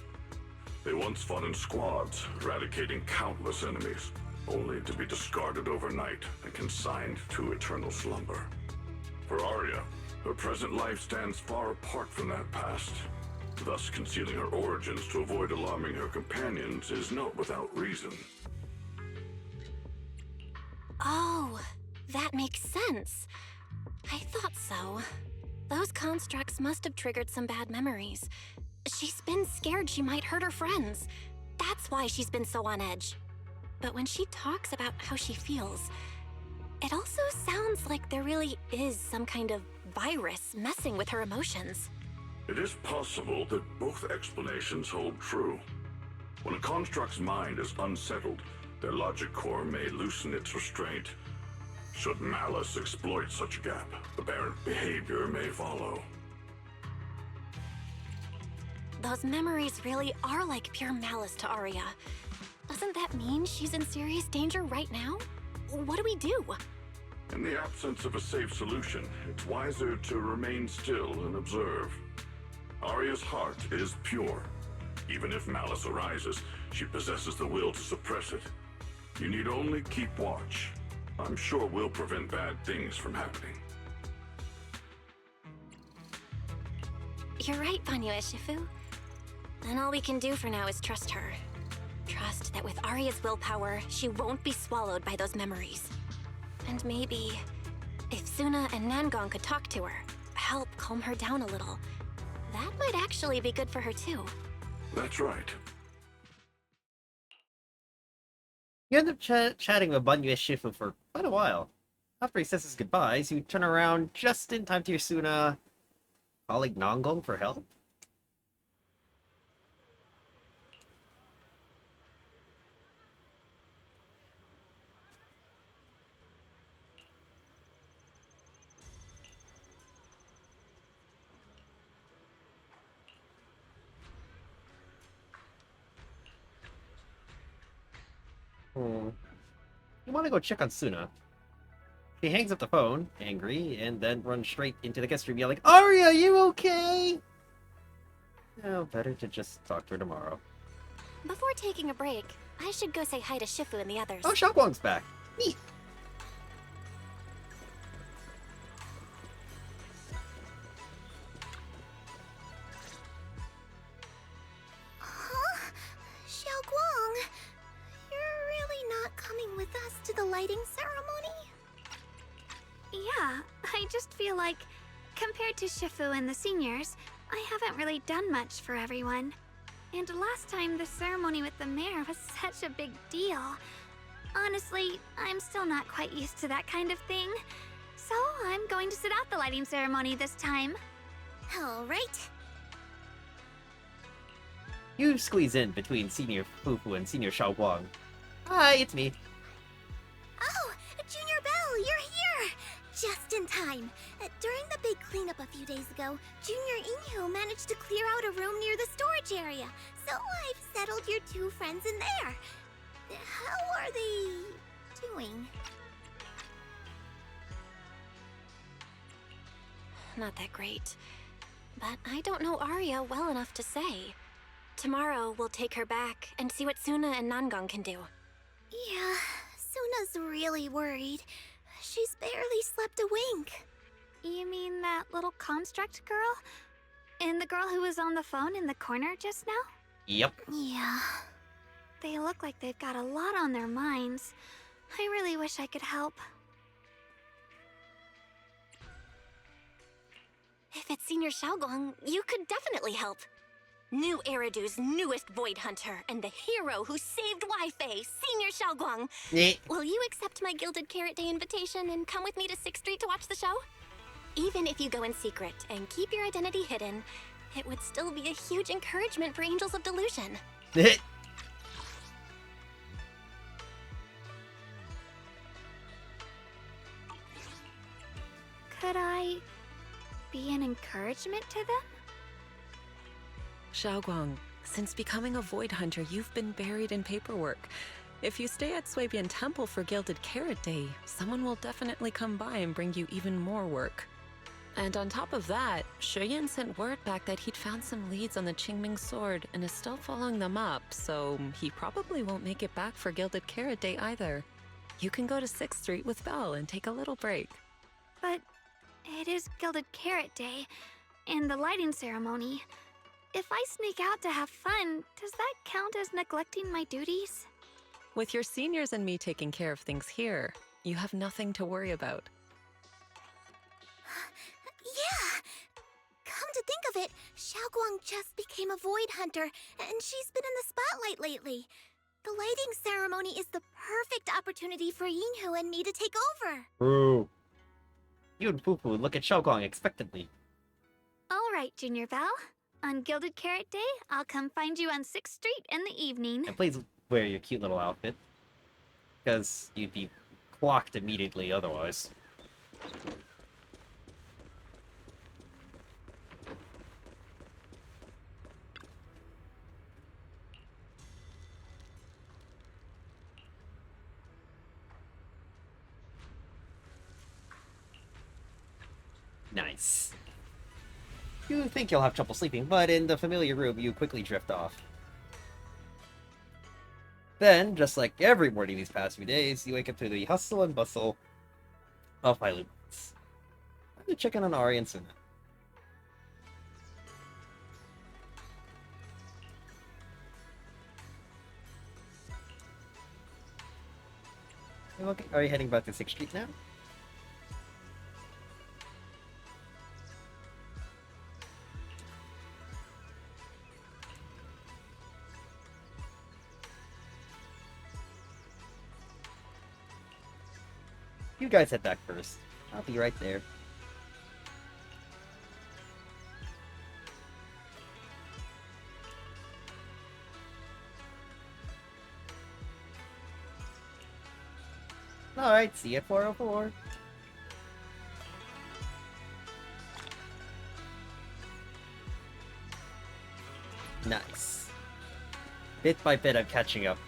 They once fought in squads, eradicating countless enemies, only to be discarded overnight and consigned to eternal slumber. For Arya, her present life stands far apart from that past. Thus, concealing her origins to avoid alarming her companions is not without reason. Oh, that makes sense. I thought so. Those constructs must have triggered some bad memories. She's been scared she might hurt her friends. That's why she's been so on edge. But when she talks about how she feels, It also sounds like there really is some kind of virus messing with her emotions. It is possible that both explanations hold true. When a construct's mind is unsettled, their logic core may loosen its restraint. Should malice exploit such a gap, aberrant behavior may follow. Those memories really are like pure malice to Arya. Doesn't that mean she's in serious danger right now? What do we do? In the absence of a safe solution, it's wiser to remain still and observe. Arya's heart is pure. Even if malice arises, she possesses the will to suppress it. You need only keep watch. I'm sure we'll prevent bad things from happening. You're right, Banyue Shifu. Then all we can do for now is trust her. Trust that with Arya's willpower, she won't be swallowed by those memories. And maybe, if Suna and Nangong could talk to her, help calm her down a little, that might actually be good for her too. That's right. You end up chatting with Banyue Shifu for quite a while. After he says his goodbyes, you turn around just in time to hear Suna calling Nangong for help. You want to go check on Suna. She hangs up the phone, angry, and then runs straight into the guest room yelling, "Arya, you okay?" No, better to just talk to her tomorrow. Before taking a break, I should go say hi to Shifu and the others. Oh, Xiaoguang's back. Neat. Huh? Xiaoguang, you're really not coming with us to the lighting ceremony? Yeah, I just feel like, compared to Shifu and the seniors, I haven't really done much for everyone. And last time, the ceremony with the mayor was such a big deal. Honestly, I'm still not quite used to that kind of thing. So I'm going to sit out the lighting ceremony this time. All right. You squeeze in between Senior Fufu and Senior Xiaoguang. Hi, it's me. Oh, Junior Belle, you're here! Just in time. During the big cleanup a few days ago, Junior Inyu managed to clear out a room near the storage area. So I've settled your two friends in there. How are they doing? Not that great. But I don't know Arya well enough to say. Tomorrow, we'll take her back and see what Suna and Nangong can do. Yeah, Suna's really worried. She's barely slept a wink. You mean that little construct girl? And the girl who was on the phone in the corner just now? Yep. Yeah. They look like they've got a lot on their minds. I really wish I could help. If it's Senior Xiaoguang, you could definitely help. New Eridu's newest Void Hunter and the hero who saved Wi-Fi, Senior Xiaoguang. Will you accept my Gilded Carrot Day invitation and come with me to 6th Street to watch the show? Even if you go in secret and keep your identity hidden, it would still be a huge encouragement for Angels of Delusion. Could I be an encouragement to them? Xiaoguang, since becoming a Void Hunter, you've been buried in paperwork. If you stay at Swabian Temple for Gilded Carrot Day, someone will definitely come by and bring you even more work. And on top of that, Shuyan sent word back that he'd found some leads on the Qingming sword and is still following them up, so he probably won't make it back for Gilded Carrot Day either. You can go to 6th Street with Belle and take a little break. But it is Gilded Carrot Day, and the lighting ceremony. If I sneak out to have fun, does that count as neglecting my duties? With your seniors and me taking care of things here, you have nothing to worry about. Yeah! Come to think of it, Xiaoguang just became a Void Hunter, and she's been in the spotlight lately. The lighting ceremony is the perfect opportunity for Yinghu and me to take over. Boo. You and Fufu look at Shougong expectantly. All right, Junior Belle. On Gilded Carrot Day, I'll come find you on 6th Street in the evening. And please wear your cute little outfit. Because you'd be clocked immediately otherwise. Nice. You think you'll have trouble sleeping, but in the familiar room, you quickly drift off. Then, just like every morning these past few days, you wake up to the hustle and bustle of Hylu. I'm gonna check in on Ari and Suna. Okay, are you heading back to 6th Street now? You guys head back first. I'll be right there. Alright, see you at 404. Nice. Bit by bit, I'm catching up.